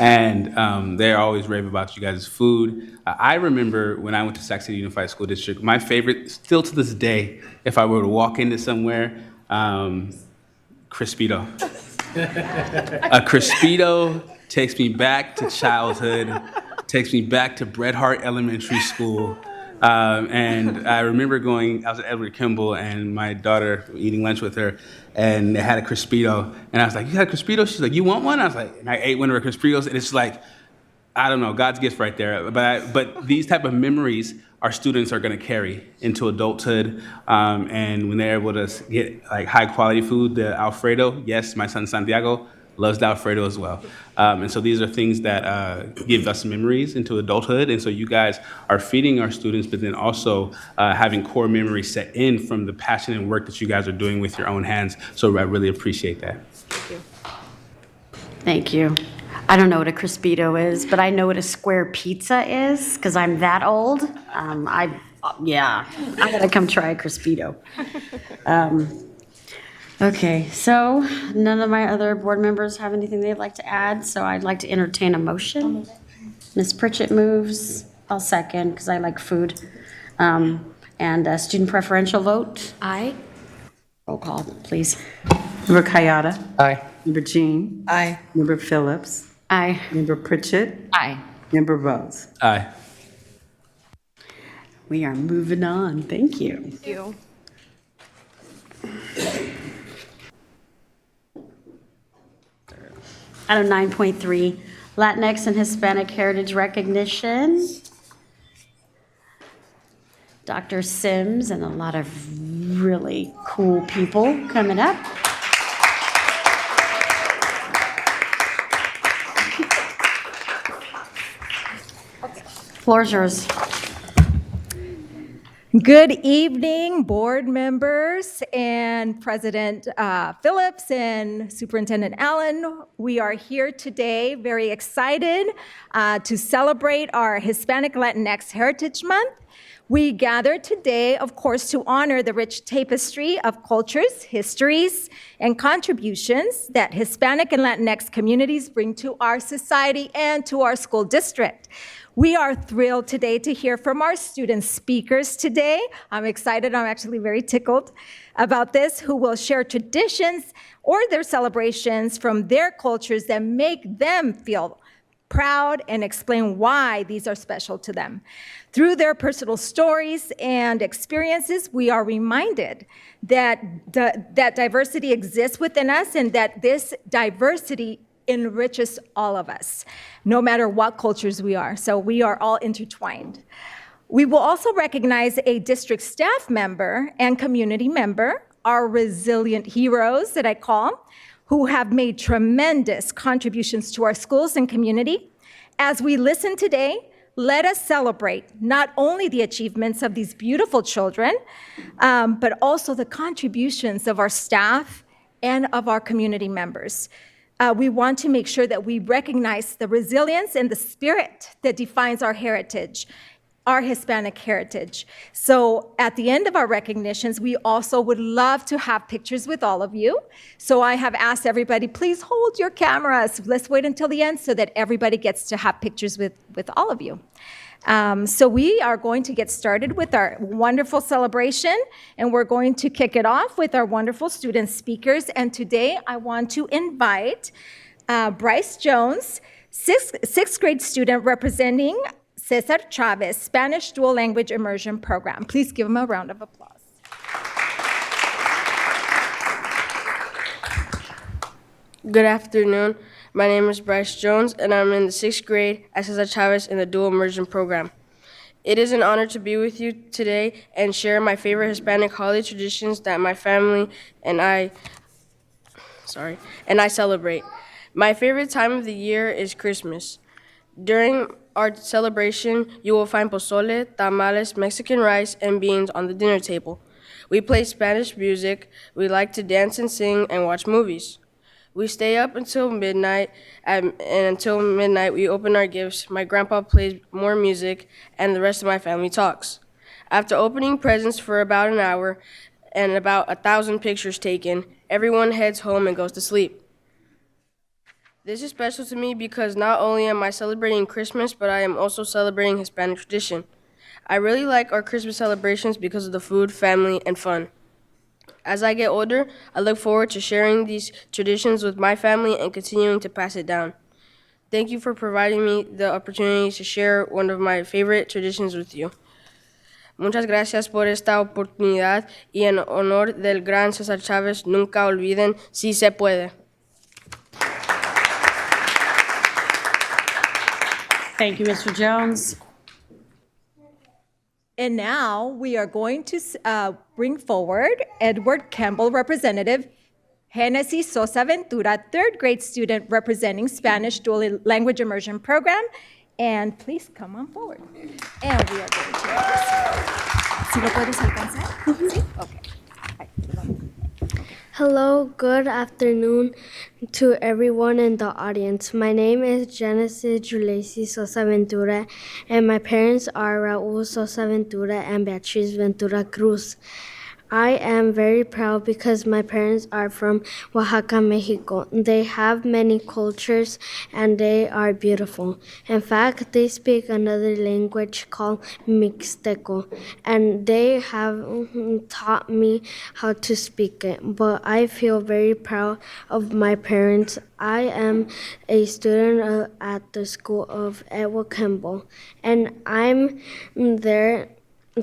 Speaker 10: And they're always rave about you guys' food. I remember when I went to Sac City Unified School District, my favorite, still to this day, if I were to walk into somewhere, Crispito. A Crispito takes me back to childhood, takes me back to Bret Hart Elementary School. And I remember I was at Edward Kimball and my daughter eating lunch with her, and they had a Crispito. And I was like, you got a Crispito? She's like, you want one? I was like, and I ate one of her Crispitos, and it's like, I don't know, God's gift right there. But these type of memories our students are going to carry into adulthood, and when they're able to get like high quality food, the Alfredo. Yes, my son Santiago loves the Alfredo as well, and so these are things that give us memories into adulthood. And so you guys are feeding our students, but then also having core memories set in from the passion and work that you guys are doing with your own hands. So I really appreciate that.
Speaker 1: Thank you. Thank you. I don't know what a Crispito is, but I know what a square pizza is because I'm that old. I gotta come try a Crispito. Okay, so none of my other board members have anything they'd like to add, so I'd like to entertain a motion. Ms. Pritchett moves. I'll second because I like food. And a student preferential vote? Aye. Roll call, please.
Speaker 3: Member Kayada?
Speaker 13: Aye.
Speaker 3: Member Jean?
Speaker 6: Aye.
Speaker 3: Member Phillips?
Speaker 1: Aye.
Speaker 3: Member Pritchett?
Speaker 7: Aye.
Speaker 3: Member Rhodes?
Speaker 10: Aye.
Speaker 1: We are moving on. Thank you.
Speaker 6: Thank you.
Speaker 1: Item 9.3, Latinx and Hispanic Heritage Recognition. Dr. Sims and a lot of really cool people coming up. Floor's yours.
Speaker 15: Good evening, board members and President Phillips and Superintendent Allen. We are here today very excited to celebrate our Hispanic Latinx Heritage Month. We gather today, of course, to honor the rich tapestry of cultures, histories, and contributions that Hispanic and Latinx communities bring to our society and to our school district. We are thrilled today to hear from our student speakers today. I'm excited, I'm actually very tickled about this, who will share traditions or their celebrations from their cultures that make them feel proud and explain why these are special to them. Through their personal stories and experiences, we are reminded that that diversity exists within us and that this diversity enriches all of us, no matter what cultures we are. So we are all intertwined. We will also recognize a district staff member and community member, our resilient heroes that I call, who have made tremendous contributions to our schools and community. As we listen today, let us celebrate not only the achievements of these beautiful children, but also the contributions of our staff and of our community members. We want to make sure that we recognize the resilience and the spirit that defines our heritage, our Hispanic heritage. So at the end of our recognitions, we also would love to have pictures with all of you. So I have asked everybody, please hold your cameras. Let's wait until the end so that everybody gets to have pictures with all of you. So we are going to get started with our wonderful celebration, and we're going to kick it off with our wonderful student speakers. And today I want to invite Bryce Jones, sixth grade student representing Cesar Chavez Spanish Dual Language Immersion Program. Please give him a round of applause.
Speaker 16: Good afternoon. My name is Bryce Jones, and I'm in the 6th grade at Cesar Chavez in the Dual Immersion Program. It is an honor to be with you today and share my favorite Hispanic holiday traditions that my family and I celebrate. My favorite time of the year is Christmas. During our celebration, you will find pozole, tamales, Mexican rice, and beans on the dinner table. We play Spanish music, we like to dance and sing and watch movies. We stay up until midnight, and until midnight we open our gifts. My grandpa plays more music, and the rest of my family talks. After opening presents for about an hour and about 1,000 pictures taken, everyone heads home and goes to sleep. This is special to me because not only am I celebrating Christmas, but I am also celebrating Hispanic tradition. I really like our Christmas celebrations because of the food, family, and fun. As I get older, I look forward to sharing these traditions with my family and continuing to pass it down. Thank you for providing me the opportunity to share one of my favorite traditions with you. Muchas gracias por esta oportunidad y en honor del gran Cesar Chavez, nunca olviden, sí se puede.
Speaker 1: Thank you, Mr. Jones.
Speaker 15: And now we are going to bring forward Edward Campbell, Representative Genesis Sosa Ventura, third grade student representing Spanish Dual Language Immersion Program. And please come on forward. And we are going to... ¿Sí lo puedes alcanzar? Sí? Okay.
Speaker 18: Hello, good afternoon to everyone in the audience. My name is Genesis Julesi Sosa Ventura, and my parents are Raul Sosa Ventura and Beatriz Ventura Cruz. I am very proud because my parents are from Oaxaca, Mexico. They have many cultures and they are beautiful. In fact, they speak another language called Mixteco, and they have taught me how to speak it. But I feel very proud of my parents. I am a student at the school of Edward Campbell, and I'm there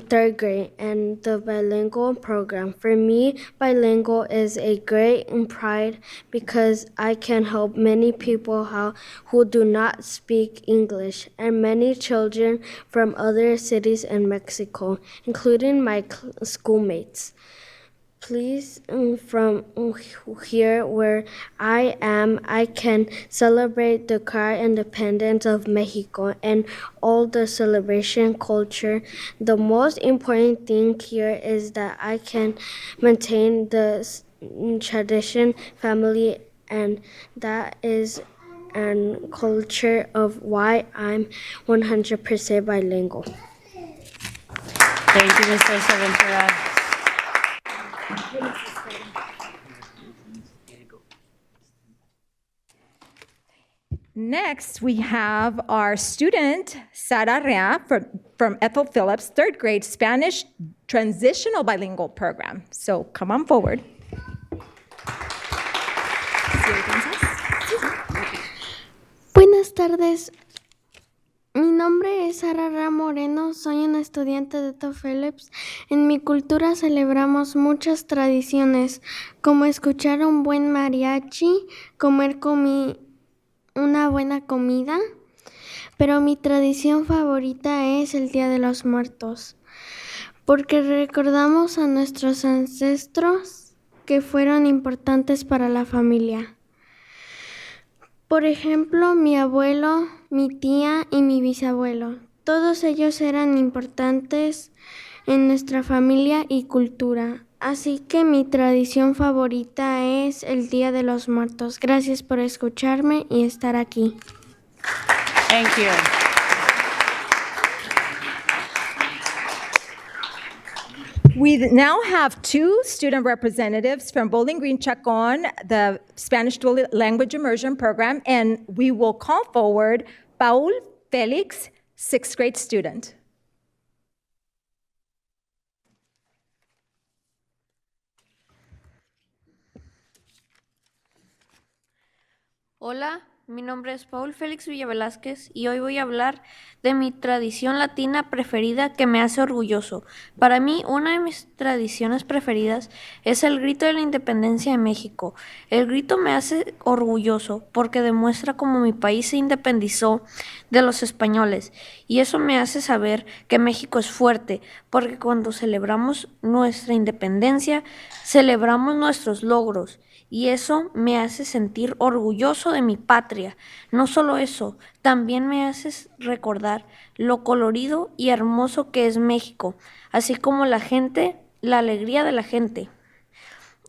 Speaker 18: third grade and the bilingual program. For me, bilingual is a great pride because I can help many people who do not speak English and many children from other cities in Mexico, including my schoolmates. Please, from here where I am, I can celebrate the car independence of Mexico and all the celebration culture. The most important thing here is that I can maintain the tradition, family, and that is and culture of why I'm 100% bilingual.
Speaker 1: Thank you, Ms. Sosa Ventura.
Speaker 15: Next, we have our student, Sara Rea, from Ethel Phillips, third grade Spanish Transitional Bilingual Program. So come on forward.
Speaker 18: Buenas tardes. Mi nombre es Sara Ra Moreno, soy una estudiante de Ethel Phillips. En mi cultura celebramos muchas tradiciones, como escuchar un buen mariachi, comer una buena comida, pero mi tradición favorita es el Día de los Muertos, porque recordamos a nuestros ancestros que fueron importantes para la familia. Por ejemplo, mi abuelo, mi tía y mi bisabuelo. Todos ellos eran importantes en nuestra familia y cultura. Así que mi tradición favorita es el Día de los Muertos. Gracias por escucharme y estar aquí.
Speaker 1: Thank you.
Speaker 15: We now have two student representatives from Bowling Green Chacon, the Spanish Dual Language Immersion Program, and we will call forward Paul Felix, sixth grade student.
Speaker 2: Hola, mi nombre es Paul Félix Villavelázquez y hoy voy a hablar de mi tradición latina preferida que me hace orgulloso. Para mí, una de mis tradiciones preferidas es el grito de la independencia de México. El grito me hace orgulloso porque demuestra cómo mi país se independizó de los españoles y eso me hace saber que México es fuerte porque cuando celebramos nuestra independencia, celebramos nuestros logros. Y eso me hace sentir orgulloso de mi patria. No solo eso, también me hace recordar lo colorido y hermoso que es México, así como la gente, la alegría de la gente.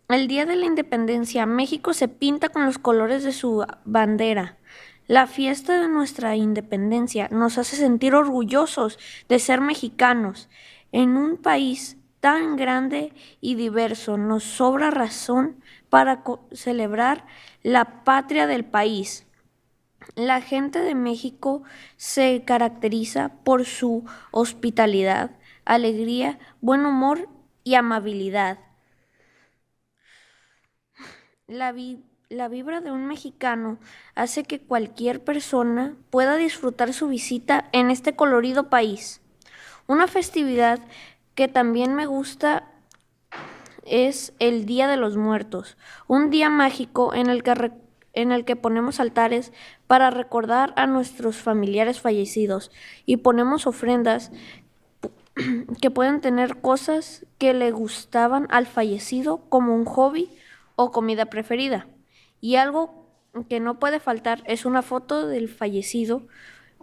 Speaker 2: El día de la independencia, México se pinta con los colores de su bandera. La fiesta de nuestra independencia nos hace sentir orgullosos de ser mexicanos. En un país tan grande y diverso, nos sobra razón para celebrar la patria del país. La gente de México se caracteriza por su hospitalidad, alegría, buen humor y amabilidad. La vibra de un mexicano hace que cualquier persona pueda disfrutar su visita en este colorido país. Una festividad que también me gusta es el Día de los Muertos, un día mágico en el que ponemos altares para recordar a nuestros familiares fallecidos y ponemos ofrendas que pueden tener cosas que le gustaban al fallecido como un hobby o comida preferida. Y algo que no puede faltar es una foto del fallecido,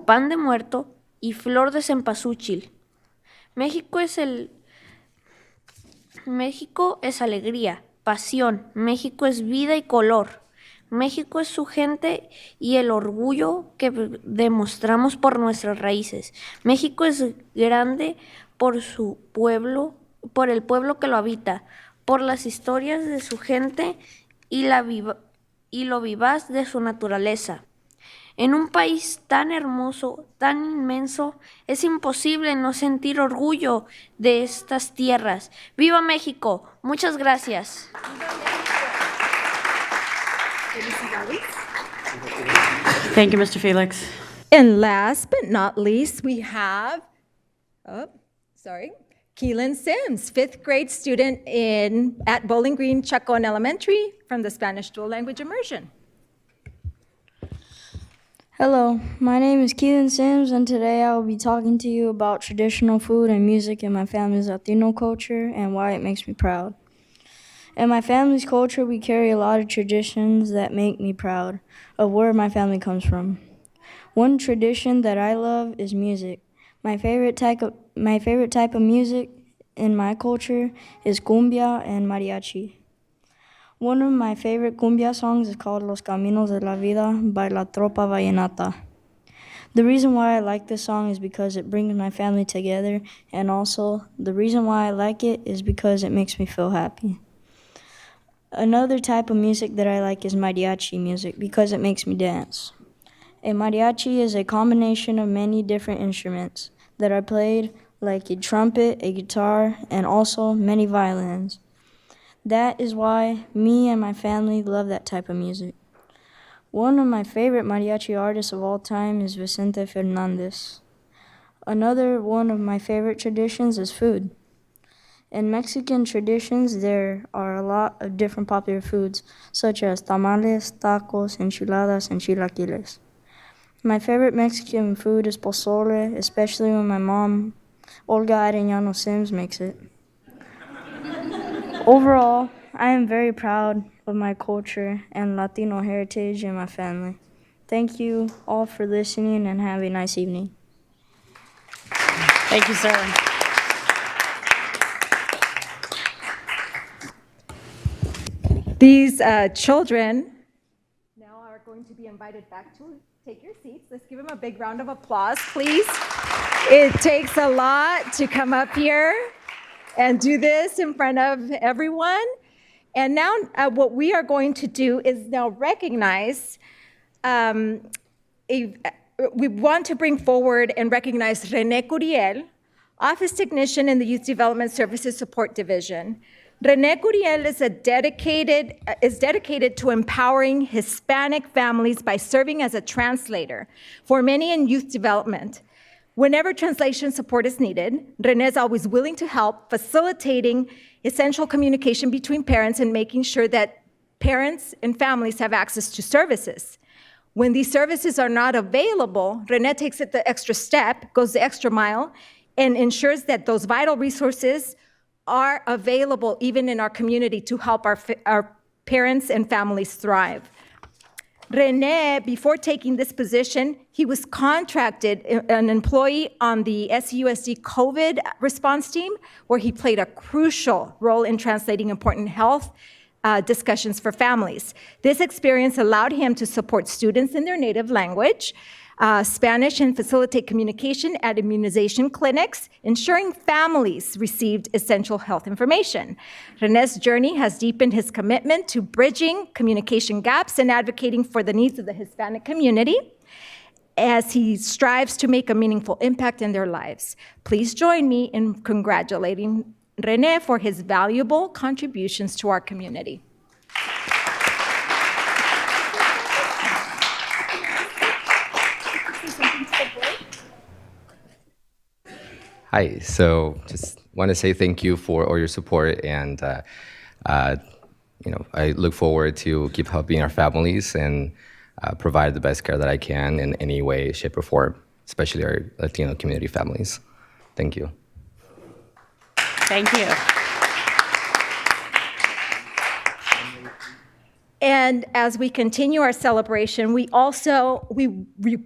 Speaker 2: pan de muerto y flor de cempasúchil. México es alegría, pasión, México es vida y color. México es su gente y el orgullo que demostramos por nuestras raíces. México es grande por su pueblo, por el pueblo que lo habita, por las historias de su gente y lo vivaz de su naturaleza. En un país tan hermoso, tan inmenso, es imposible no sentir orgullo de estas tierras. ¡Viva México! Muchas gracias.
Speaker 1: Thank you, Mr. Felix.
Speaker 15: And last but not least, we have, Keelan Sims, fifth grade student at Bowling Green Chacon Elementary from the Spanish Dual Language Immersion.
Speaker 12: Hello, my name is Keelan Sims, and today I will be talking to you about traditional food and music in my family's Latino culture and why it makes me proud. In my family's culture, we carry a lot of traditions that make me proud of where my family comes from. One tradition that I love is music. My favorite type of music in my culture is cumbia and mariachi. One of my favorite cumbia songs is called Los Caminos de la Vida by La Tropa Vallenata. The reason why I like this song is because it brings my family together, and also the reason why I like it is because it makes me feel happy. Another type of music that I like is mariachi music because it makes me dance. A mariachi is a combination of many different instruments that are played, like a trumpet, a guitar, and also many violins. That is why me and my family love that type of music. One of my favorite mariachi artists of all time is Vicente Fernandez. Another one of my favorite traditions is food. In Mexican traditions, there are a lot of different popular foods, such as tamales, tacos, enchiladas, and chilaquiles. My favorite Mexican food is pozole, especially when my mom, Olga Arellano Sims, makes it. Overall, I am very proud of my culture and Latino heritage in my family. Thank you all for listening and have a nice evening.
Speaker 1: Thank you, sir.
Speaker 15: These children now are going to be invited back to take your seats. Let's give them a big round of applause, please. It takes a lot to come up here and do this in front of everyone. And now what we are going to do is now recognize, we want to bring forward and recognize René Curiel, Office Technician in the Youth Development Services Support Division. René Curiel is dedicated to empowering Hispanic families by serving as a translator for many in youth development. Whenever translation support is needed, René is always willing to help, facilitating essential communication between parents and making sure that parents and families have access to services. When these services are not available, René takes it the extra step, goes the extra mile, and ensures that those vital resources are available even in our community to help our parents and families thrive. René, before taking this position, he was contracted an employee on the SUSD COVID response team, where he played a crucial role in translating important health discussions for families. This experience allowed him to support students in their native language, Spanish, and facilitate communication at immunization clinics, ensuring families received essential health information. René's journey has deepened his commitment to bridging communication gaps and advocating for the needs of the Hispanic community as he strives to make a meaningful impact in their lives. Please join me in congratulating René for his valuable contributions to our community.
Speaker 17: Hi, so just want to say thank you for all your support, and I look forward to keep helping our families and provide the best care that I can in any way, shape, or form, especially our Latino community families. Thank you.
Speaker 1: Thank you.
Speaker 15: And as we continue our celebration, we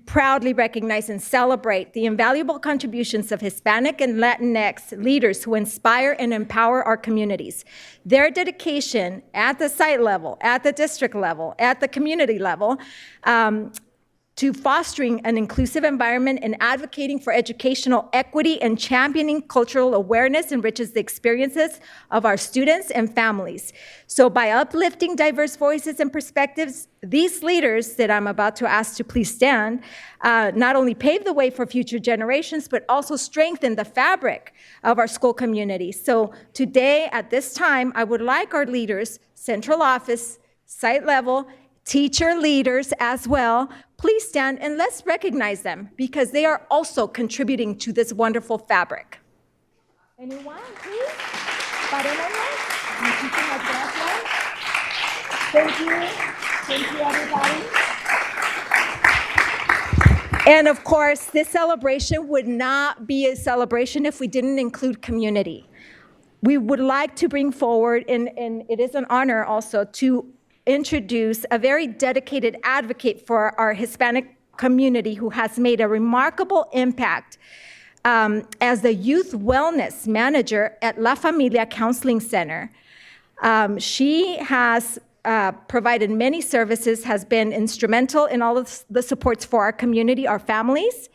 Speaker 15: proudly recognize and celebrate the invaluable contributions of Hispanic and Latinx leaders who inspire and empower our communities. Their dedication at the site level, at the district level, at the community level, to fostering an inclusive environment and advocating for educational equity and championing cultural awareness enriches the experiences of our students and families. So by uplifting diverse voices and perspectives, these leaders that I'm about to ask to please stand, not only pave the way for future generations, but also strengthen the fabric of our school community. So today, at this time, I would like our leaders, central office, site level, teacher leaders as well, please stand and let's recognize them because they are also contributing to this wonderful fabric. Anyone, please? Thank you. Thank you, everybody. And of course, this celebration would not be a celebration if we didn't include community. we would like to bring forward, and it is an honor also to introduce a very dedicated advocate for our Hispanic community who has made a remarkable impact as the youth wellness manager at La Familia Counseling Center. She has provided many services, has been instrumental in all of the supports for our community, our families.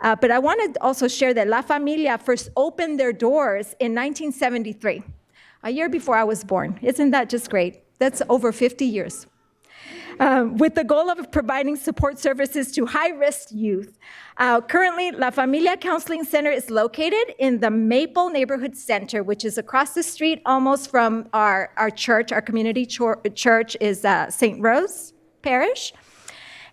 Speaker 15: But I want to also share that La Familia first opened their doors in 1973, a year before I was born. Isn't that just great? That's over 50 years. With the goal of providing support services to high-risk youth. Currently, La Familia Counseling Center is located in the Maple Neighborhood Center, which is across the street almost from our church. Our community church is St. Rose Parish.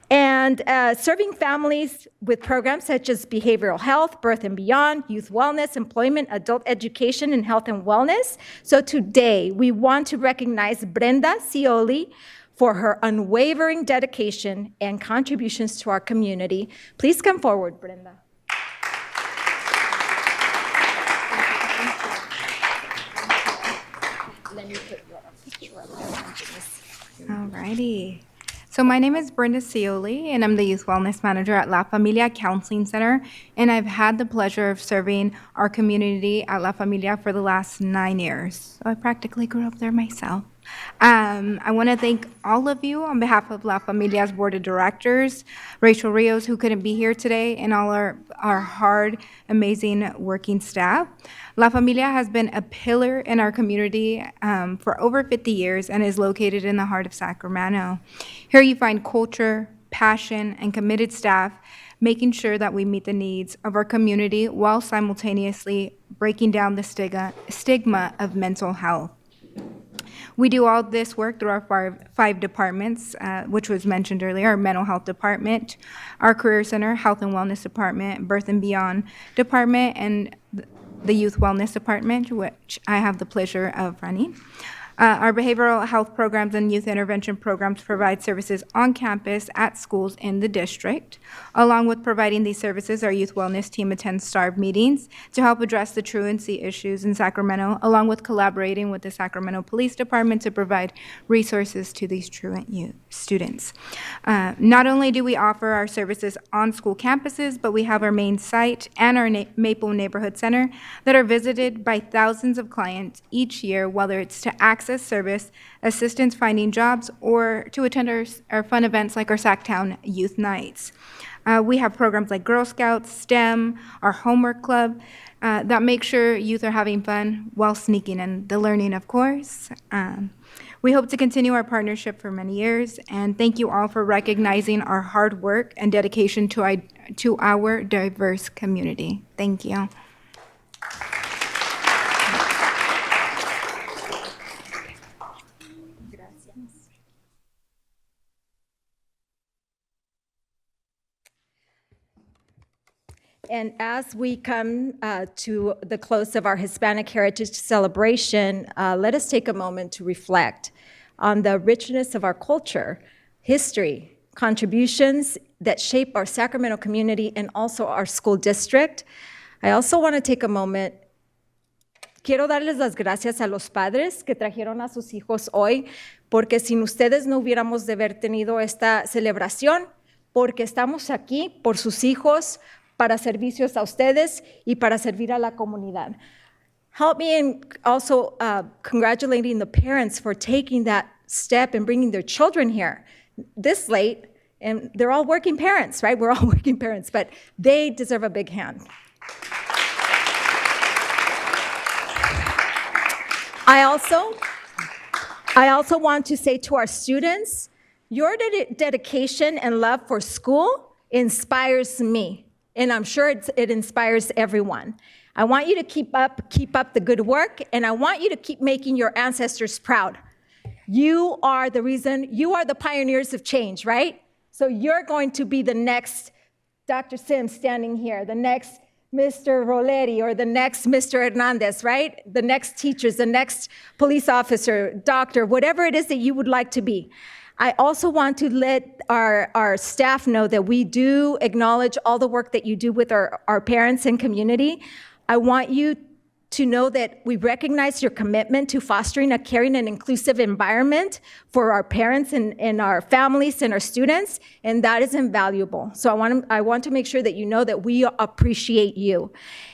Speaker 15: And serving families with programs such as behavioral health, birth and beyond, youth wellness, employment, adult education, and health and wellness. So today, we want to recognize Brenda Scioli for her unwavering dedication and contributions to our community. Please come forward, Brenda.
Speaker 5: Let me put your picture up there. All righty. So my name is Brenda Scioli, and I'm the Youth Wellness Manager at La Familia Counseling Center, and I've had the pleasure of serving our community at La Familia for the last 9 years. So I practically grew up there myself. I want to thank all of you on behalf of La Familia's Board of Directors, Rachel Rios, who couldn't be here today, and all our hard, amazing working staff. La Familia has been a pillar in our community for over 50 years and is located in the heart of Sacramento. Here you find culture, passion, and committed staff making sure that we meet the needs of our community while simultaneously breaking down the stigma of mental health. We do all this work through our five departments, which was mentioned earlier: our mental health department, our career center, health and wellness department, birth and beyond department, and the youth wellness department, which I have the pleasure of running. Our behavioral health programs and youth intervention programs provide services on campus at schools in the district. Along with providing these services, our youth wellness team attends STARV meetings to help address the truancy issues in Sacramento, along with collaborating with the Sacramento Police Department to provide resources to these truant youth students. Not only do we offer our services on school campuses, but we have our main site and our Maple Neighborhood Center that are visited by thousands of clients each year, whether it's to access service, assistance finding jobs, or to attend our fun events like our Sacktown Youth Nights. We have programs like Girl Scouts, STEM, our homework club, that make sure youth are having fun while sneaking in the learning, of course. We hope to continue our partnership for many years, and thank you all for recognizing our hard work and dedication to our diverse community. Thank you.
Speaker 15: And as we come to the close of our Hispanic Heritage Celebration, let us take a moment to reflect on the richness of our culture, history, contributions that shape our Sacramento community and also our school district. I also want to take a moment. Quiero darles las gracias a los padres que trajeron a sus hijos hoy, porque sin ustedes no hubiéramos de haber tenido esta celebración, porque estamos aquí por sus hijos, para servicios a ustedes y para servir a la comunidad. Help me in also congratulating the parents for taking that step and bringing their children here this late. And they're all working parents, right? We're all working parents, but they deserve a big hand. I also want to say to our students, your dedication and love for school inspires me. And I'm sure it inspires everyone. I want you to keep up the good work, and I want you to keep making your ancestors proud. You are the reason, you are the pioneers of change, right? So you're going to be the next Dr. Sims standing here, the next Mr. Roleri, or the next Mr. Hernandez, right? The next teachers, the next police officer, doctor, whatever it is that you would like to be. I also want to let our staff know that we do acknowledge all the work that you do with our parents and community. I want you to know that we recognize your commitment to fostering a caring and inclusive environment for our parents and our families and our students, and that is invaluable. So I want to make sure that you know that we appreciate you.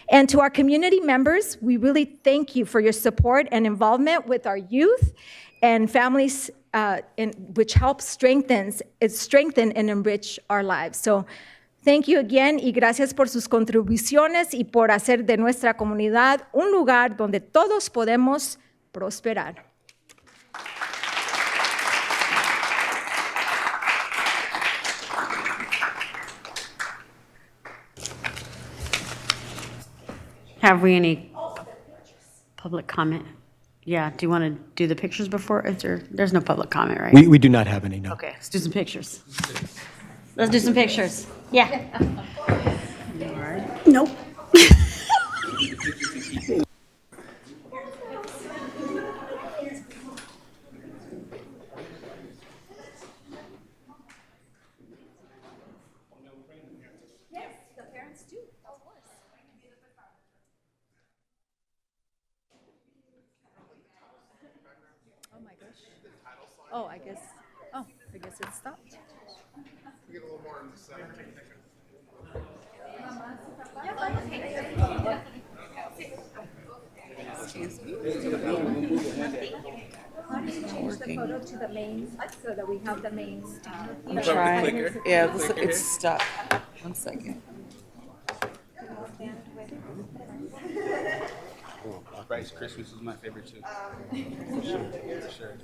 Speaker 15: And to our community members, we really thank you for your support and involvement with our youth and families, which helps strengthen and enrich our lives. So thank you again y gracias por sus contribuciones y por hacer de nuestra comunidad un lugar donde todos podemos prosperar.
Speaker 1: Have we any public comment? Yeah, do you want to do the pictures before? There's no public comment, right?
Speaker 13: We do not have any, no.
Speaker 1: Okay, let's do some pictures. Let's do some pictures. Yeah. Nope.
Speaker 15: Yes, the parents do, of course.
Speaker 14: Oh my gosh. Oh, I guess it stopped.
Speaker 4: Get a little more in the center.
Speaker 15: Excuse me. How do you change the photo to the main so that we have the main?
Speaker 8: I'm trying. Yeah, it's stuck. One second.
Speaker 10: Rice Christmas is my favorite too. For sure.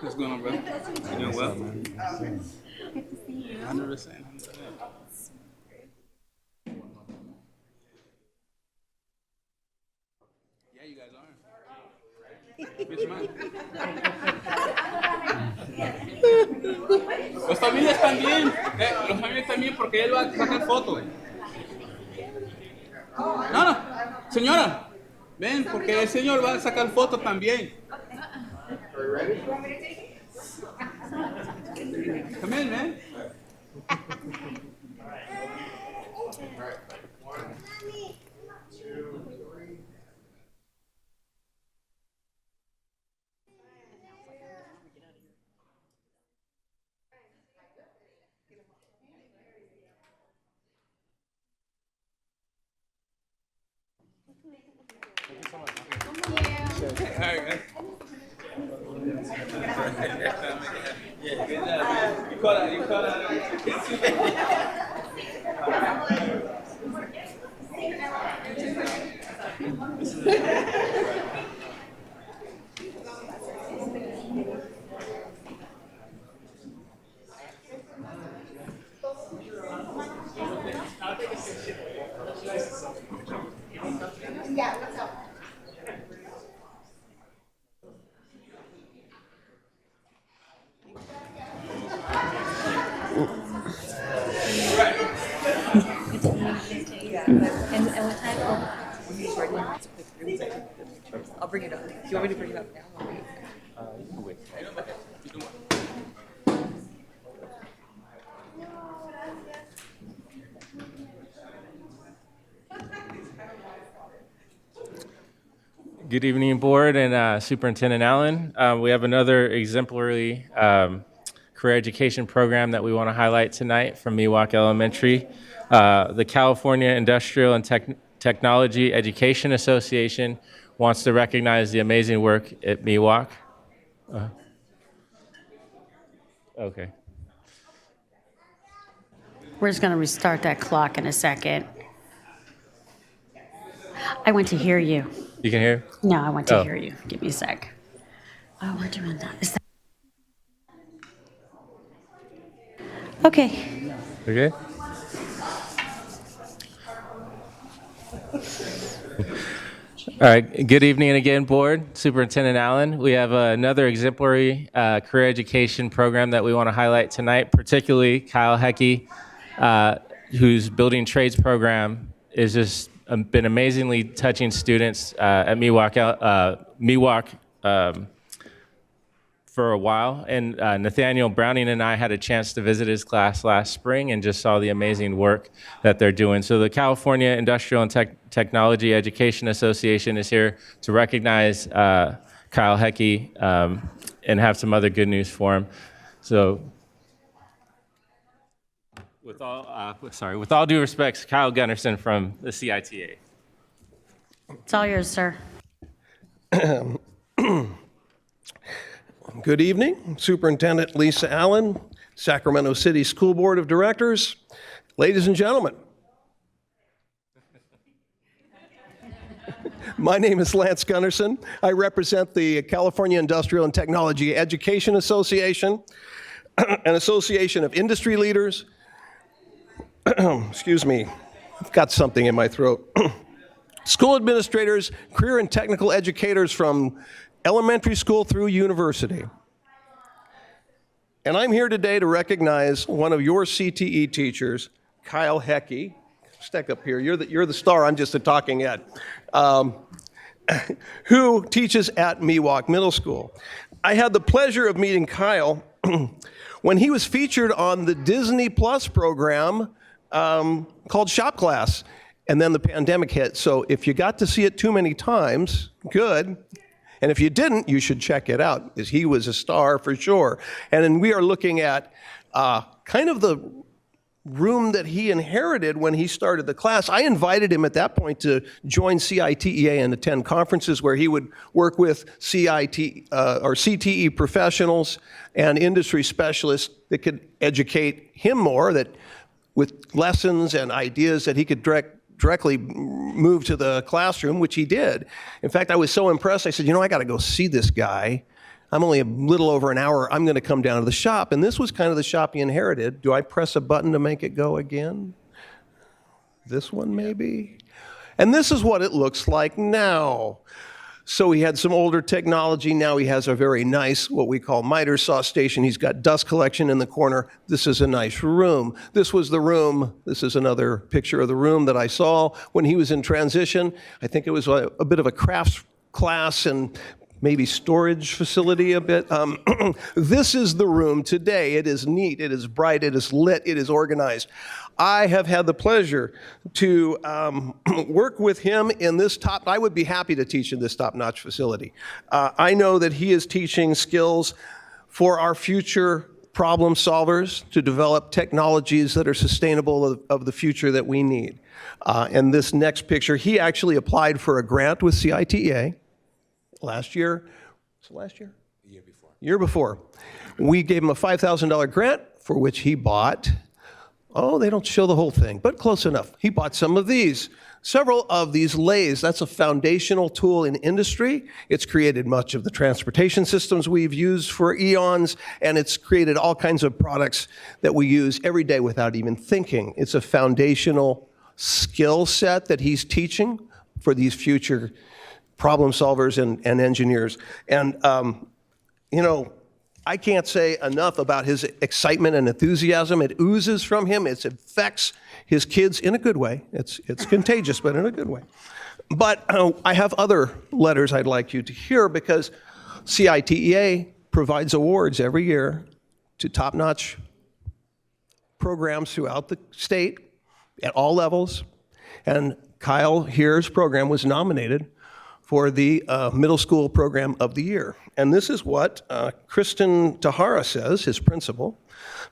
Speaker 10: What's going on, brother? You doing well?
Speaker 8: Good to see you.
Speaker 10: 100%. Yeah, you guys are. Bitch, man. Los familias también. Los familias también porque él va a sacar fotos. No, señora. Ven, porque el señor va a sacar fotos también. Come in, man.
Speaker 14: And what time? I'll bring it up. Do you want me to bring it up now? I'll wait.
Speaker 19: Good evening, Board and Superintendent Allen. We have another exemplary career education program that we want to highlight tonight from Miwok Elementary. The California Industrial and Technology Education Association wants to recognize the amazing work at Miwok. Okay.
Speaker 1: We're just going to restart that clock in a second. I want to hear you.
Speaker 19: You can hear?
Speaker 1: No, I want to
Speaker 19: Oh.
Speaker 1: hear you. Give me a sec. Oh, we're doing that. Is that okay?
Speaker 19: Okay. All right. Good evening again, Board. Superintendent Allen. We have another exemplary career education program that we want to highlight tonight, particularly Kyle Hecky, whose building trades program is just been amazingly touching students at Miwok for a while. And Nathaniel Browning and I had a chance to visit his class last spring and just saw the amazing work that they're doing. So the California Industrial and Technology Education Association is here to recognize Kyle Hecky and have some other good news for him. So with all due respect, Kyle Gunnarsson from the CITA.
Speaker 1: It's all yours, sir.
Speaker 20: Good evening, Superintendent Lisa Allen, Sacramento City School Board of Directors, ladies and gentlemen. My name is Lance Gunnarsson. I represent the California Industrial and Technology Education Association, an association of industry leaders. Excuse me, I've got something in my throat. School administrators, career and technical educators from elementary school through university. And I'm here today to recognize one of your CTE teachers, Kyle Hecky. Stack up here, you're the star, I'm just a talking head, who teaches at Miwok Middle School. I had the pleasure of meeting Kyle when he was featured on the Disney Plus program called Shop Class. And then the pandemic hit, so if you got to see it too many times, good. And if you didn't, you should check it out, because he was a star for sure. And then we are looking at kind of the room that he inherited when he started the class. I invited him at that point to join CITEA and attend conferences where he would work with CTE professionals and industry specialists that could educate him more, that with lessons and ideas that he could directly move to the classroom, which he did. In fact, I was so impressed, I said, I got to go see this guy. I'm only a little over an hour. I'm going to come down to the shop. And this was kind of the shop he inherited. Do I press a button to make it go again? This one, maybe? And this is what it looks like now. So he had some older technology. Now he has a very nice, what we call miter saw station. He's got dust collection in the corner. This is a nice room. This was the room. This is another picture of the room that I saw when he was in transition. I think it was a bit of a crafts class and maybe storage facility a bit. This is the room today. It is neat, it is bright, it is lit, it is organized. I have had the pleasure to work with him in this I would be happy to teach in this top-notch facility. I know that he is teaching skills for our future problem solvers to develop technologies that are sustainable of the future that we need. And this next picture, he actually applied for a grant with CITEA last year. Was it last year? The year before. Year before. We gave him a $5,000 grant for which he bought, they don't show the whole thing, but close enough. He bought some of these. Several of these lathes, that's a foundational tool in industry. It's created much of the transportation systems we've used for eons, and it's created all kinds of products that we use every day without even thinking. It's a foundational skill set that he's teaching for these future problem solvers and engineers. And, I can't say enough about his excitement and enthusiasm. It oozes from him. It affects his kids in a good way. It's contagious, but in a good way. But I have other letters I'd like you to hear, because CITEA provides awards every year to top-notch programs throughout the state at all levels. And Kyle here's program was nominated for the Middle School Program of the Year. And this is what Kristen Tahara says, his principal.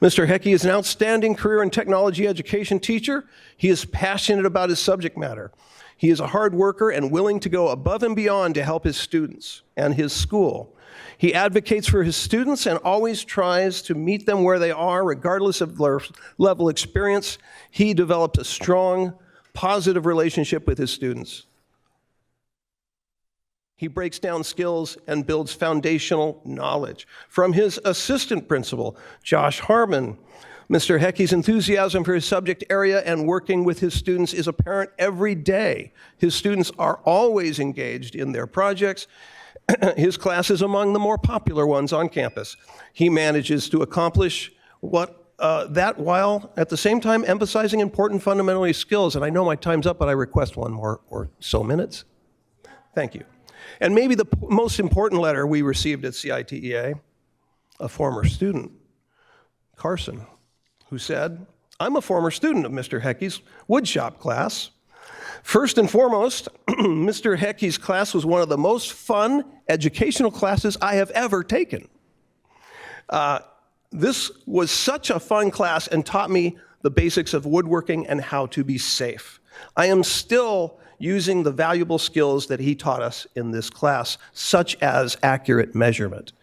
Speaker 20: Mr. Hecky is an outstanding career and technology education teacher. He is passionate about his subject matter. He is a hard worker and willing to go above and beyond to help his students and his school. He advocates for his students and always tries to meet them where they are, regardless of their level of experience. He developed a strong, positive relationship with his students. He breaks down skills and builds foundational knowledge. From his assistant principal, Josh Harmon, Mr. Hecky's enthusiasm for his subject area and working with his students is apparent every day. His students are always engaged in their projects. His class is among the more popular ones on campus. He manages to accomplish that while at the same time emphasizing important fundamental skills. And I know my time's up, but I request one more or so minutes. Thank you. And maybe the most important letter we received at CITEA a former student, Carson, who said, "I'm a former student of Mr. Heckey's woodshop class. First and foremost, Mr. Heckey's class was one of the most fun educational classes I have ever taken. This was such a fun class and taught me the basics of woodworking and how to be safe. I am still using the valuable skills that he taught us in this class, such as accurate measurement.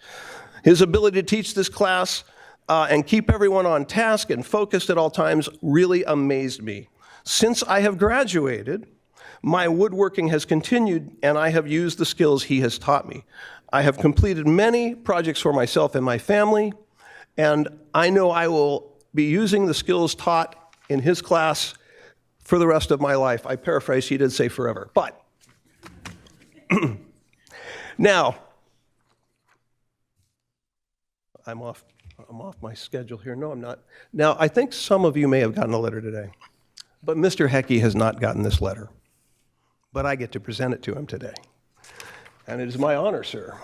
Speaker 20: His ability to teach this class and keep everyone on task and focused at all times really amazed me. Since I have graduated, my woodworking has continued and I have used the skills he has taught me. I have completed many projects for myself and my family, and I know I will be using the skills taught in his class for the rest of my life." I paraphrase, he did say forever. But now, I'm off my schedule here. No, I'm not. Now, I think some of you may have gotten a letter today, but Mr. Heckey has not gotten this letter. But I get to present it to him today. And it is my honor, sir.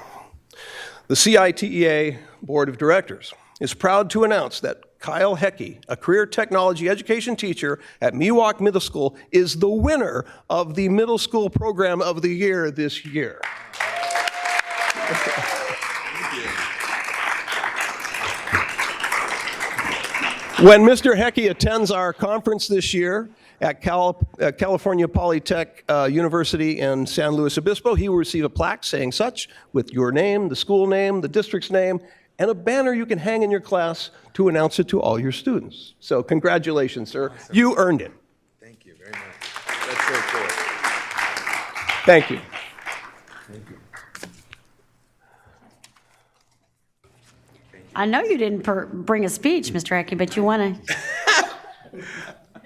Speaker 20: The CITEA Board of Directors is proud to announce that Kyle Heckey, a career technology education teacher at Miwok Middle School, is the winner of the Middle School Program of the Year this year. When Mr. Heckey attends our conference this year at California Polytech University in San Luis Obispo, he will receive a plaque saying such with your name, the school name, the district's name, and a banner you can hang in your class to announce it to all your students. So congratulations, sir. Awesome. You earned it.
Speaker 21: Thank you very much. That's so cool.
Speaker 20: Thank you.
Speaker 21: Thank you.
Speaker 1: I know you didn't bring a speech, Mr. Heckey, but you want to.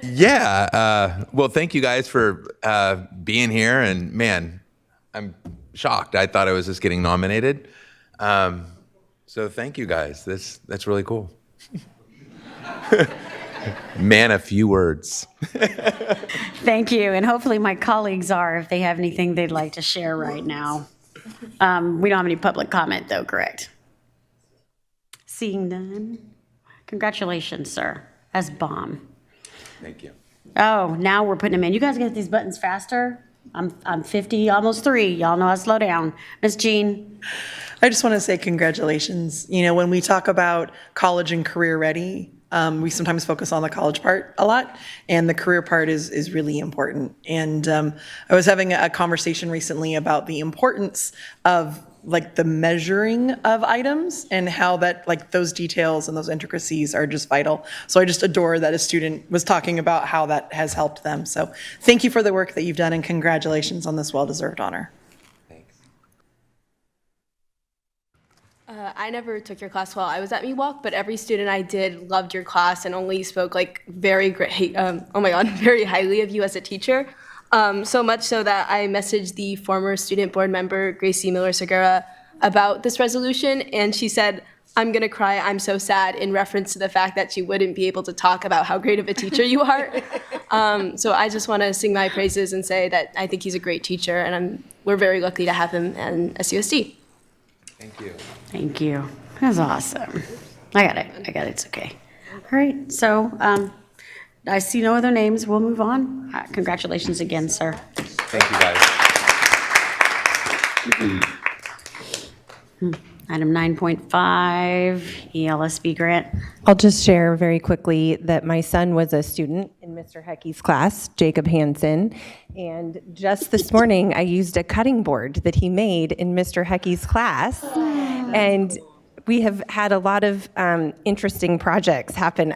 Speaker 21: Yeah. Well, thank you guys for being here. And man, I'm shocked. I thought I was just getting nominated. So thank you guys. That's really cool. Man, a few words.
Speaker 1: Thank you. And hopefully my colleagues are, if they have anything they'd like to share right now. We don't have any public comment, though, correct? Seeing none. Congratulations, sir. That's bomb.
Speaker 21: Thank you.
Speaker 1: Oh, now we're putting them in. You guys get these buttons faster. I'm 50, almost 3. Y'all know I slow down. Miss Jean.
Speaker 8: I just want to say congratulations. You know, when we talk about college and career ready, we sometimes focus on the college part a lot, and the career part is really important. And I was having a conversation recently about the importance of like the measuring of items and how that like those details and those intricacies are just vital. So I just adore that a student was talking about how that has helped them. So thank you for the work that you've done and congratulations on this well-deserved honor.
Speaker 11: I never took your class while I was at Miwok, but every student I did loved your class and only spoke like very great, very highly of you as a teacher. So much so that I messaged the former student board member, Gracie Miller-Segura, about this resolution, and she said, "I'm gonna cry, I'm so sad," in reference to the fact that she wouldn't be able to talk about how great of a teacher you are. So I just wanna sing my praises and say that I think he's a great teacher, and we're very lucky to have him in SUSD.
Speaker 21: Thank you.
Speaker 1: Thank you. That's awesome. I got it. It's okay. All right. So I see no other names. We'll move on. Congratulations again, sir.
Speaker 21: Thank you, guys.
Speaker 1: Item 9.5, ELSB grant.
Speaker 22: I'll just share very quickly that my son was a student in Mr. Heckey's class, Jacob Hansen, and just this morning I used a cutting board that he made in Mr. Heckey's class, and we have had a lot of interesting projects happen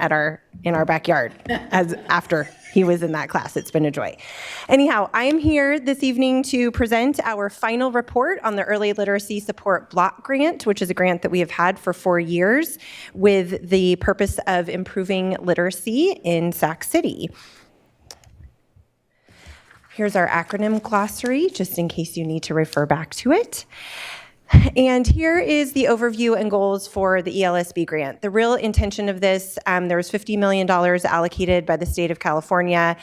Speaker 22: in our backyard after he was in that class. It's been a joy. Anyhow, I'm here this evening to present our final report on the Early Literacy Support Block Grant, which is a grant that we have had for 4 years with the purpose of improving literacy in Sac City. Here's our acronym glossary, just in case you need to refer back to it. And here is the overview and goals for the ELSB grant. The real intention of this, there was $50 million allocated by the state of California.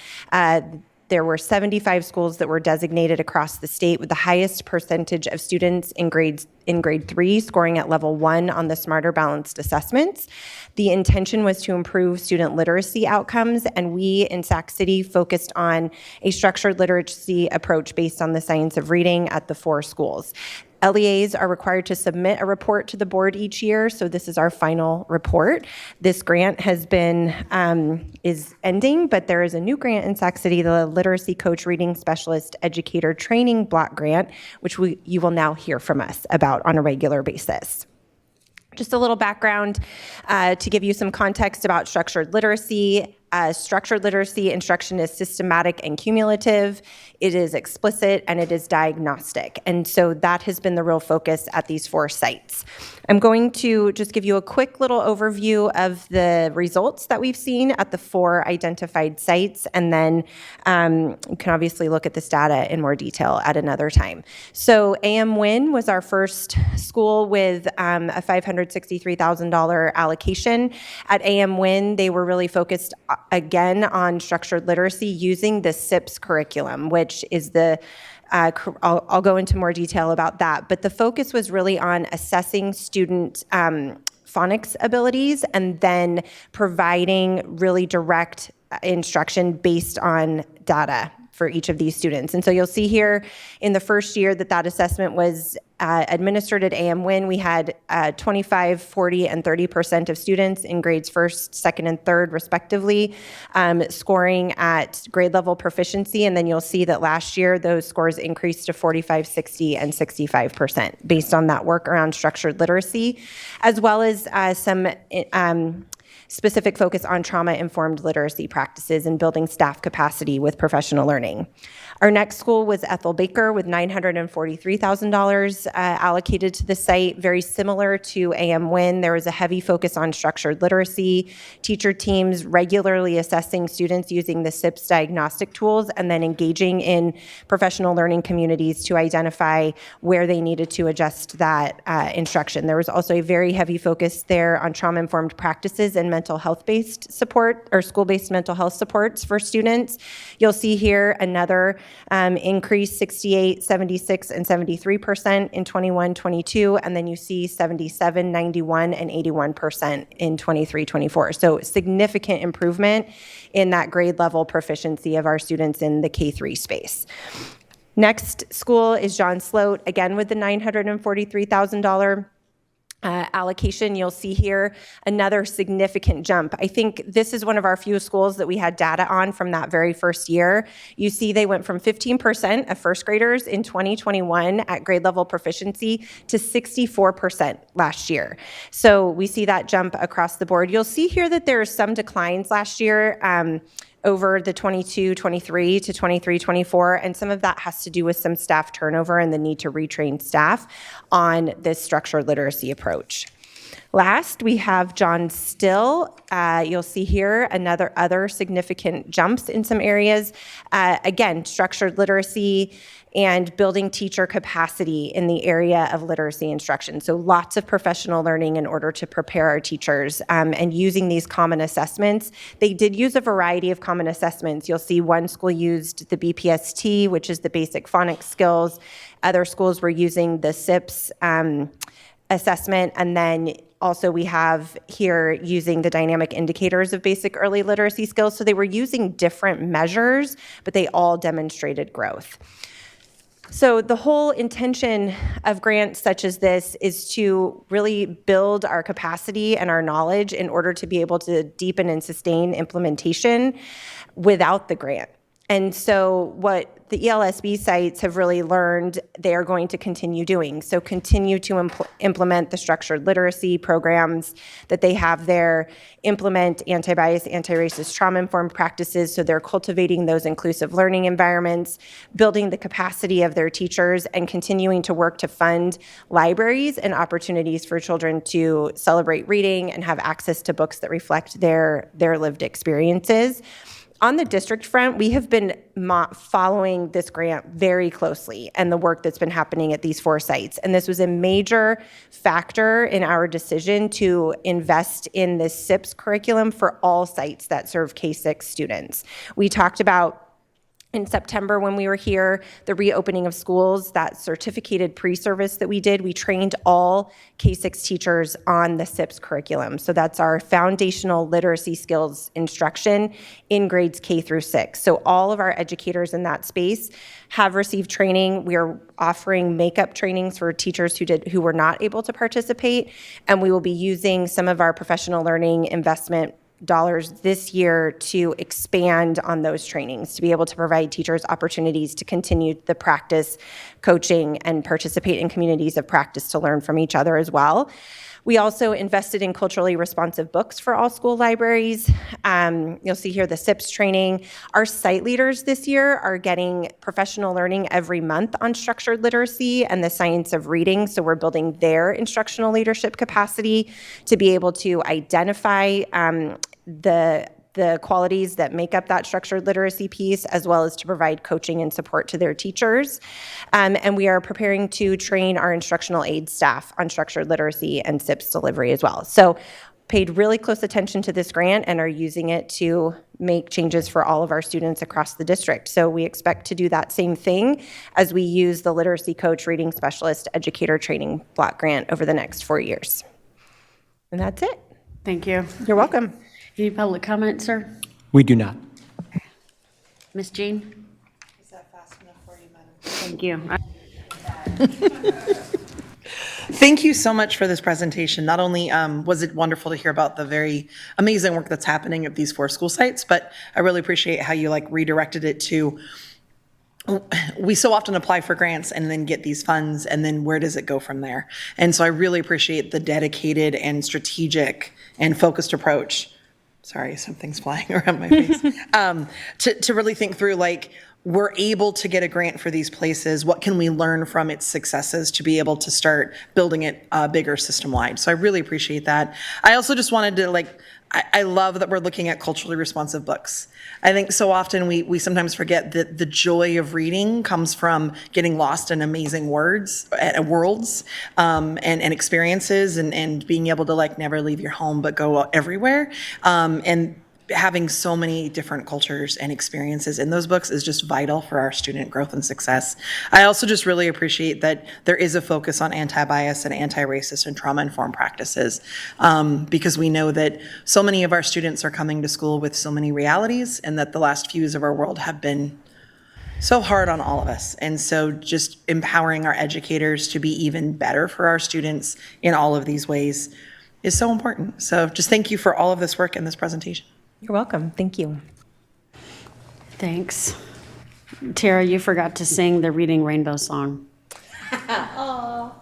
Speaker 22: There were 75 schools that were designated across the state with the highest percentage of students in grade 3 scoring at level 1 on the Smarter Balanced assessments. The intention was to improve student literacy outcomes, and we in Sac City focused on a structured literacy approach based on the science of reading at the 4 schools. LEAs are required to submit a report to the board each year, so this is our final report. This grant has been, is ending, but there is a new grant in Sac City, the Literacy Coach Reading Specialist Educator Training Block Grant, which you will now hear from us about on a regular basis. Just a little background to give you some context about structured literacy. Structured literacy instruction is systematic and cumulative. It is explicit and it is diagnostic. And so that has been the real focus at these 4 sites. I'm going to just give you a quick little overview of the results that we've seen at the 4 identified sites, and then you can obviously look at this data in more detail at another time. So AM Win was our first school with a $563,000 allocation. At AM Win, they were really focused again on structured literacy using the SIPS curriculum, which is the I'll go into more detail about that, but the focus was really on assessing student phonics abilities and then providing really direct instruction based on data for each of these students. And so you'll see here in the first year that assessment was administered at AM Win, we had 25, 40, and 30% of students in grades 1st, 2nd, and 3rd, respectively, scoring at grade level proficiency. And then you'll see that last year, those scores increased to 45, 60, and 65% based on that work around structured literacy, as well as some specific focus on trauma-informed literacy practices and building staff capacity with professional learning. Our next school was Ethel Baker with $943,000 allocated to the site. Very similar to AM Win, there was a heavy focus on structured literacy, teacher teams regularly assessing students using the SIPS diagnostic tools, and then engaging in professional learning communities to identify where they needed to adjust that instruction. There was also a very heavy focus there on trauma-informed practices and mental health-based support or school-based mental health supports for students. You'll see here another increase, 68, 76, and 73% in 21-22, and then you see 77, 91, and 81% in 23-24. So significant improvement in that grade level proficiency of our students in the K-3 space. Next school is John Sloat, again with the $943,000 allocation. You'll see here another significant jump. I think this is one of our few schools that we had data on from that very first year. You see they went from 15% of first graders in 2021 at grade level proficiency to 64% last year. So we see that jump across the board. You'll see here that there are some declines last year over the 22-23 to 23-24, and some of that has to do with some staff turnover and the need to retrain staff on this structured literacy approach. Last, we have John Still. You'll see here other significant jumps in some areas. Again, structured literacy and building teacher capacity in the area of literacy instruction. So lots of professional learning in order to prepare our teachers and using these common assessments. They did use a variety of common assessments. You'll see one school used the BPST, which is the basic phonics skills. Other schools were using the SIPS assessment, and then also we have here using the dynamic indicators of basic early literacy skills. So they were using different measures, but they all demonstrated growth. So the whole intention of grants such as this is to really build our capacity and our knowledge in order to be able to deepen and sustain implementation without the grant. And so what the ELSB sites have really learned they are going to continue doing. So continue to implement the structured literacy programs that they have there, implement anti-bias, anti-racist, trauma-informed practices, so they're cultivating those inclusive learning environments, building the capacity of their teachers, and continuing to work to fund libraries and opportunities for children to celebrate reading and have access to books that reflect their lived experiences. On the district front, we have been following this grant very closely and the work that's been happening at these 4 sites. And this was a major factor in our decision to invest in this SIPS curriculum for all sites that serve K-6 students. We talked about in September when we were here, the reopening of schools, that certificated pre-service that we did, we trained all K-6 teachers on the SIPS curriculum. So that's our foundational literacy skills instruction in grades K through 6. So all of our educators in that space have received training. We are offering makeup trainings for teachers who were not able to participate, and we will be using some of our professional learning investment dollars this year to expand on those trainings, to be able to provide teachers opportunities to continue the practice, coaching, and participate in communities of practice to learn from each other as well. We also invested in culturally responsive books for all school libraries. You'll see here the SIPS training. Our site leaders this year are getting professional learning every month on structured literacy and the science of reading. So we're building their instructional leadership capacity to be able to identify the qualities that make up that structured literacy piece, as well as to provide coaching and support to their teachers. And we are preparing to train our instructional aid staff on structured literacy and SIPS delivery as well. So paid really close attention to this grant and are using it to make changes for all of our students across the district. So we expect to do that same thing as we use the literacy coach, reading specialist, educator training block grant over the next 4 years. And that's it.
Speaker 1: Thank you.
Speaker 22: You're welcome.
Speaker 1: Any public comment, sir?
Speaker 13: We do not.
Speaker 1: Ms. Jean?
Speaker 8: Is that fast enough for you, Madam?
Speaker 1: Thank you.
Speaker 8: Thank you so much for this presentation. Not only was it wonderful to hear about the very amazing work that's happening at these 4 school sites, but I really appreciate how you redirected it to, we so often apply for grants and then get these funds, and then where does it go from there? And so I really appreciate the dedicated and strategic and focused approach. Sorry, something's flying around my face. To really think through, we're able to get a grant for these places. What can we learn from its successes to be able to start building it bigger system-wide? So I really appreciate that. I also just wanted to, I love that we're looking at culturally responsive books. I think so often we sometimes forget that the joy of reading comes from getting lost in amazing worlds and experiences and being able to never leave your home but go everywhere. And having so many different cultures and experiences in those books is just vital for our student growth and success. I also just really appreciate that there is a focus on anti-bias and anti-racist and trauma-informed practices, because we know that so many of our students are coming to school with so many realities, and that the last few years of our world have been so hard on all of us. And so just empowering our educators to be even better for our students in all of these ways is so important. So just thank you for all of this work and this presentation.
Speaker 22: You're welcome. Thank you.
Speaker 1: Thanks. Tara, you forgot to sing the Reading Rainbow song.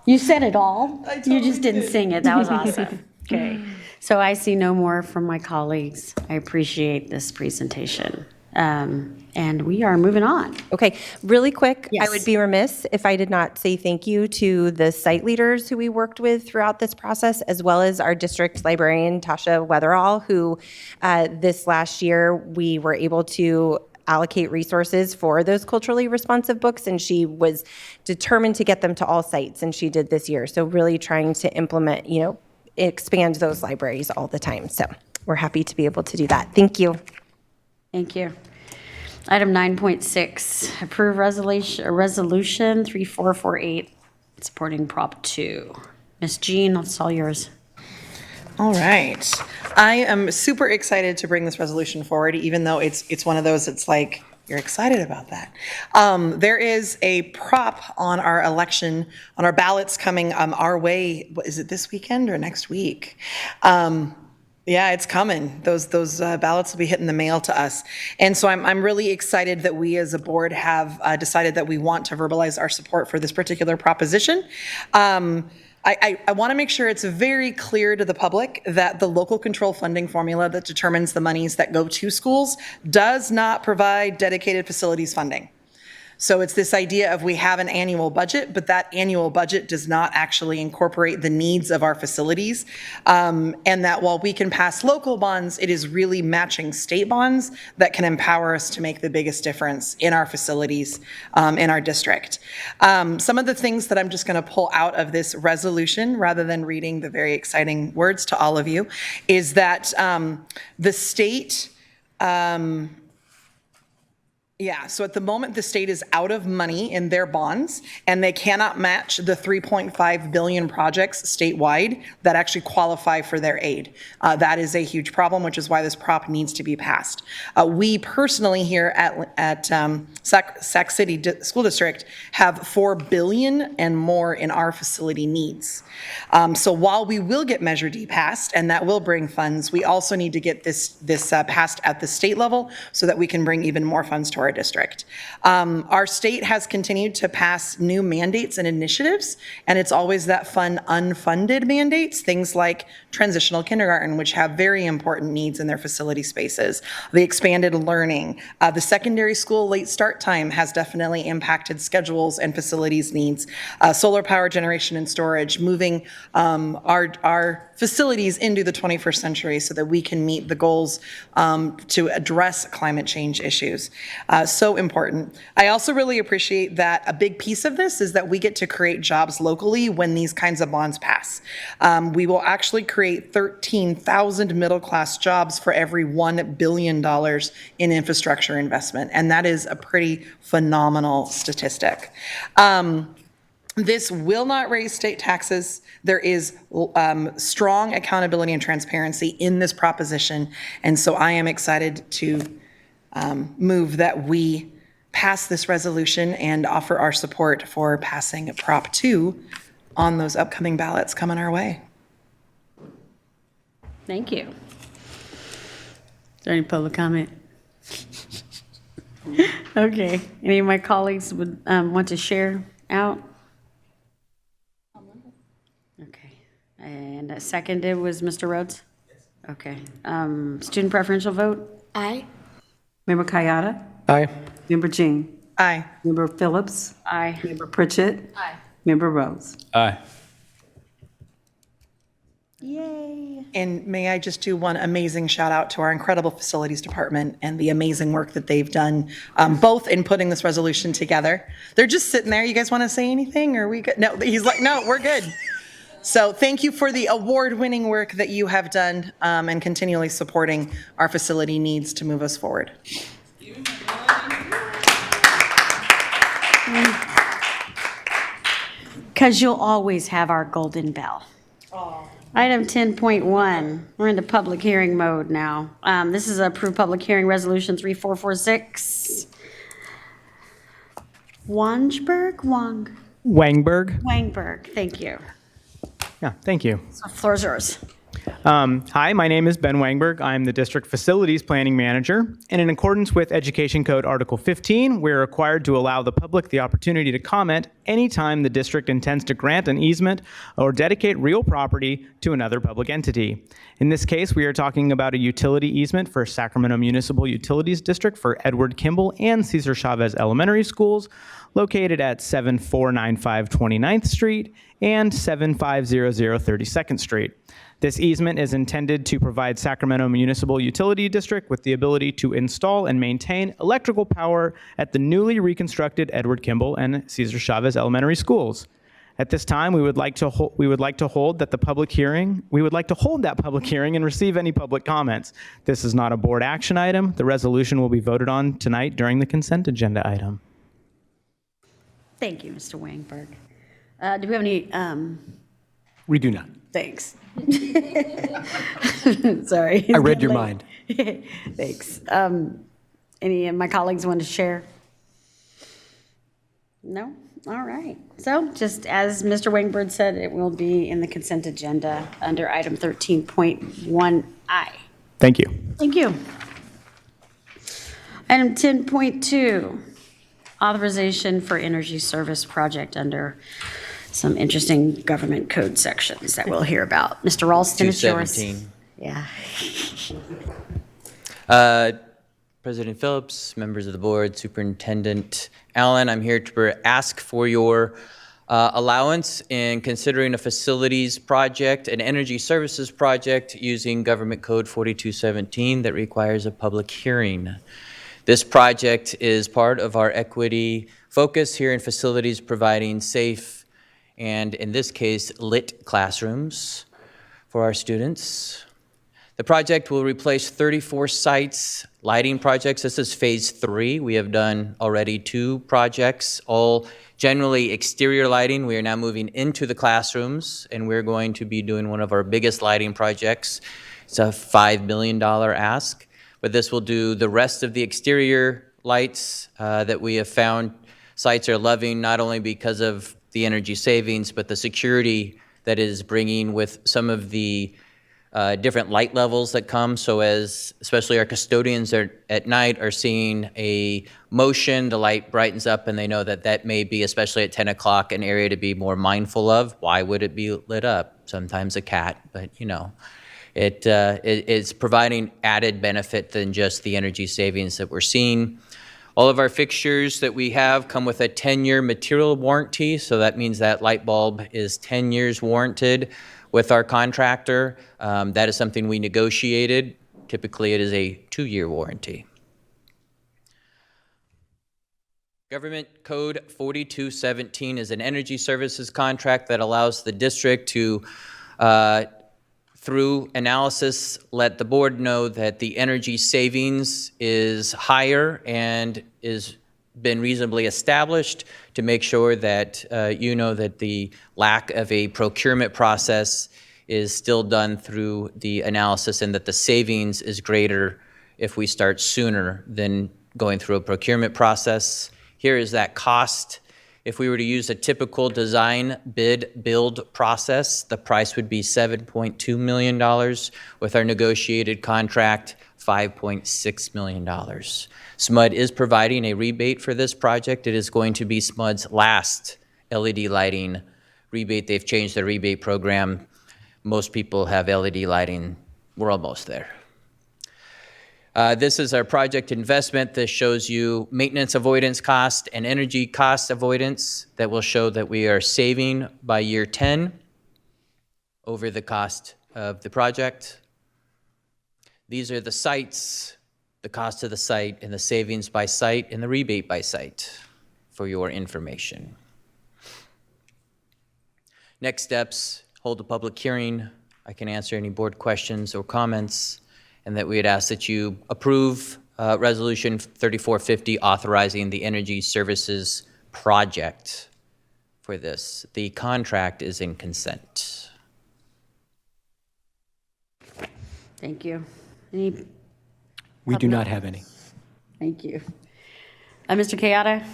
Speaker 1: You said it all. You just didn't sing it. That was awesome. Okay. So I see no more from my colleagues. I appreciate this presentation. And we are moving on.
Speaker 22: Okay, really quick,
Speaker 1: Yes.
Speaker 22: I would be remiss if I did not say thank you to the site leaders who we worked with throughout this process, as well as our district librarian, Tasha Weatherall, who this last year we were able to allocate resources for those culturally responsive books, and she was determined to get them to all sites, and she did this year. So really trying to implement, expand those libraries all the time. So we're happy to be able to do that. Thank you.
Speaker 1: Thank you. Item 9.6, approve resolution 3448, supporting Prop 2. Ms. Jean, it's all yours.
Speaker 8: All right. I am super excited to bring this resolution forward, even though it's one of those, it's like, you're excited about that. There is a prop on our election, on our ballots coming our way. What, is it this weekend or next week? Yeah, it's coming. Those ballots will be hitting the mail to us. And so I'm really excited that we as a board have decided that we want to verbalize our support for this particular proposition. I want to make sure it's very clear to the public that the local control funding formula that determines the monies that go to schools does not provide dedicated facilities funding. So it's this idea of we have an annual budget, but that annual budget does not actually incorporate the needs of our facilities. And that while we can pass local bonds, it is really matching state bonds that can empower us to make the biggest difference in our facilities in our district. Some of the things that I'm just going to pull out of this resolution, rather than reading the very exciting words to all of you, is that the state Yeah, so at the moment, the state is out of money in their bonds, and they cannot match the 3.5 billion projects statewide that actually qualify for their aid. That is a huge problem, which is why this prop needs to be passed. We personally here at Sac City School District have $4 billion and more in our facility needs. So while we will get Measure D passed, and that will bring funds, we also need to get this passed at the state level so that we can bring even more funds to our district. Our state has continued to pass new mandates and initiatives, and it's always that fun unfunded mandates, things like transitional kindergarten, which have very important needs in their facility spaces, the expanded learning, the secondary school late start time has definitely impacted schedules and facilities needs, solar power generation and storage, moving our facilities into the 21st century so that we can meet the goals to address climate change issues. So important. I also really appreciate that a big piece of this is that we get to create jobs locally when these kinds of bonds pass. We will actually create 13,000 middle-class jobs for every $1 billion in infrastructure investment, and that is a pretty phenomenal statistic. This will not raise state taxes. There is strong accountability and transparency in this proposition, and so I am excited to move that we pass this resolution and offer our support for passing Prop 2 on those upcoming ballots coming our way.
Speaker 1: Thank you. Is there any public comment? Okay. Any of my colleagues would want to share out? Okay. And seconded was Mr. Rhodes? Yes. Okay. Student preferential vote?
Speaker 18: Aye.
Speaker 3: Member Kayada?
Speaker 13: Aye.
Speaker 3: Member Jean?
Speaker 8: Aye.
Speaker 3: Member Phillips?
Speaker 1: Aye.
Speaker 3: Member Pritchett?
Speaker 18: Aye.
Speaker 3: Member Rose?
Speaker 19: Aye.
Speaker 1: Yay.
Speaker 8: And may I just do one amazing shout out to our incredible facilities department and the amazing work that they've done, both in putting this resolution together. They're just sitting there. You guys want to say anything? Or are we good? No, he's like, no, we're good. So thank you for the award-winning work that you have done and continually supporting our facility needs to move us forward.
Speaker 1: Because you'll always have our golden bell. Item 10.1, we're into public hearing mode now. This is approved public hearing resolution 3446. Wangberg? Wangberg, thank you.
Speaker 7: Yeah, thank you.
Speaker 1: So floor's yours.
Speaker 7: Hi, my name is Ben Wangberg. I'm the District Facilities Planning Manager. And in accordance with Education Code Article 15, we're required to allow the public the opportunity to comment anytime the district intends to grant an easement or dedicate real property to another public entity. In this case, we are talking about a utility easement for Sacramento Municipal Utilities District for Edward Kimball and Cesar Chavez Elementary Schools, located at 7495 29th Street and 7500 32nd Street. This easement is intended to provide Sacramento Municipal Utility District with the ability to install and maintain electrical power at the newly reconstructed Edward Kimball and Cesar Chavez Elementary Schools. At this time, we would like to hold that public hearing and receive any public comments. This is not a board action item. The resolution will be voted on tonight during the consent agenda item.
Speaker 1: Thank you, Mr. Wangberg. Do we have any?
Speaker 13: We do not.
Speaker 1: Thanks. Sorry.
Speaker 13: I read your mind.
Speaker 1: Thanks. Any of my colleagues want to share? No? All right. So just as Mr. Wangberg said, it will be in the consent agenda under item 13.1I.
Speaker 7: Thank you.
Speaker 1: Thank you. Item 10.2, authorization for energy service project under some interesting government code sections that we'll hear about. Mr. Ralston, it's yours.
Speaker 9: 217.
Speaker 1: Yeah.
Speaker 9: President Phillips, members of the board, Superintendent Allen, I'm here to ask for your allowance in considering a facilities project, an energy services project using Government Code 4217 that requires a public hearing. This project is part of our equity focus here in facilities, providing safe and, in this case, lit classrooms for our students. The project will replace 34 sites, lighting projects. This is phase 3. We have done already 2 projects, all generally exterior lighting. We are now moving into the classrooms, and we're going to be doing one of our biggest lighting projects. It's a $5 million ask, but this will do the rest of the exterior lights that we have found sites are loving, not only because of the energy savings, but the security that is bringing with some of the different light levels that come. So as especially our custodians at night are seeing a motion, the light brightens up and they know that that may be, especially at 10 o'clock, an area to be more mindful of. Why would it be lit up? Sometimes a cat, but you know, it's providing added benefit than just the energy savings that we're seeing. All of our fixtures that we have come with a 10-year material warranty, so that means that light bulb is 10 years warranted with our contractor. That is something we negotiated. Typically, it is a 2-year warranty. Government Code 4217 is an energy services contract that allows the district to, through analysis, let the board know that the energy savings is higher and is been reasonably established, to make sure that you know that the lack of a procurement process is still done through the analysis, and that the savings is greater if we start sooner than going through a procurement process. Here is that cost. If we were to use a typical design bid build process, the price would be $7.2 million. With our negotiated contract, $5.6 million. SMUD is providing a rebate for this project. It is going to be SMUD's last LED lighting rebate. They've changed their rebate program. Most people have LED lighting. We're almost there. This is our project investment. This shows you maintenance avoidance cost and energy cost avoidance that will show that we are saving by year 10 over the cost of the project. These are the sites, the cost of the site, and the savings by site, and the rebate by site for your information. Next steps, hold a public hearing. I can answer any board questions or comments, and that we would ask that you approve Resolution 3450 authorizing the energy services project for this. The contract is in consent.
Speaker 1: Thank you.
Speaker 13: We do not have any.
Speaker 1: Thank you. Mr. Kayada?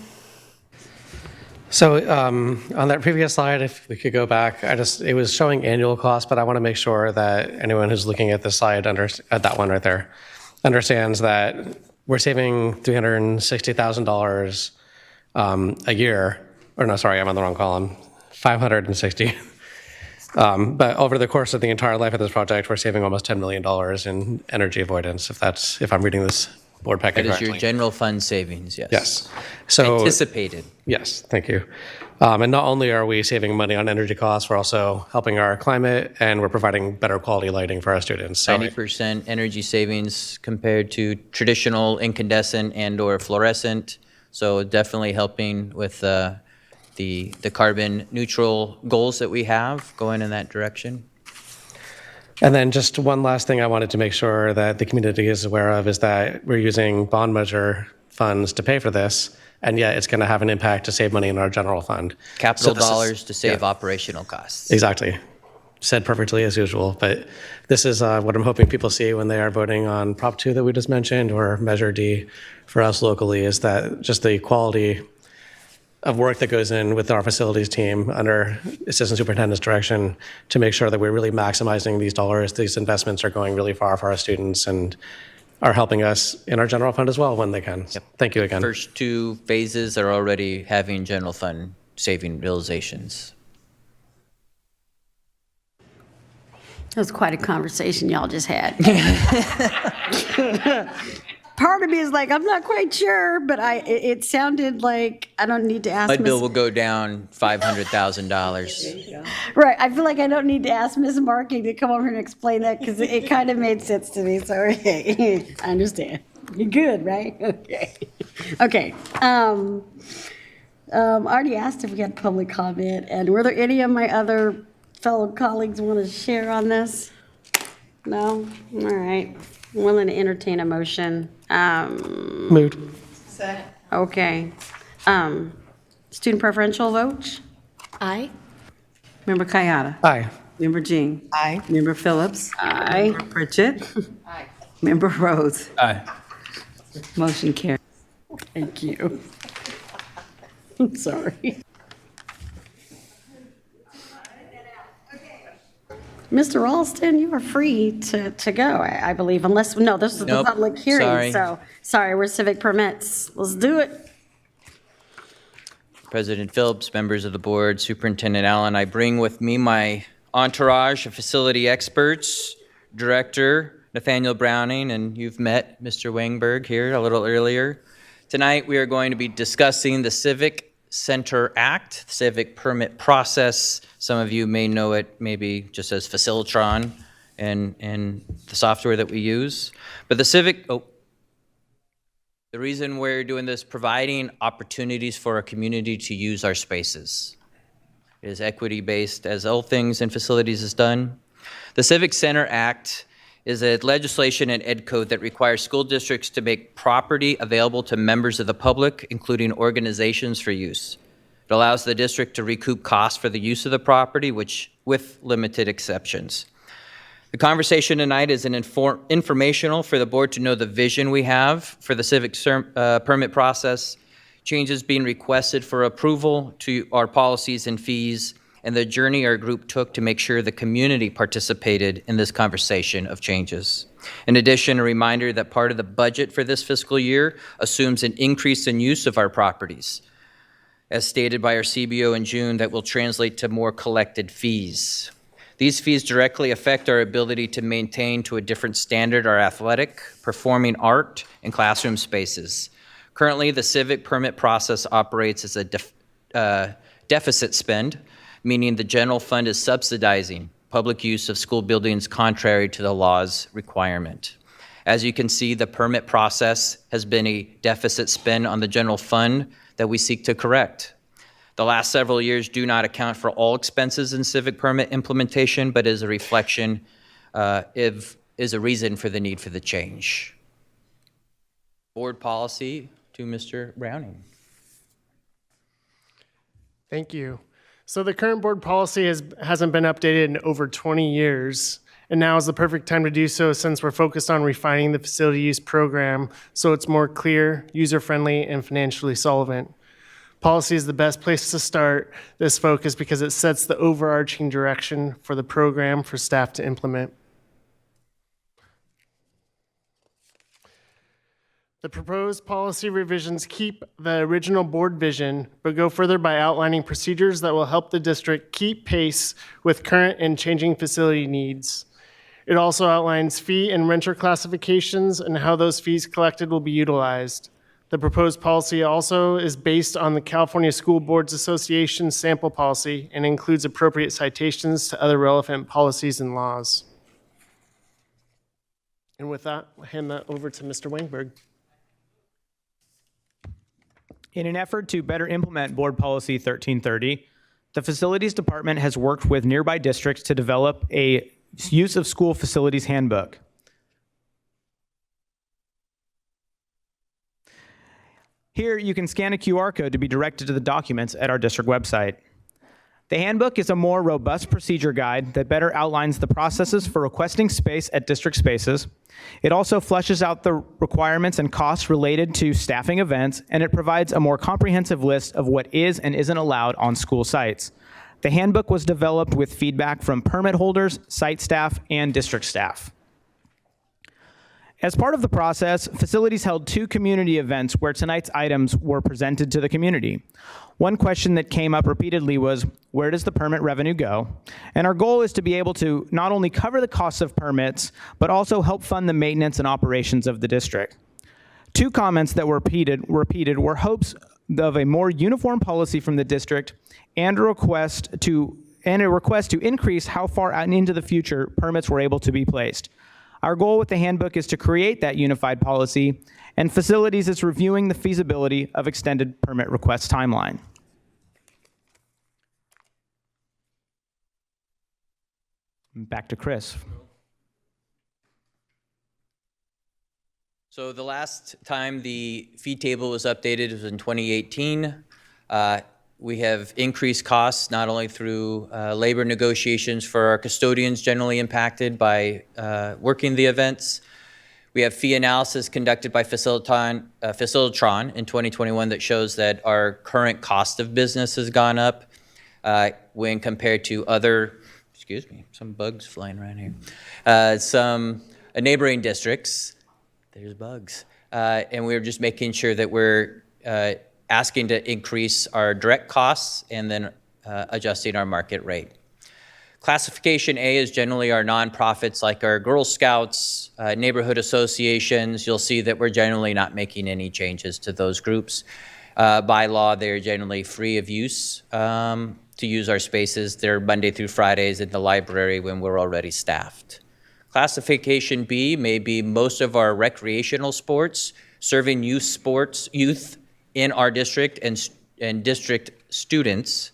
Speaker 6: So on that previous slide, if we could go back, it was showing annual cost, but I want to make sure that anyone who's looking at this slide, at that one right there, understands that we're saving $360,000 a year, or no, sorry, I'm on the wrong column, 560. But over the course of the entire life of this project, we're saving almost $10 million in energy avoidance, if I'm reading this board packet correctly.
Speaker 9: That is your general fund savings, yes.
Speaker 6: Yes. So
Speaker 9: anticipated.
Speaker 6: Yes, thank you. And not only are we saving money on energy costs, we're also helping our climate, and we're providing better quality lighting for our students. So
Speaker 9: 90% energy savings compared to traditional incandescent and or fluorescent. So definitely helping with the carbon neutral goals that we have going in that direction.
Speaker 6: And then just one last thing I wanted to make sure that the community is aware of is that we're using bond measure funds to pay for this, and yet it's going to have an impact to save money in our general fund.
Speaker 9: Capital dollars to save operational costs.
Speaker 6: Exactly. Said perfectly as usual, but this is what I'm hoping people see when they are voting on Prop 2 that we just mentioned, or Measure D for us locally, is that just the quality of work that goes in with our facilities team under Assistant Superintendent's direction to make sure that we're really maximizing these dollars. These investments are going really far for our students and are helping us in our general fund as well when they can. Yep. Thank you again.
Speaker 9: First 2 phases are already having general fund saving realizations.
Speaker 1: That was quite a conversation y'all just had. Part of me is like, I'm not quite sure, but it sounded like I don't need to ask.
Speaker 9: My bill will go down $500,000.
Speaker 1: Right. I feel like I don't need to ask Ms. Marking to come over here and explain that, because it kind of made sense to me. So, okay, I understand. You're good, right? Okay. Okay. I already asked if we had public comment, and were there any of my other fellow colleagues want to share on this? No? All right. I'm willing to entertain a motion.
Speaker 6: Moved.
Speaker 1: Okay. Student preferential vote?
Speaker 11: Aye.
Speaker 3: Member Kayada.
Speaker 6: Aye.
Speaker 3: Member Jean.
Speaker 8: Aye.
Speaker 3: Member Phillips.
Speaker 1: Aye.
Speaker 3: Member Pritchett. Aye. Member Rose.
Speaker 10: Aye.
Speaker 3: Motion carries.
Speaker 1: Thank you. I'm sorry. Mr. Ralston, you are free to go, I believe, unless, no, this is the
Speaker 9: Nope,
Speaker 1: public hearing.
Speaker 9: sorry.
Speaker 1: So, sorry, we're civic permits. Let's do it.
Speaker 9: President Phillips, members of the board, Superintendent Allen, I bring with me my entourage of facility experts, Director Nathaniel Browning, and you've met Mr. Wangberg here a little earlier. Tonight, we are going to be discussing the Civic Center Act, civic permit process. Some of you may know it maybe just as Facilitron and the software that we use. But the reason we're doing this, providing opportunities for our community to use our spaces. It is equity-based, as all things in facilities is done. The Civic Center Act is a legislation and ed code that requires school districts to make property available to members of the public, including organizations, for use. It allows the district to recoup costs for the use of the property, with limited exceptions. The conversation tonight is an informational for the board to know the vision we have for the civic permit process, changes being requested for approval to our policies and fees, and the journey our group took to make sure the community participated in this conversation of changes. In addition, a reminder that part of the budget for this fiscal year assumes an increase in use of our properties, as stated by our CBO in June, that will translate to more collected fees. These fees directly affect our ability to maintain to a different standard our athletic, performing art, and classroom spaces. Currently, the civic permit process operates as a deficit spend, meaning the general fund is subsidizing public use of school buildings contrary to the law's requirement. As you can see, the permit process has been a deficit spend on the general fund that we seek to correct. The last several years do not account for all expenses in civic permit implementation, but is a reflection, is a reason for the need for the change. Board policy to Mr. Browning.
Speaker 2: Thank you. So the current board policy hasn't been updated in over 20 years, and now is the perfect time to do so since we're focused on refining the facility use program so it's more clear, user-friendly, and financially solvent. Policy is the best place to start this focus because it sets the overarching direction for the program for staff to implement. The proposed policy revisions keep the original board vision, but go further by outlining procedures that will help the district keep pace with current and changing facility needs. It also outlines fee and renter classifications and how those fees collected will be utilized. The proposed policy also is based on the California School Boards Association sample policy and includes appropriate citations to other relevant policies and laws. And with that, I'll hand that over to Mr. Wangberg.
Speaker 7: In an effort to better implement Board Policy 1330, the Facilities Department has worked with nearby districts to develop a use of school facilities handbook. Here, you can scan a QR code to be directed to the documents at our district website. The handbook is a more robust procedure guide that better outlines the processes for requesting space at district spaces. It also fleshes out the requirements and costs related to staffing events, and it provides a more comprehensive list of what is and isn't allowed on school sites. The handbook was developed with feedback from permit holders, site staff, and district staff. As part of the process, facilities held 2 community events where tonight's items were presented to the community. One question that came up repeatedly was, where does the permit revenue go? And our goal is to be able to not only cover the costs of permits, but also help fund the maintenance and operations of the district. 2 comments that were repeated were hopes of a more uniform policy from the district and a request to increase how far out into the future permits were able to be placed. Our goal with the handbook is to create that unified policy, and facilities is reviewing the feasibility of extended permit request timeline. Back to Chris.
Speaker 9: So the last time the fee table was updated was in 2018. We have increased costs not only through labor negotiations for our custodians generally impacted by working the events. We have fee analysis conducted by Facilitron in 2021 that shows that our current cost of business has gone up when compared to other, excuse me, some bugs flying around here, some neighboring districts. There's bugs. And we're just making sure that we're asking to increase our direct costs and then adjusting our market rate. Classification A is generally our nonprofits like our Girl Scouts, neighborhood associations. You'll see that we're generally not making any changes to those groups. By law, they're generally free of use to use our spaces. They're Monday through Fridays in the library when we're already staffed. Classification B may be most of our recreational sports, serving youth in our district and district students,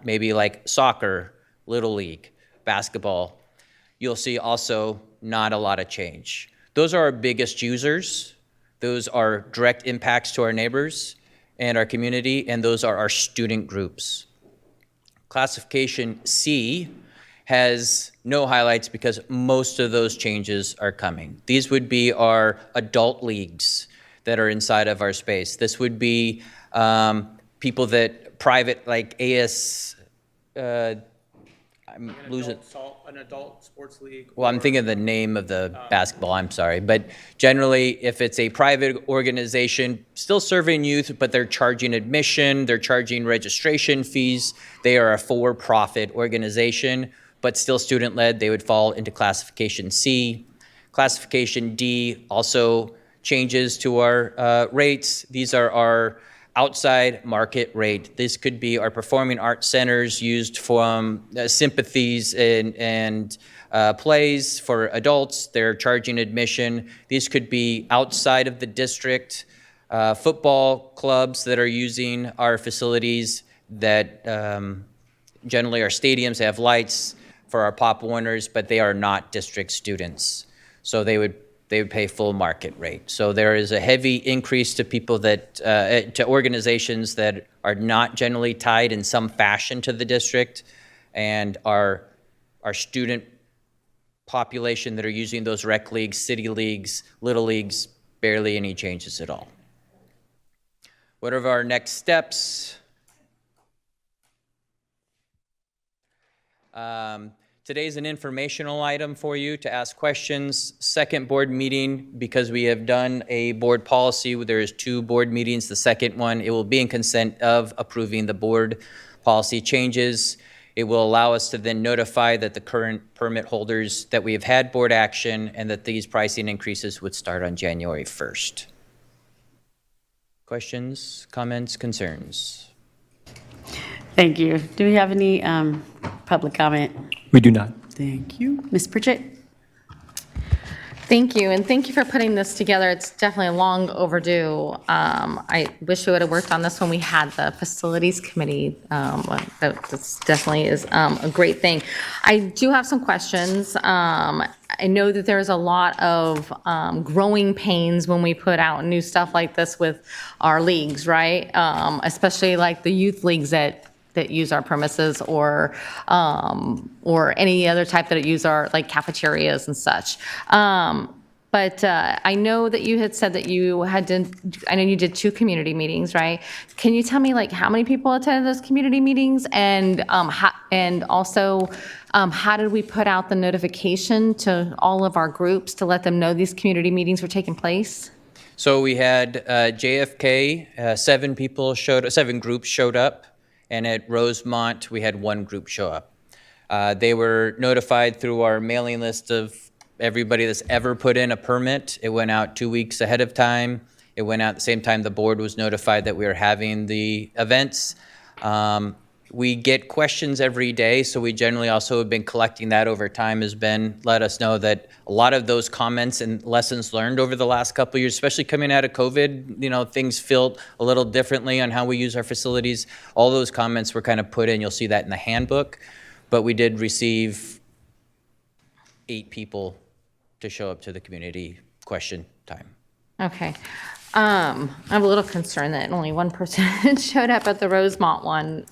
Speaker 9: maybe like soccer, Little League, basketball. You'll see also not a lot of change. Those are our biggest users. Those are direct impacts to our neighbors and our community, and those are our student groups. Classification C has no highlights because most of those changes are coming. These would be our adult leagues that are inside of our space. This would be people that private, like AS, I'm losing.
Speaker 2: An adult sports league.
Speaker 9: Well, I'm thinking of the name of the basketball, I'm sorry. But generally, if it's a private organization, still serving youth, but they're charging admission, they're charging registration fees, they are a for-profit organization, but still student-led, they would fall into classification C. Classification D also changes to our rates. These are our outside market rate. This could be our performing arts centers used for sympathies and plays for adults. They're charging admission. These could be outside of the district, football clubs that are using our facilities that generally are stadiums. They have lights for our Pop Warners, but they are not district students. So they would pay full market rate. So there is a heavy increase to people that, to organizations that are not generally tied in some fashion to the district, and our student population that are using those rec leagues, city leagues, little leagues, barely any changes at all. What are our next steps? Today's an informational item for you to ask questions. Second board meeting, because we have done a board policy, there is 2 board meetings. The second one, it will be in consent of approving the board policy changes. It will allow us to then notify that the current permit holders that we have had board action and that these pricing increases would start on January 1st. Questions, comments, concerns?
Speaker 1: Thank you. Do we have any public comment?
Speaker 13: We do not.
Speaker 1: Thank you. Ms. Pritchett?
Speaker 12: Thank you, and thank you for putting this together. It's definitely long overdue. I wish we would have worked on this when we had the facilities committee. That definitely is a great thing. I do have some questions. I know that there's a lot of growing pains when we put out new stuff like this with our leagues, right? Especially like the youth leagues that use our premises, or any other type that use our like cafeterias and such. But I know that you had said that you had done, I know you did 2 community meetings, right? Can you tell me like how many people attended those community meetings, and also how did we put out the notification to all of our groups to let them know these community meetings were taking place?
Speaker 9: So we had JFK, 7 groups showed up. And at Rosemont, we had 1 group show up. They were notified through our mailing list of everybody that's ever put in a permit. It went out 2 weeks ahead of time. It went out at the same time the board was notified that we were having the events. We get questions every day, so we generally also have been collecting that over time. Has been let us know that a lot of those comments and lessons learned over the last couple of years, especially coming out of COVID, things felt a little differently on how we use our facilities. All those comments were kind of put in. You'll see that in the handbook, but we did receive 8 people to show up to the community question time.
Speaker 12: Okay. I'm a little concerned that only one person showed up at the Rosemont one.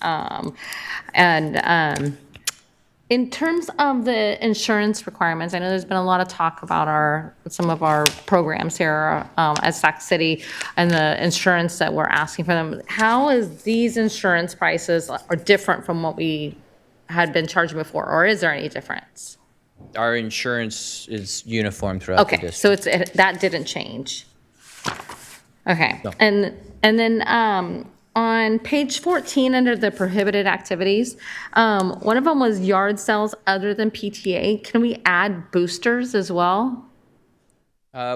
Speaker 12: In terms of the insurance requirements, I know there's been a lot of talk about some of our programs here at Sac City and the insurance that we're asking for them. How is these insurance prices are different from what we had been charging before, or is there any difference?
Speaker 9: Our insurance is uniform throughout the
Speaker 12: Okay,
Speaker 9: district.
Speaker 12: so that didn't change. Okay,
Speaker 9: No.
Speaker 12: and then on page 14 under the prohibited activities, one of them was yard sales other than PTA. Can we add boosters as well?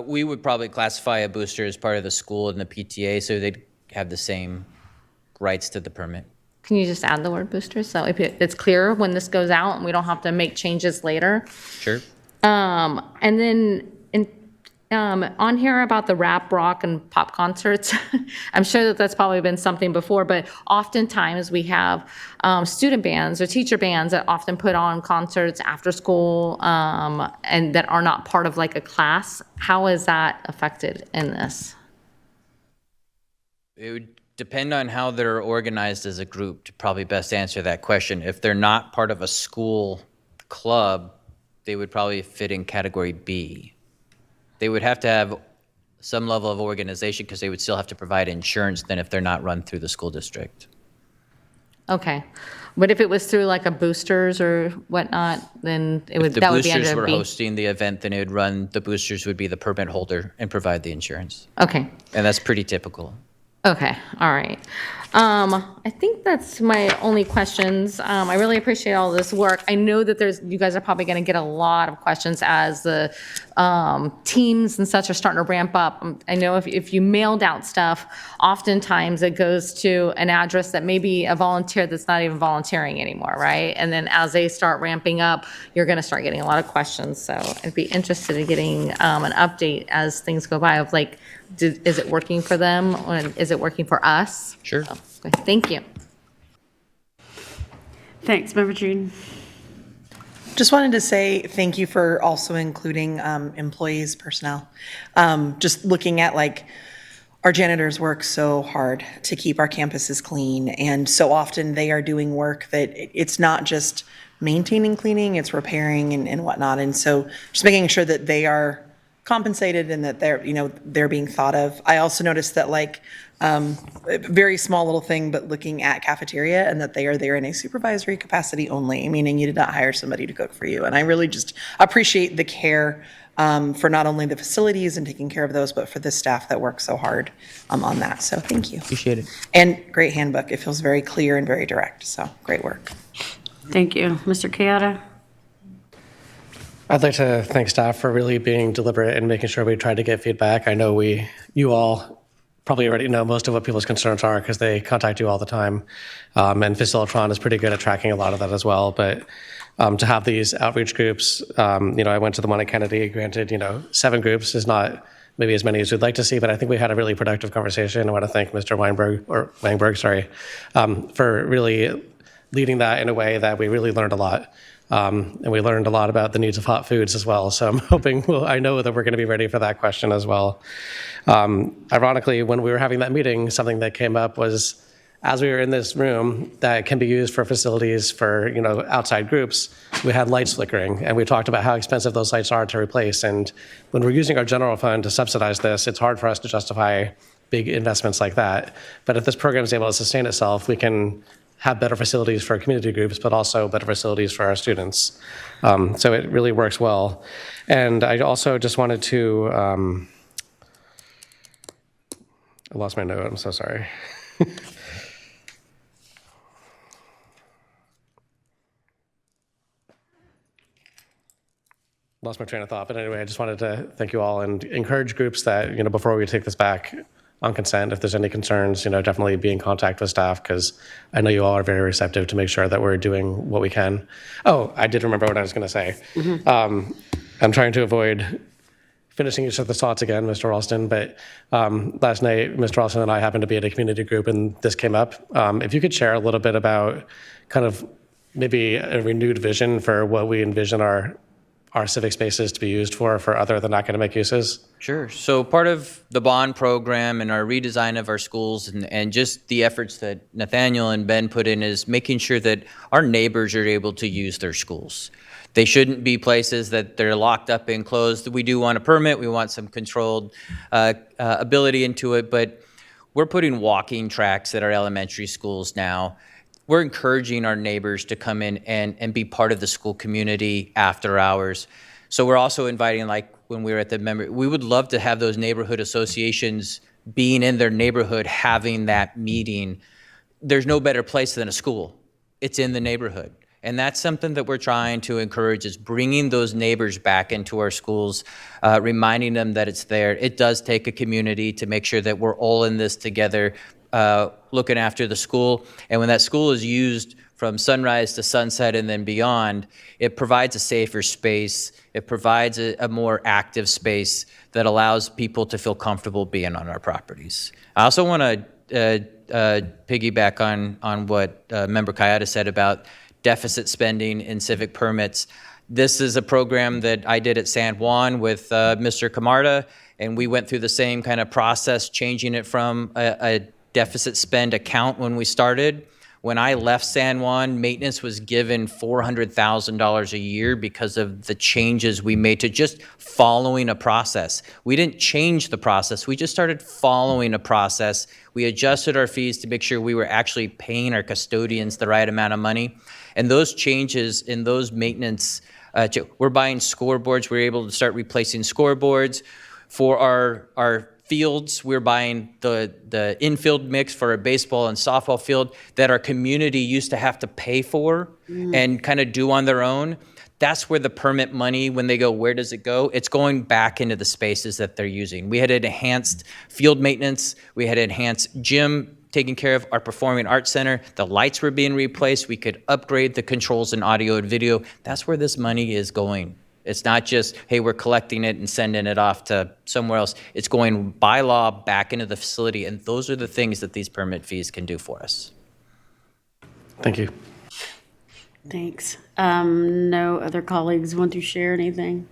Speaker 9: We would probably classify a booster as part of the school and the PTA, so they'd have the same rights to the permit.
Speaker 12: Can you just add the word boosters so it's clear when this goes out and we don't have to make changes later?
Speaker 9: Sure.
Speaker 12: And then on here about the rap, rock, and pop concerts, I'm sure that's probably been something before, but oftentimes we have student bands or teacher bands that often put on concerts after school and that are not part of like a class. How is that affected in this?
Speaker 9: It would depend on how they're organized as a group to probably best answer that question. If they're not part of a school club, they would probably fit in category B. They would have to have some level of organization because they would still have to provide insurance then if they're not run through the school district.
Speaker 12: Okay. But if it was through like a boosters or whatnot, then
Speaker 9: If the
Speaker 12: that would be
Speaker 9: boosters
Speaker 12: under
Speaker 9: were
Speaker 12: B.
Speaker 9: hosting the event, then it would run, the boosters would be the permit holder and provide the insurance.
Speaker 12: Okay.
Speaker 9: And that's pretty typical.
Speaker 12: Okay, all right. I think that's my only questions. I really appreciate all this work. I know that you guys are probably going to get a lot of questions as the teams and such are starting to ramp up. I know if you mailed out stuff, oftentimes it goes to an address that may be a volunteer that's not even volunteering anymore, right? And then as they start ramping up, you're going to start getting a lot of questions. So I'd be interested in getting an update as things go by of like, is it working for them? Or is it working for us?
Speaker 9: Sure.
Speaker 12: Okay, thank you.
Speaker 1: Thanks, Member Jean.
Speaker 8: Just wanted to say thank you for also including employees, personnel. Just looking at like, our janitors work so hard to keep our campuses clean, and so often they are doing work that it's not just maintaining cleaning, it's repairing and whatnot. And so just making sure that they are compensated and that they're being thought of. I also noticed that like a very small little thing, but looking at cafeteria and that they are there in a supervisory capacity only, meaning you did not hire somebody to cook for you. And I really just appreciate the care for not only the facilities and taking care of those, but for the staff that work so hard on that. So thank you.
Speaker 9: Appreciate it.
Speaker 8: And great handbook. It feels very clear and very direct. So great work.
Speaker 1: Thank you. Mr. Kayada?
Speaker 6: I'd like to thank staff for really being deliberate and making sure we tried to get feedback. I know you all probably already know most of what people's concerns are because they contact you all the time. And Facilitron is pretty good at tracking a lot of that as well. But to have these outreach groups, I went to the one at Kennedy, granted, 7 groups is not maybe as many as we'd like to see, but I think we had a really productive conversation. I want to thank Mr. Wangberg, for really leading that in a way that we really learned a lot. And we learned a lot about the needs of hot foods as well. So I'm hoping, I know that we're going to be ready for that question as well. Ironically, when we were having that meeting, something that came up was, as we were in this room that can be used for facilities for, outside groups, we had lights flickering. And we talked about how expensive those lights are to replace. And when we're using our general fund to subsidize this, it's hard for us to justify big investments like that. But if this program is able to sustain itself, we can have better facilities for community groups, but also better facilities for our students. So it really works well. And I also just wanted to, I lost my note, I'm so sorry. Lost my train of thought, but anyway, I just wanted to thank you all and encourage groups that, before we take this back on consent, if there's any concerns, definitely be in contact with staff, because I know you all are very receptive to make sure that we're doing what we can. Oh, I did remember what I was going to say. Mm-hmm. I'm trying to avoid finishing each other's thoughts again, Mr. Ralston, but last night, Mr. Ralston and I happened to be at a community group, and this came up. If you could share a little bit about kind of maybe a renewed vision for what we envision our our civic spaces to be used for other than academic uses?
Speaker 9: Sure. So part of the bond program and our redesign of our schools and just the efforts that Nathaniel and Ben put in is making sure that our neighbors are able to use their schools. They shouldn't be places that they're locked up and closed. We do want a permit. We want some controlled ability into it, but we're putting walking tracks at our elementary schools now. We're encouraging our neighbors to come in and be part of the school community after hours. So we're also inviting, like when we were at the member, we would love to have those neighborhood associations being in their neighborhood, having that meeting. There's no better place than a school. It's in the neighborhood. And that's something that we're trying to encourage, is bringing those neighbors back into our schools, reminding them that it's there. It does take a community to make sure that we're all in this together, looking after the school. And when that school is used from sunrise to sunset and then beyond, it provides a safer space. It provides a more active space that allows people to feel comfortable being on our properties. I also want to piggyback on what Member Kayada said about deficit spending in civic permits. This is a program that I did at San Juan with Mr. Camarda, and we went through the same kind of process, changing it from a deficit spend account when we started. When I left San Juan, maintenance was given $400,000 a year because of the changes we made to just following a process. We didn't change the process, we just started following a process. We adjusted our fees to make sure we were actually paying our custodians the right amount of money. And those changes in those maintenance, we're buying scoreboards, we're able to start replacing scoreboards. For our fields, we're buying the infield mix for a baseball and softball field that our community used to have to pay for and kind of do on their own. That's where the permit money, when they go, where does it go? It's going back into the spaces that they're using. We had enhanced field maintenance. We had enhanced gym taking care of, our performing arts center. The lights were being replaced. We could upgrade the controls in audio and video. That's where this money is going. It's not just, hey, we're collecting it and sending it off to somewhere else. It's going by law back into the facility, and those are the things that these permit fees can do for us.
Speaker 6: Thank you.
Speaker 1: Thanks. No other colleagues want to share anything?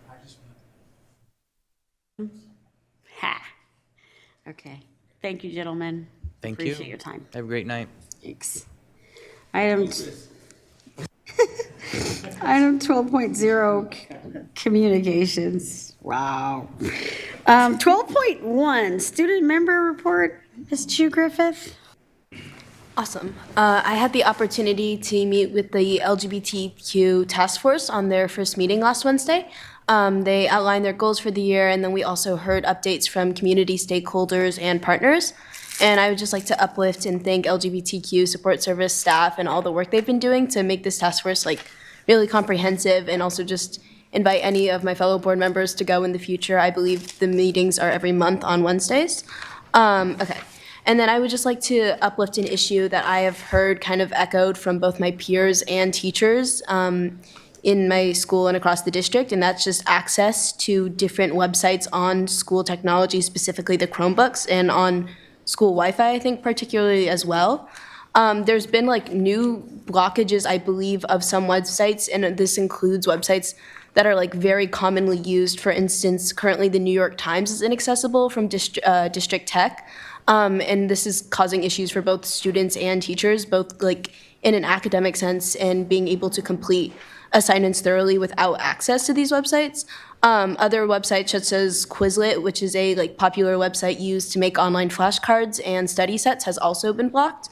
Speaker 1: Ha. Okay. Thank you, gentlemen.
Speaker 9: Thank you.
Speaker 1: Appreciate your time.
Speaker 9: Have a great night.
Speaker 1: Thanks. Item 12.0, communications. Wow. 12.1, student member report. Ms. Chu Griffith.
Speaker 11: Awesome. I had the opportunity to meet with the LGBTQ task force on their first meeting last Wednesday. They outlined their goals for the year, and then we also heard updates from community stakeholders and partners. And I would just like to uplift and thank LGBTQ support service staff and all the work they've been doing to make this task force really comprehensive, and also just invite any of my fellow board members to go in the future. I believe the meetings are every month on Wednesdays. Okay. And then I would just like to uplift an issue that I have heard kind of echoed from both my peers and teachers in my school and across the district, and that's just access to different websites on school technology, specifically the Chromebooks, and on school Wi-Fi, I think particularly as well. There's been new blockages, I believe, of some websites, and this includes websites that are very commonly used. For instance, currently the New York Times is inaccessible from District Tech, and this is causing issues for both students and teachers, both in an academic sense and being able to complete assignments thoroughly without access to these websites. Other websites such as Quizlet, which is a popular website used to make online flashcards and study sets, has also been blocked.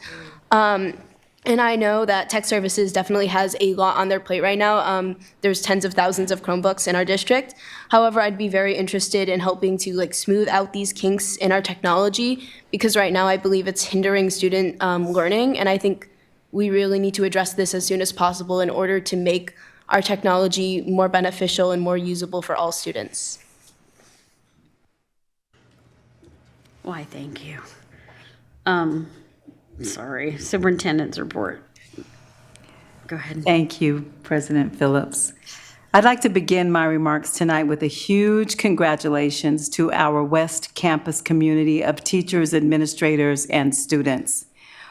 Speaker 11: And I know that tech services definitely has a lot on their plate right now. There's tens of thousands of Chromebooks in our district. However, I'd be very interested in helping to smooth out these kinks in our technology, because right now I believe it's hindering student learning, and I think we really need to address this as soon as possible in order to make our technology more beneficial and more usable for all students.
Speaker 1: Why, thank you. Sorry, superintendent's report. Go ahead.
Speaker 3: Thank you, President Phillips. I'd like to begin my remarks tonight with a huge congratulations to our West Campus community of teachers, administrators, and students.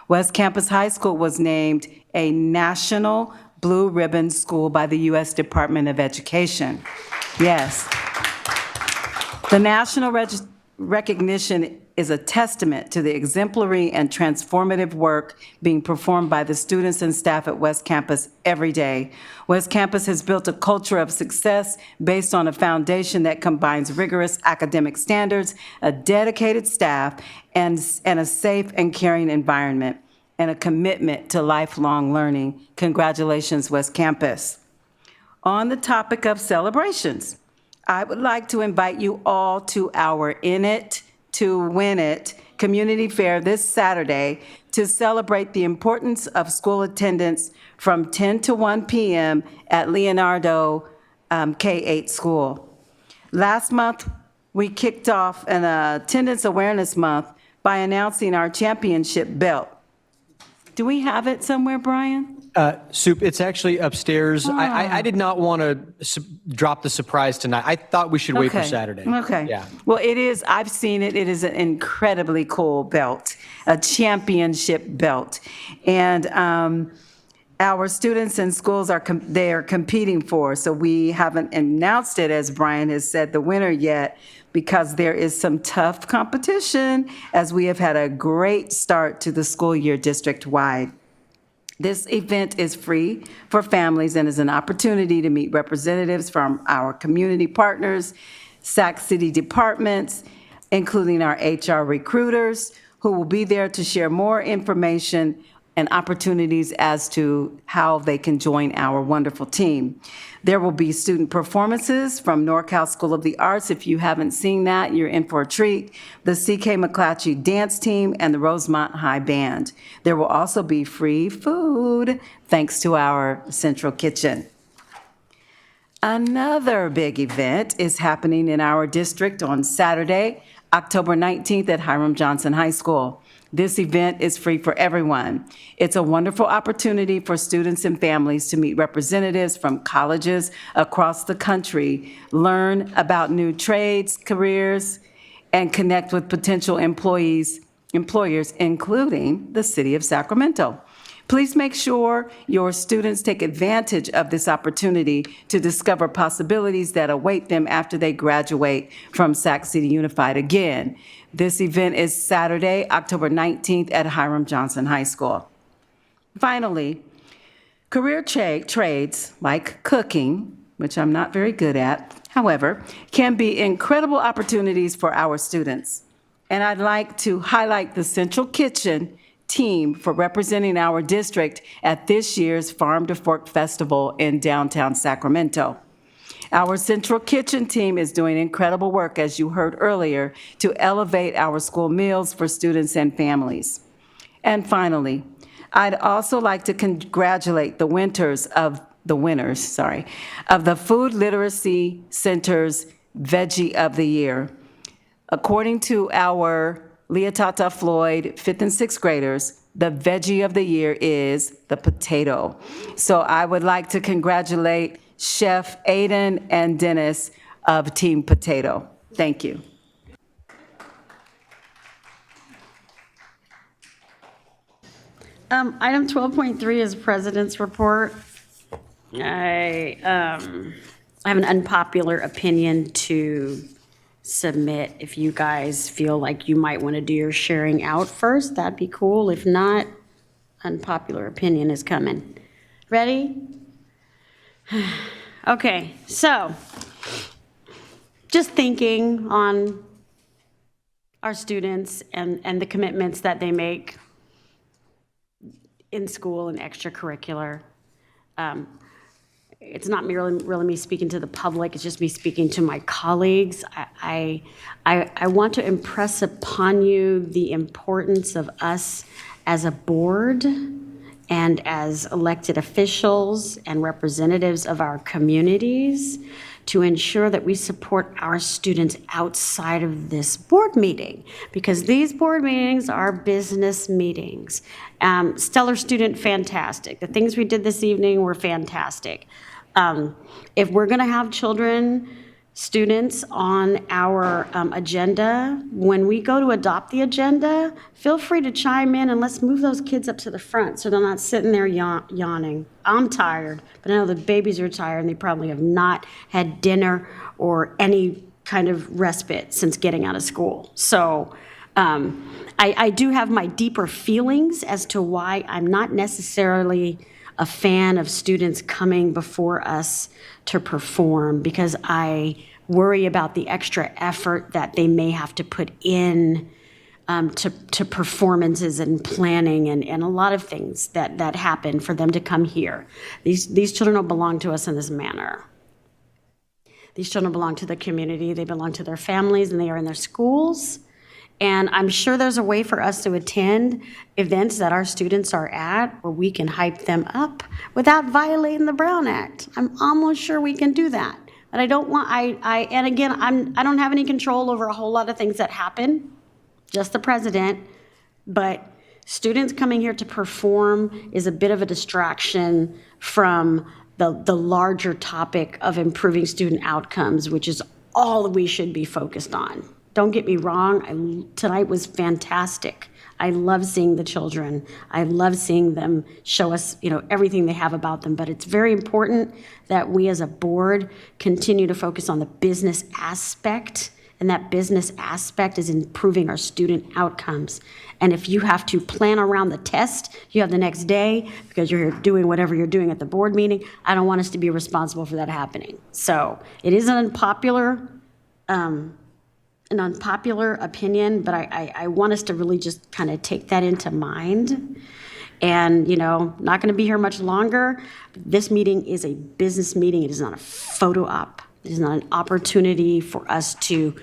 Speaker 3: West Campus High School was named a National Blue Ribbon School by the U.S. Department of Education. Yes. The national recognition is a testament to the exemplary and transformative work being performed by the students and staff at West Campus every day. West Campus has built a culture of success based on a foundation that combines rigorous academic standards, a dedicated staff, and a safe and caring environment, and a commitment to lifelong learning. Congratulations, West Campus. On the topic of celebrations, I would like to invite you all to our In It to Win It community fair this Saturday to celebrate the importance of school attendance from 10 to 1 p.m. at Leonardo K-8 school. Last month, we kicked off an Attendance Awareness Month by announcing our championship belt. Do we have it somewhere, Brian?
Speaker 13: It's actually upstairs. I did not want to drop the surprise tonight. I thought we should wait for
Speaker 3: Okay.
Speaker 13: Saturday.
Speaker 3: Okay.
Speaker 13: Yeah.
Speaker 3: Well, it is, I've seen it. It is an incredibly cool belt, a championship belt. And our students and schools they are competing for. So we haven't announced it, as Brian has said, the winner yet, because there is some tough competition, as we have had a great start to the school year district-wide. This event is free for families and is an opportunity to meet representatives from our community partners, Sac City departments, including our HR recruiters, who will be there to share more information and opportunities as to how they can join our wonderful team. There will be student performances from NorCal School of the Arts. If you haven't seen that, you're in for a treat. The C.K. McClatchy Dance Team and the Rosemont High Band. There will also be free food, thanks to our central kitchen. Another big event is happening in our district on Saturday, October 19th at Hiram Johnson High School. This event is free for everyone. It's a wonderful opportunity for students and families to meet representatives from colleges across the country, learn about new trades, careers, and connect with potential employers, including the City of Sacramento. Please make sure your students take advantage of this opportunity to discover possibilities that await them after they graduate from Sac City Unified. Again, this event is Saturday, October 19th at Hiram Johnson High School. Finally, career trades like cooking, which I'm not very good at, however, can be incredible opportunities for our students. And I'd like to highlight the Central Kitchen team for representing our district at this year's Farm to Fork Festival in downtown Sacramento. Our Central Kitchen team is doing incredible work, as you heard earlier, to elevate our school meals for students and families. And finally, I'd also like to congratulate the winners of the Food Literacy Center's Veggie of the Year. According to our Leotata Floyd 5th and 6th graders, the veggie of the year is the potato. So I would like to congratulate Chef Aiden and Dennis of Team Potato. Thank you.
Speaker 1: Item 12.3 is President's Report. I have an unpopular opinion to submit. If you guys feel like you might want to do your sharing out first, that'd be cool. If not, unpopular opinion is coming. Ready? Okay, so just thinking on our students and the commitments that they make in school and extracurricular. It's not really me speaking to the public, it's just me speaking to my colleagues. I want to impress upon you the importance of us as a board and as elected officials and representatives of our communities to ensure that we support our students outside of this board meeting, because these board meetings are business meetings. Stellar student, fantastic. The things we did this evening were fantastic. If we're gonna have children students on our agenda. When we go to adopt the agenda, feel free to chime in and let's move those kids up to the front so they're not sitting there yawning. I'm tired, but I know the babies are tired and they probably have not had dinner or any kind of respite since getting out of school. So I do have my deeper feelings as to why I'm not necessarily a fan of students coming before us to perform, because I worry about the extra effort that they may have to put in to performances and planning and a lot of things that happen for them to come here. These children don't belong to us in this manner. These children belong to the community, they belong to their families, and they are in their schools. And I'm sure there's a way for us to attend events that our students are at where we can hype them up without violating the Brown Act. I'm almost sure we can do that. But I don't want, and again, I don't have any control over a whole lot of things that happen, just the president. But students coming here to perform is a bit of a distraction from the larger topic of improving student outcomes, which is all we should be focused on. Don't get me wrong, tonight was fantastic. I love seeing the children. I love seeing them show us, everything they have about them. But it's very important that we as a board continue to focus on the business aspect. And that business aspect is improving our student outcomes. And if you have to plan around the test you have the next day because you're doing whatever you're doing at the board meeting, I don't want us to be responsible for that happening. So it is an unpopular opinion, but I want us to really just kind of take that into mind. And, not going to be here much longer. This meeting is a business meeting. It is not a photo op. It is not an opportunity for us to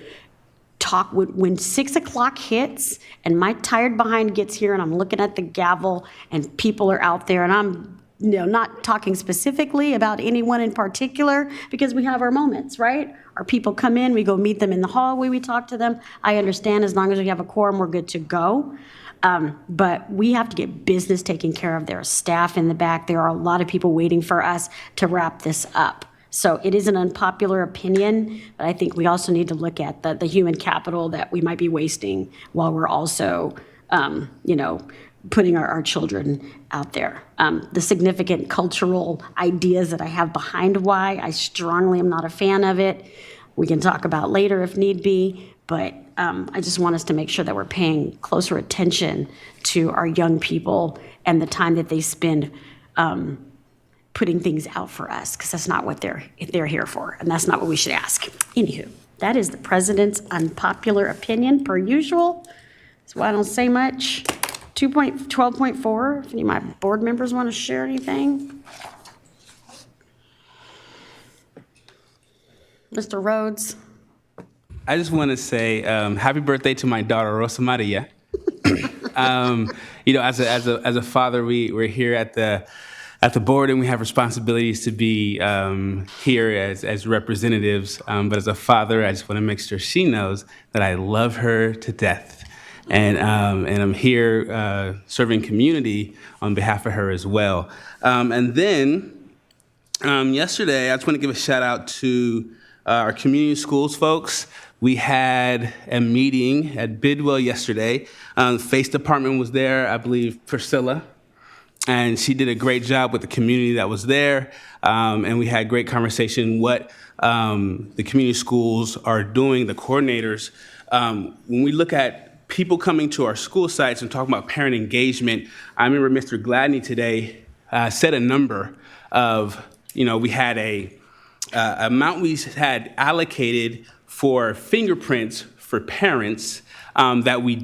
Speaker 1: talk. When 6 o'clock hits and my tired behind gets here and I'm looking at the gavel and people are out there and I'm not talking specifically about anyone in particular because we have our moments, right? Our people come in, we go meet them in the hallway, we talk to them. I understand as long as we have a quorum, we're good to go. But we have to get business taken care of. There are staff in the back. There are a lot of people waiting for us to wrap this up. So it is an unpopular opinion, but I think we also need to look at the human capital that we might be wasting while we're also, putting our children out there. The significant cultural ideas that I have behind why I strongly am not a fan of it, we can talk about later if need be, but I just want us to make sure that we're paying closer attention to our young people and the time that they spend putting things out for us, because that's not what they're here for, and that's not what we should ask. Anywho, that is the president's unpopular opinion, per usual. That's why I don't say much. 12.4, if any of my board members want to share anything. Mr. Rhodes.
Speaker 10: I just want to say happy birthday to my daughter, Rosa Maria. As a father, we're here at the board and we have responsibilities to be here as representatives. But as a father, I just want to make sure she knows that I love her to death. And I'm here serving community on behalf of her as well. And then yesterday, I just want to give a shout out to our community schools folks. We had a meeting at Bidwell yesterday. The FACE department was there, I believe Priscilla, and she did a great job with the community that was there. And we had great conversation what the community schools are doing, the coordinators. When we look at people coming to our school sites and talking about parent engagement, I remember Mr. Gladney today said a number of, we had a amount we had allocated for fingerprints for parents that we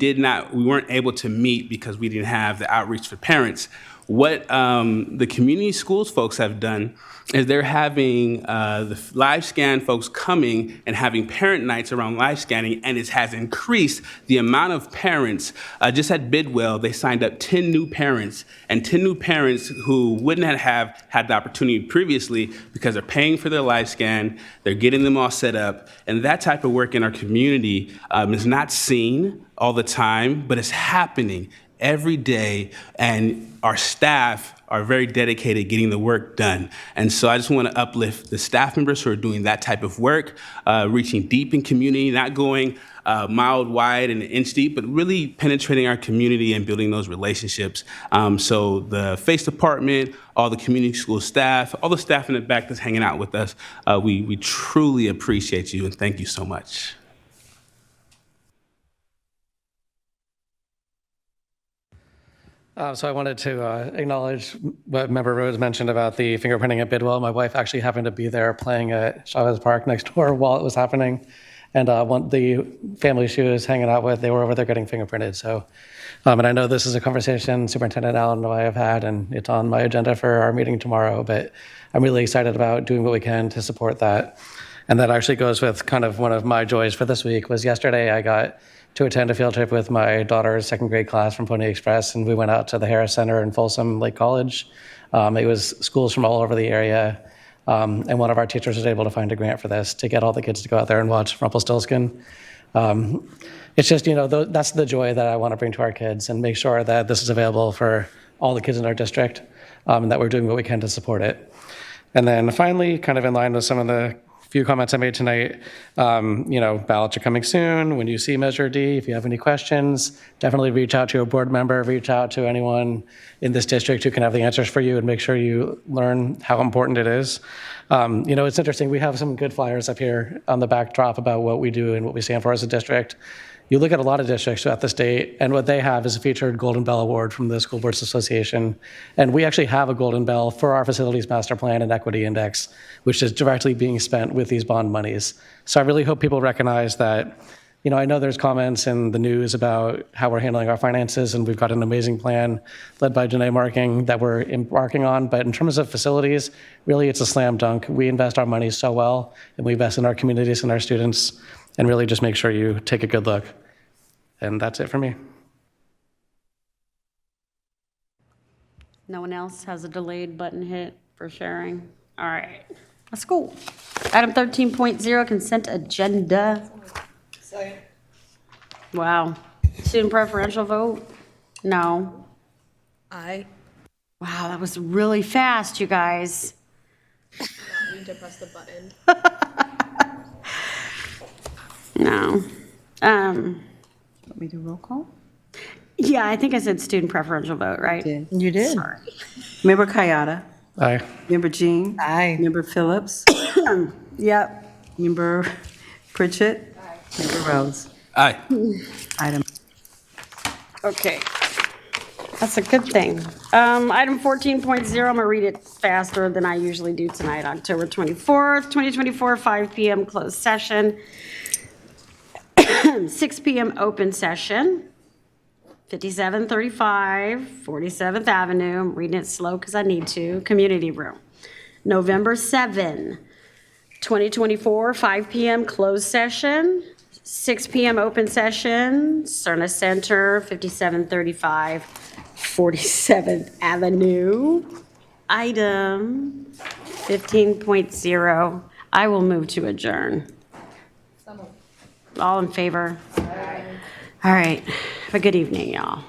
Speaker 10: weren't able to meet because we didn't have the outreach for parents. What the community schools folks have done is they're having the live scan folks coming and having parent nights around live scanning, and it has increased the amount of parents. Just at Bidwell, they signed up 10 new parents, and 10 new parents who wouldn't have had the opportunity previously because they're paying for their live scan, they're getting them all set up, and that type of work in our community is not seen all the time, but it's happening every day, and our staff are very dedicated getting the work done. And so I just want to uplift the staff members who are doing that type of work, reaching deep in community, not going mile wide and an inch deep, but really penetrating our community and building those relationships. So the FACE department, all the community school staff, all the staff in the back that's hanging out with us, we truly appreciate you and thank you so much.
Speaker 6: So I wanted to acknowledge what Member Rhodes mentioned about the fingerprinting at Bidwell. My wife actually happened to be there playing at Chavez Park next door while it was happening. And the family she was hanging out with, they were over there getting fingerprinted. So, and I know this is a conversation Superintendent Allen and I have had, and it's on my agenda for our meeting tomorrow, but I'm really excited about doing what we can to support that. And that actually goes with kind of one of my joys for this week was yesterday I got to attend a field trip with my daughter's second grade class from Pony Express, and we went out to the Harris Center in Folsom Lake College. It was schools from all over the area, and one of our teachers was able to find a grant for this to get all the kids to go out there and watch Rumpelstiltskin. It's just, that's the joy that I want to bring to our kids and make sure that this is available for all the kids in our district, and that we're doing what we can to support it. And then finally, kind of in line with some of the few comments I made tonight, ballots are coming soon. When you see Measure D, if you have any questions, definitely reach out to your board member, reach out to anyone in this district who can have the answers for you and make sure you learn how important it is. It's interesting, we have some good flyers up here on the backdrop about what we do and what we stand for as a district. You look at a lot of districts throughout the state, and what they have is a featured Golden Bell Award from the School Boards Association. And we actually have a Golden Bell for our Facilities Master Plan and Equity Index, which is directly being spent with these bond monies. So I really hope people recognize that, I know there's comments in the news about how we're handling our finances, and we've got an amazing plan led by Janae Marking that we're embarking on. But in terms of facilities, really it's a slam dunk. We invest our money so well, and we invest in our communities and our students, and really just make sure you take a good look. And that's it for me.
Speaker 1: No one else has a delayed button hit for sharing? All right, let's go. Item 13.0, consent agenda.
Speaker 8: Second.
Speaker 1: Wow. Student preferential vote? No.
Speaker 11: Aye.
Speaker 1: Wow, that was really fast, you guys.
Speaker 11: Not need to press the button.
Speaker 1: No.
Speaker 3: Want me to roll call?
Speaker 1: Yeah, I think I said student preferential vote, right?
Speaker 3: You did.
Speaker 1: Sorry.
Speaker 3: Member Kayada.
Speaker 6: Aye.
Speaker 3: Member Jean.
Speaker 8: Aye.
Speaker 3: Member Phillips.
Speaker 1: Yep.
Speaker 3: Member Pritchett. Aye. Member Rose.
Speaker 10: Aye.
Speaker 3: Item.
Speaker 1: Okay. That's a good thing. Item 14.0, I'm going to read it faster than I usually do tonight. October 24th, 2024, 5 p.m. closed session. 6 p.m. open session. 5735 47th Avenue. I'm reading it slow because I need to. Community room. November 7, 2024, 5 p.m. closed session. 6 p.m. open session. Cerna Center, 5735 47th Avenue. Item 15.0. I will move to adjourn. All in favor? All right. Have a good evening, y'all.